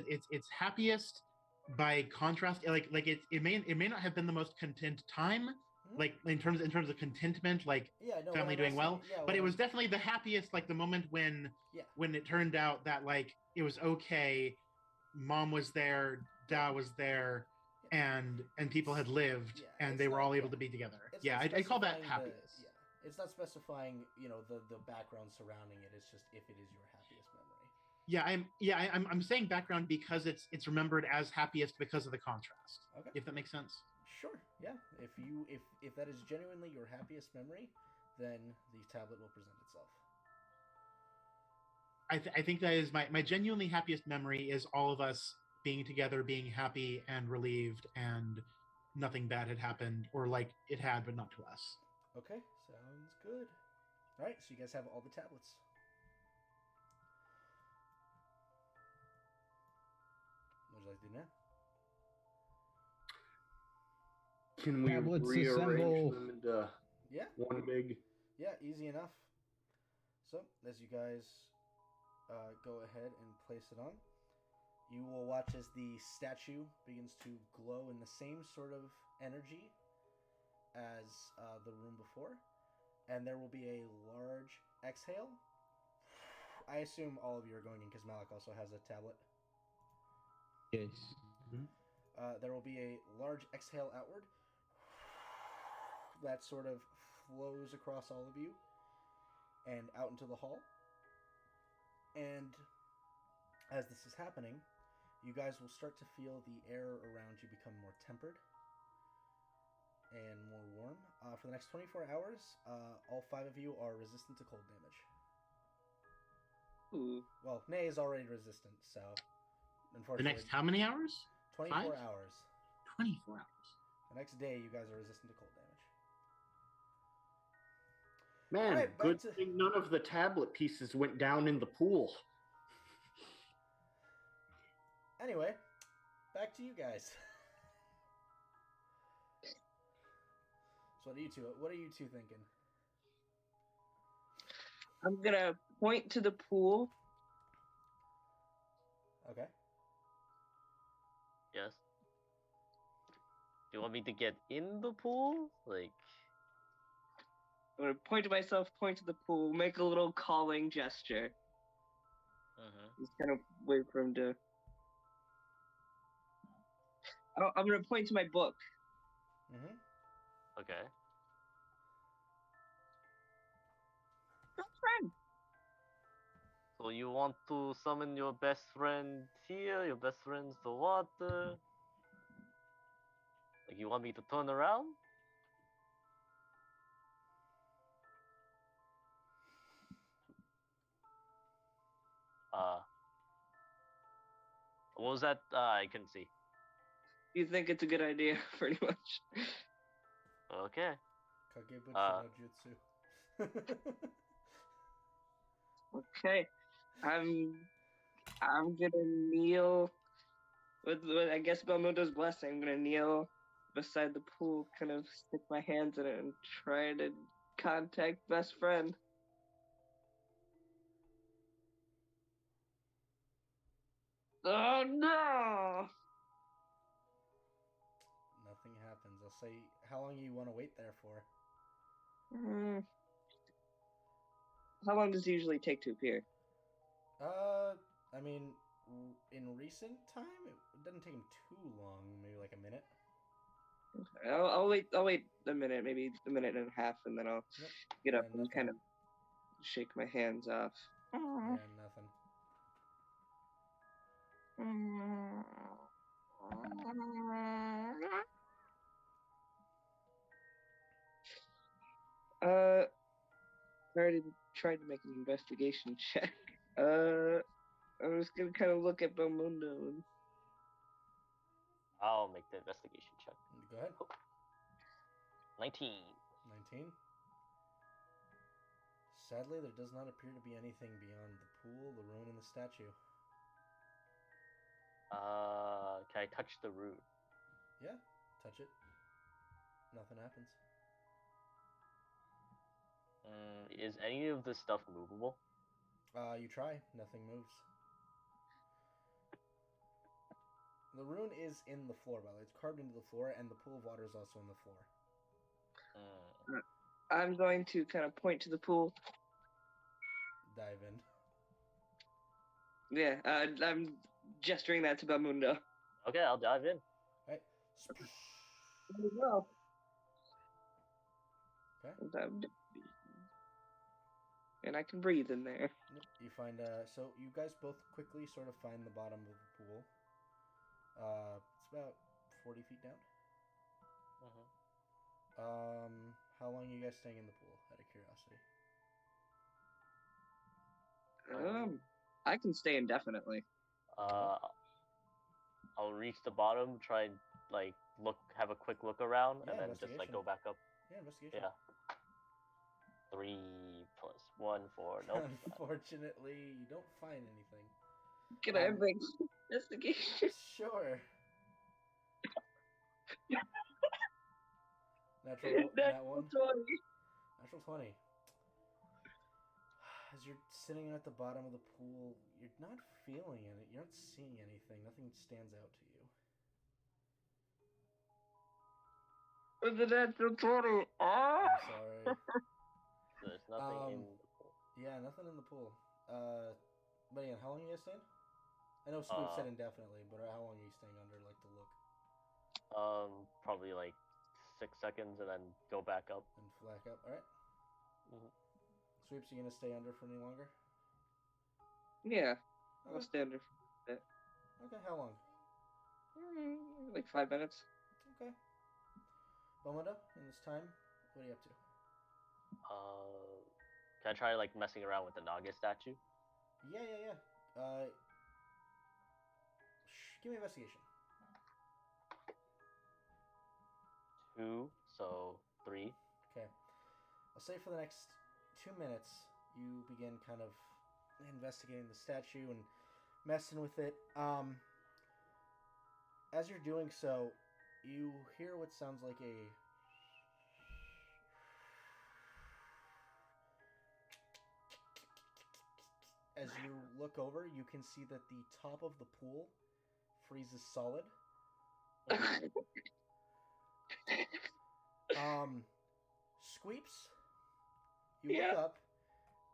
Speaker 2: it's happiest by contrast. Like it may not have been the most content time, like in terms of contentment, like family doing well, but it was definitely the happiest, like the moment when it turned out that like it was okay, mom was there, dad was there, and people had lived, and they were all able to be together. I call that happiness.
Speaker 1: It's not specifying, the background surrounding it. It's just if it is your happiest memory.
Speaker 2: I'm saying background because it's remembered as happiest because of the contrast.
Speaker 1: Okay.
Speaker 2: If that makes sense.
Speaker 1: Sure. Yeah. If that is genuinely your happiest memory, then the tablet will present itself.
Speaker 2: I think that is my genuinely happiest memory is all of us being together, being happy and relieved, and nothing bad had happened, or like it had, but not to us.
Speaker 1: Okay, sounds good. All right, so you guys have all the tablets. What would you like to do now?
Speaker 8: Can we
Speaker 4: Tablets
Speaker 8: rearrange
Speaker 4: assemble.
Speaker 8: them into one big?
Speaker 1: Yeah, easy enough. So, as you guys go ahead and place it on, you will watch as the statue begins to glow in the same sort of energy as the room before, and there will be a large exhale. I assume all of you are going in because Malik also has a tablet.
Speaker 4: Yes.
Speaker 1: There will be a large exhale outward that sort of flows across all of you and out into the hall. And as this is happening, you guys will start to feel the air around you become more tempered and more warm. For the next 24 hours, all 5 of you are resistant to cold damage.
Speaker 3: Ooh.
Speaker 1: Well, Nay is already resistant, so
Speaker 2: The
Speaker 1: unfortunately...
Speaker 2: next how many hours?
Speaker 1: 24
Speaker 2: 5?
Speaker 1: hours.
Speaker 2: 24 hours.
Speaker 1: The next day, you guys are resistant to cold damage.
Speaker 8: Man,
Speaker 1: Alright,
Speaker 8: good thing none of the tablet pieces went down in the pool.
Speaker 1: Anyway, back to you guys. So what are you two thinking?
Speaker 3: I'm gonna point to the pool.
Speaker 1: Okay.
Speaker 5: Yes. you want me to get in the pool? Like,
Speaker 3: I'm gonna point to myself, point to the pool, make a little calling gesture. Just kind of wait for him to. I'm gonna point to my book.
Speaker 5: Okay.
Speaker 3: Best friend.
Speaker 5: So you want to summon your best friend here, your best friend's the water. Like, you want me to turn around? What was that? I couldn't see.
Speaker 3: You think it's a good idea, pretty much.
Speaker 5: Okay.
Speaker 1: Kagebutsu no jutsu.
Speaker 3: Okay. I'm gonna kneel with I guess Belmundo's blessing. I'm gonna kneel beside the pool, kind of stick my hands in it and try to contact best friend. Oh no!
Speaker 1: Nothing happens. I'll say, how long you want to wait there for?
Speaker 3: How long does it usually take to appear?
Speaker 1: I mean, in recent time, it doesn't take him too long. Maybe like a minute.
Speaker 3: Okay. I'll wait. I'll wait a minute, maybe a minute and a half, and then I'll get up and
Speaker 1: nothing.
Speaker 3: kind of shake my hands off.
Speaker 1: Yeah, nothing.
Speaker 3: I already tried to make an investigation check. I'm just gonna kind of look at Belmundo. And...
Speaker 5: I'll make the investigation check.
Speaker 1: Go ahead.
Speaker 5: 19.
Speaker 1: 19. Sadly, there does not appear to be anything beyond the pool, the rune, and the statue.
Speaker 5: Can I touch the rune?
Speaker 1: Yeah, touch it. Nothing happens.
Speaker 5: Is any of this stuff movable?
Speaker 1: You try. Nothing moves. The rune is in the floor, by the way. It's carved into the floor, and the pool of water is also in the floor.
Speaker 3: I'm going to kind of point to the pool.
Speaker 1: Dive in.
Speaker 3: Yeah, I'm gesturing that to Belmundo.
Speaker 5: Okay, I'll dive in.
Speaker 1: Right.
Speaker 3: There you go.
Speaker 1: Okay.
Speaker 3: And I can breathe in there.
Speaker 1: Yep. You find so you guys both quickly sort of find the bottom of the pool. It's about 40 feet down. How long are you guys staying in the pool? Out of curiosity.
Speaker 3: I can stay indefinitely.
Speaker 5: I'll reach the bottom, try and like have a quick look around, and then just like go back up.
Speaker 1: Yeah, investigation.
Speaker 5: Yeah. 3 plus 1, 4. Nope.
Speaker 1: Unfortunately, you don't find anything.
Speaker 3: Can I make investigation?
Speaker 1: Sure. Natural
Speaker 3: 20.
Speaker 1: Natural 20. As you're sitting at the bottom of the pool, you're not feeling it. You're not seeing anything. Nothing stands out to you.
Speaker 3: With the natural 20.
Speaker 1: I'm sorry.
Speaker 5: There's nothing in the pool.
Speaker 1: Yeah, nothing in the pool. But again, how long are you guys staying? I know Scoop said indefinitely, but how long are you staying under, like, to look?
Speaker 5: Probably like 6 seconds, and then go back up.
Speaker 1: And back up, alright? Sweeps, you gonna stay under for any longer?
Speaker 3: Yeah,
Speaker 1: Okay.
Speaker 3: I'll stay under for a bit.
Speaker 1: Okay, how long?
Speaker 3: Like 5 minutes.
Speaker 1: Okay. Belmundo, in this time, what are you up to?
Speaker 5: Can I try like messing around with the Naga statue?
Speaker 1: Yeah. Give me investigation.
Speaker 5: 2, so 3.
Speaker 1: Okay. I'll say for the next 2 minutes, you begin kind of investigating the statue and messing with it. As you're doing so, you hear what sounds like a as you look over, you can see that the top of the pool freezes solid. Squeeps, you look up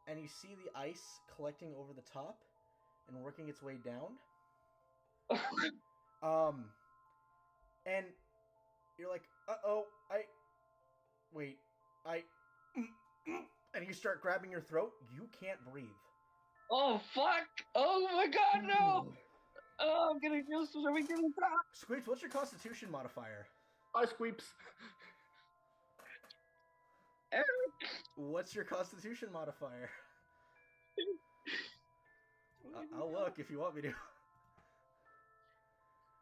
Speaker 1: and you see the ice collecting over the top and working its way down. And you're like, and you start grabbing your throat. You can't breathe.
Speaker 3: Oh fuck! Oh my god, no! Oh, I'm gonna feel so we getting top.
Speaker 1: Squeeps, what's your Constitution modifier?
Speaker 8: Hi, Squeeps.
Speaker 3: Eric.
Speaker 1: What's your Constitution modifier? I'll look if you want me to.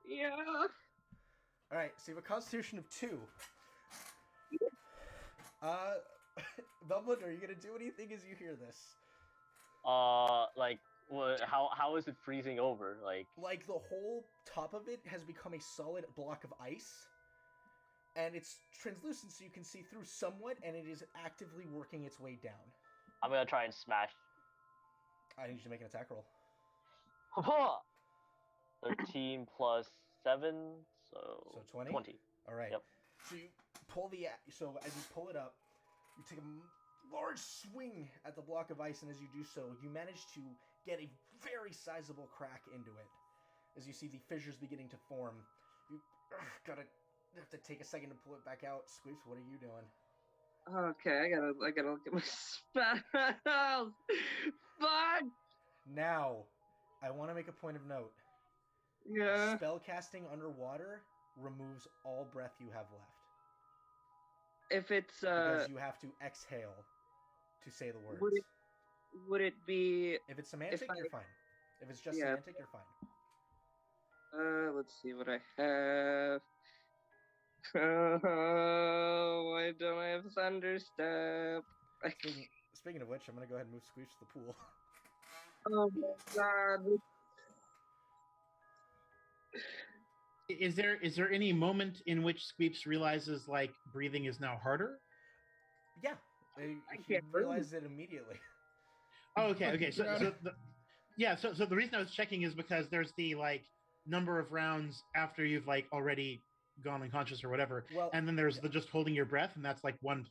Speaker 3: Yeah.
Speaker 1: All right, so you have a Constitution of 2. Belmont, are you gonna do anything as you hear this?
Speaker 5: Like, what? How is it freezing over?
Speaker 1: Like the whole top of it has become a solid block of ice, and it's translucent, so you can see through somewhat, and it is actively working its way down.
Speaker 5: I'm gonna try and smash.
Speaker 1: I need you to make an attack roll.
Speaker 5: 13 plus 7, so
Speaker 1: 20?
Speaker 5: 20.
Speaker 1: All right.
Speaker 5: Yep.
Speaker 1: So you pull so as you pull it up, you take a large swing at the block of ice, and as you do so, you manage to get a very sizable crack into it. As you see the fissures beginning to form, you have to take a second to pull it back out. Squeeps, what are you doing?
Speaker 3: Okay, I gotta look at my spells. Fuck.
Speaker 1: Now, I want to make a point of note.
Speaker 3: Yeah.
Speaker 1: Spell casting underwater removes all breath you have left.
Speaker 3: If it's
Speaker 1: because you have to exhale to say the words.
Speaker 3: Would it be?
Speaker 1: If it's semantic, you're fine. If it's just semantic, you're fine.
Speaker 3: Let's see what I have. Oh, why don't I have Thunderstep?
Speaker 1: Speaking of which, I'm gonna go ahead and move Squeeps to the pool.
Speaker 3: Oh my god.
Speaker 2: Is there any moment in which Squeeps realizes like breathing is now harder?
Speaker 1: Yeah, he realized it immediately.
Speaker 2: Oh, okay. So the reason I was checking is because there's the like number of rounds after you've like already gone unconscious or whatever, and then there's the just holding your breath, and that's like 1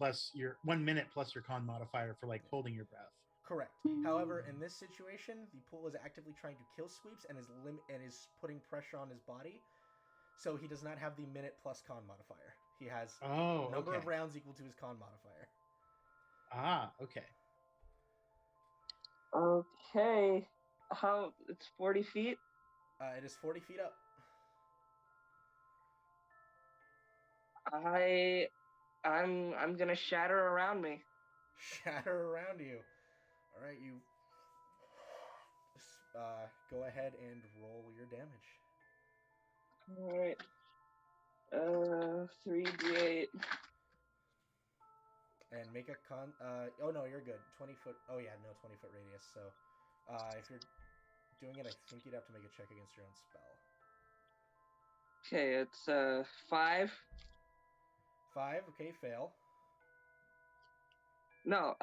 Speaker 2: minute plus your con modifier for like holding your breath.
Speaker 1: Correct. However, in this situation, the pool is actively trying to kill Squeeps and is putting pressure on his body. So he does not have the minute plus con modifier. He has number of rounds equal to his con modifier.
Speaker 2: Ah, okay.
Speaker 3: Okay. How? It's 40 feet?
Speaker 1: It is 40 feet up.
Speaker 3: I'm gonna shatter around me.
Speaker 1: Shatter around you. All right, you go ahead and roll your damage.
Speaker 3: All right. 3d8.
Speaker 1: And make a con. Oh no, you're good. 20 foot. Oh yeah, no, 20 foot radius. So, if you're doing it, I think you'd have to make a check against your own spell.
Speaker 3: Okay, it's 5.
Speaker 1: 5. Okay, fail.
Speaker 3: No,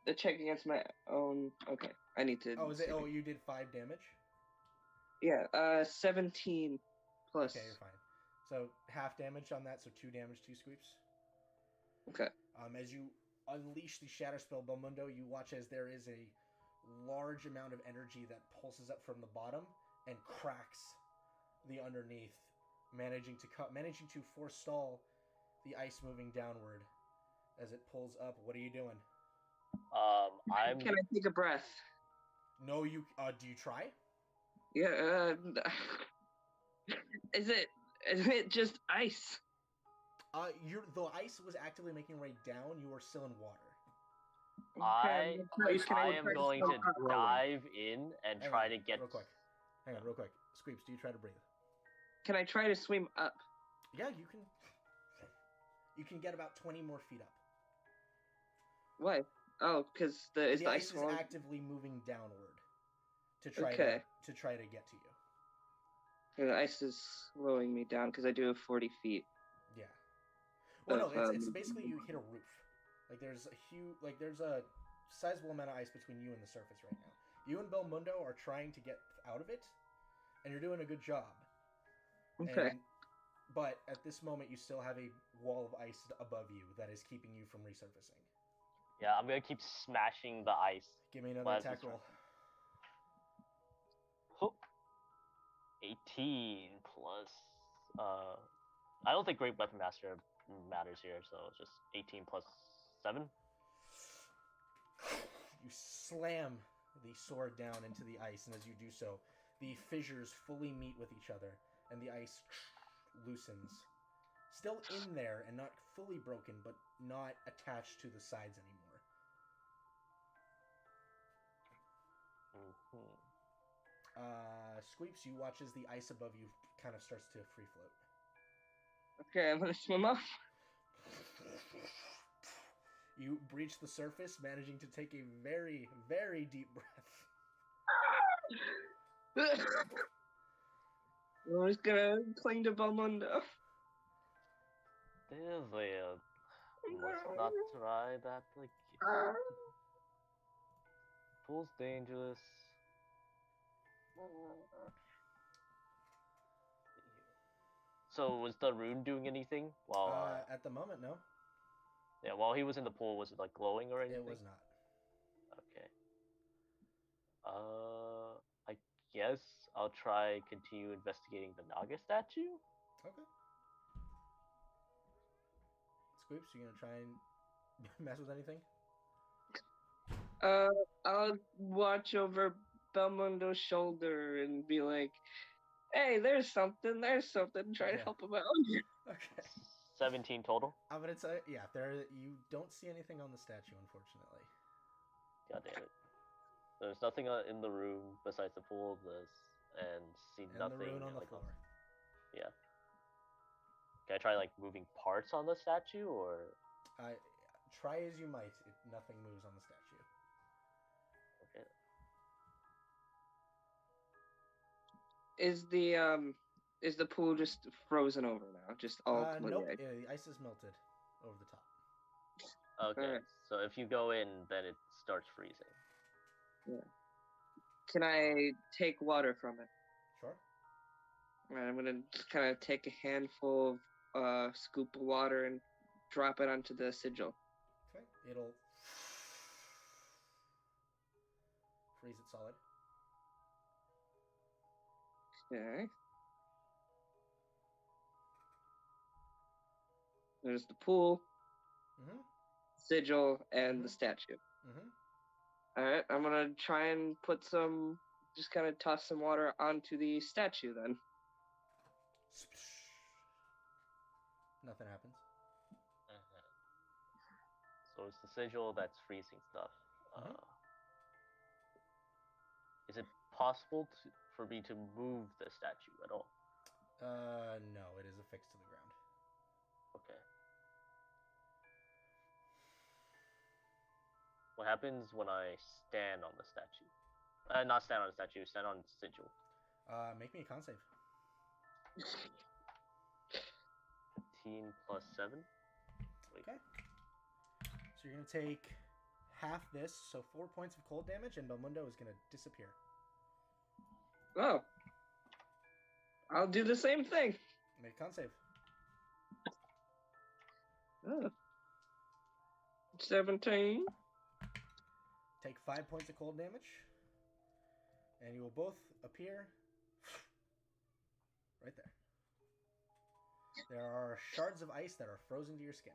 Speaker 3: the check against my own. Okay, I need to.
Speaker 1: Oh, is it? Oh, you did 5 damage.
Speaker 3: Yeah. 17 plus.
Speaker 1: Okay, you're fine. So half damage on that, so 2 damage to Squeeps.
Speaker 3: Okay.
Speaker 1: As you unleash the Shatter Spell, Belmundo, you watch as there is a large amount of energy that pulses up from the bottom and cracks the underneath, managing to forestall the ice moving downward as it pulls up. What are you doing?
Speaker 3: Can I take a breath?
Speaker 1: No, you. Do you try?
Speaker 3: Yeah. Is it just ice?
Speaker 1: The ice was actively making way down. You are still in water.
Speaker 5: I am going to dive in and try to get.
Speaker 1: Real quick. Hang on, real quick. Squeeps, do you try to breathe?
Speaker 3: Can I try to swim up?
Speaker 1: Yeah, you can. You can get about 20 more feet up.
Speaker 3: Why? Oh, because the
Speaker 1: ice is actively moving downward to try to get to you.
Speaker 3: The ice is slowing me down because I do have 40 feet.
Speaker 1: Yeah. Well, no, it's basically you hit a roof. Like there's a sizable amount of ice between you and the surface right now. You and Belmundo are trying to get out of it, and you're doing a good job.
Speaker 3: Okay.
Speaker 1: And But at this moment, you still have a wall of ice above you that is keeping you from resurfacing.
Speaker 5: Yeah, I'm gonna keep smashing the ice.
Speaker 1: Give me another
Speaker 5: Well,
Speaker 1: attack
Speaker 5: it's-
Speaker 1: roll.
Speaker 5: Whoop. 18 plus. I don't think Great Weapon Master matters here, so it's just 18 plus 7.
Speaker 1: You slam the sword down into the ice, and as you do so, the fissures fully meet with each other, and the ice loosens. Still in there and not fully broken, but not attached to the sides anymore.
Speaker 5: Mm-hmm.
Speaker 1: Squeeps, you watch as the ice above you kind of starts to free float.
Speaker 3: Okay, I'm gonna swim off.
Speaker 1: You breach the surface, managing to take a very, very deep breath.
Speaker 3: I'm just gonna cling to Belmondo.
Speaker 5: Must not try that again. Pool's dangerous. So was the rune doing anything while?
Speaker 1: At the moment, no.
Speaker 5: Yeah, while he was in the pool, was it like glowing or anything?
Speaker 1: It was not.
Speaker 5: Okay. I guess I'll try continue investigating the Naga statue.
Speaker 1: Okay. Squeeps, you gonna try and mess with anything?
Speaker 3: I'll watch over Belmondo's shoulder and be like, "Hey, there's something. Try to
Speaker 1: Yeah.
Speaker 3: help him out."
Speaker 1: Okay.
Speaker 5: 17 total.
Speaker 1: I'm gonna tell you, yeah, you don't see anything on the statue, unfortunately.
Speaker 5: God damn it. There's nothing in the room besides the pool, and see
Speaker 1: And
Speaker 5: nothing.
Speaker 1: the rune on the
Speaker 5: like,
Speaker 1: floor.
Speaker 5: Yeah. Can I try like moving parts on the statue, or?
Speaker 1: Try as you might, nothing moves on the statue.
Speaker 5: Okay.
Speaker 3: Is the pool just frozen over now? Just all completely
Speaker 1: Nope.
Speaker 3: ice?
Speaker 1: The ice is melted over the top.
Speaker 5: Okay.
Speaker 3: Alright.
Speaker 5: So if you go in, then it starts freezing.
Speaker 3: Yeah. Can I take water from it?
Speaker 1: Sure.
Speaker 3: Alright, I'm gonna kind of take a handful of scoop of water and drop it onto the sigil.
Speaker 1: Okay. It'll freeze it solid.
Speaker 3: Okay. There's the pool,
Speaker 1: Mm-hmm.
Speaker 3: sigil, and the statue.
Speaker 1: Mm-hmm.
Speaker 3: Alright, I'm gonna try and just kind of toss some water onto the statue then.
Speaker 1: Nothing happens.
Speaker 5: So it's the sigil that's freezing stuff.
Speaker 1: Mhm.
Speaker 5: Is it possible for me to move the statue at all?
Speaker 1: No, it is affixed to the ground.
Speaker 5: Okay. What happens when I stand on the statue? Not stand on the statue, stand on the sigil.
Speaker 1: Make me a con save.
Speaker 5: 15 plus 7. Wait.
Speaker 1: Okay. So you're gonna take half this, so 4 points of cold damage, and Belmundo is gonna disappear.
Speaker 3: Oh. I'll do the same thing.
Speaker 1: Make a con save.
Speaker 3: Oh. 17.
Speaker 1: Take 5 points of cold damage, and you will both appear right there. There are shards of ice that are frozen to your skin.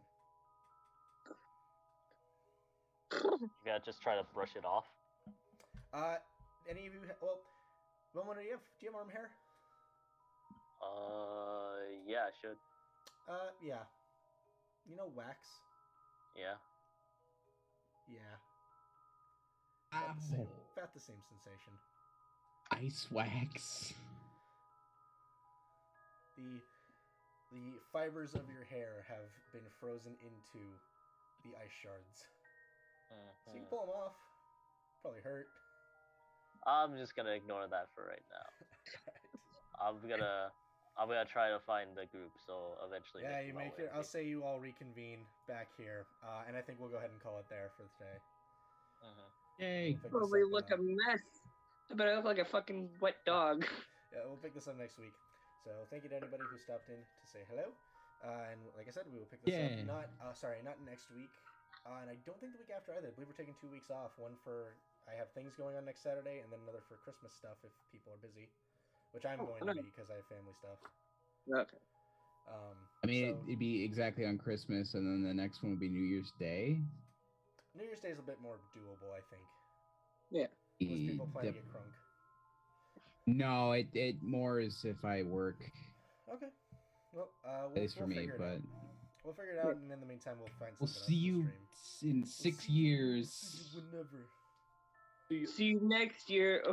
Speaker 5: You gotta just try to brush it off.
Speaker 1: Any of you? Belmundo, do you have arm hair?
Speaker 5: Yeah, I should.
Speaker 1: Yeah. You know wax?
Speaker 5: Yeah.
Speaker 1: Yeah.
Speaker 4: Ow.
Speaker 1: About the same sensation.
Speaker 4: Ice wax.
Speaker 1: The fibers of your hair have been frozen into the ice shards. So you can pull them off. Probably hurt.
Speaker 5: I'm just gonna ignore that for right now. I'm gonna try to find the group. So eventually.
Speaker 1: Yeah, you make it. I'll say you all reconvene back here, and I think we'll go ahead and call it there for today.
Speaker 4: Yay.
Speaker 1: We'll
Speaker 3: Probably look a mess. I bet I look like a fucking wet dog.
Speaker 1: Yeah, we'll pick this up next week. So thank you to anybody who stopped in to say hello. And like I said, we will pick this
Speaker 4: Yeah.
Speaker 1: up. Not next week. And I don't think the week after either. I believe we're taking 2 weeks off. One for I have things going on next Saturday, and then another for Christmas stuff if people are busy, which I'm going to be because I have family stuff.
Speaker 3: Okay.
Speaker 4: I mean,
Speaker 1: so
Speaker 4: it'd be exactly on Christmas, and then the next one would be New Year's Day.
Speaker 1: New Year's Day is a bit more doable, I think.
Speaker 3: Yeah.
Speaker 1: Unless people plan to get crunk.
Speaker 4: No, it more is if I work.
Speaker 1: Okay. Well,
Speaker 4: At least for me, but
Speaker 1: we'll figure it out, and in the meantime, we'll find
Speaker 4: we'll
Speaker 1: something
Speaker 4: see you
Speaker 1: else to stream.
Speaker 4: in 6 years.
Speaker 1: See you whenever.
Speaker 3: See you next year.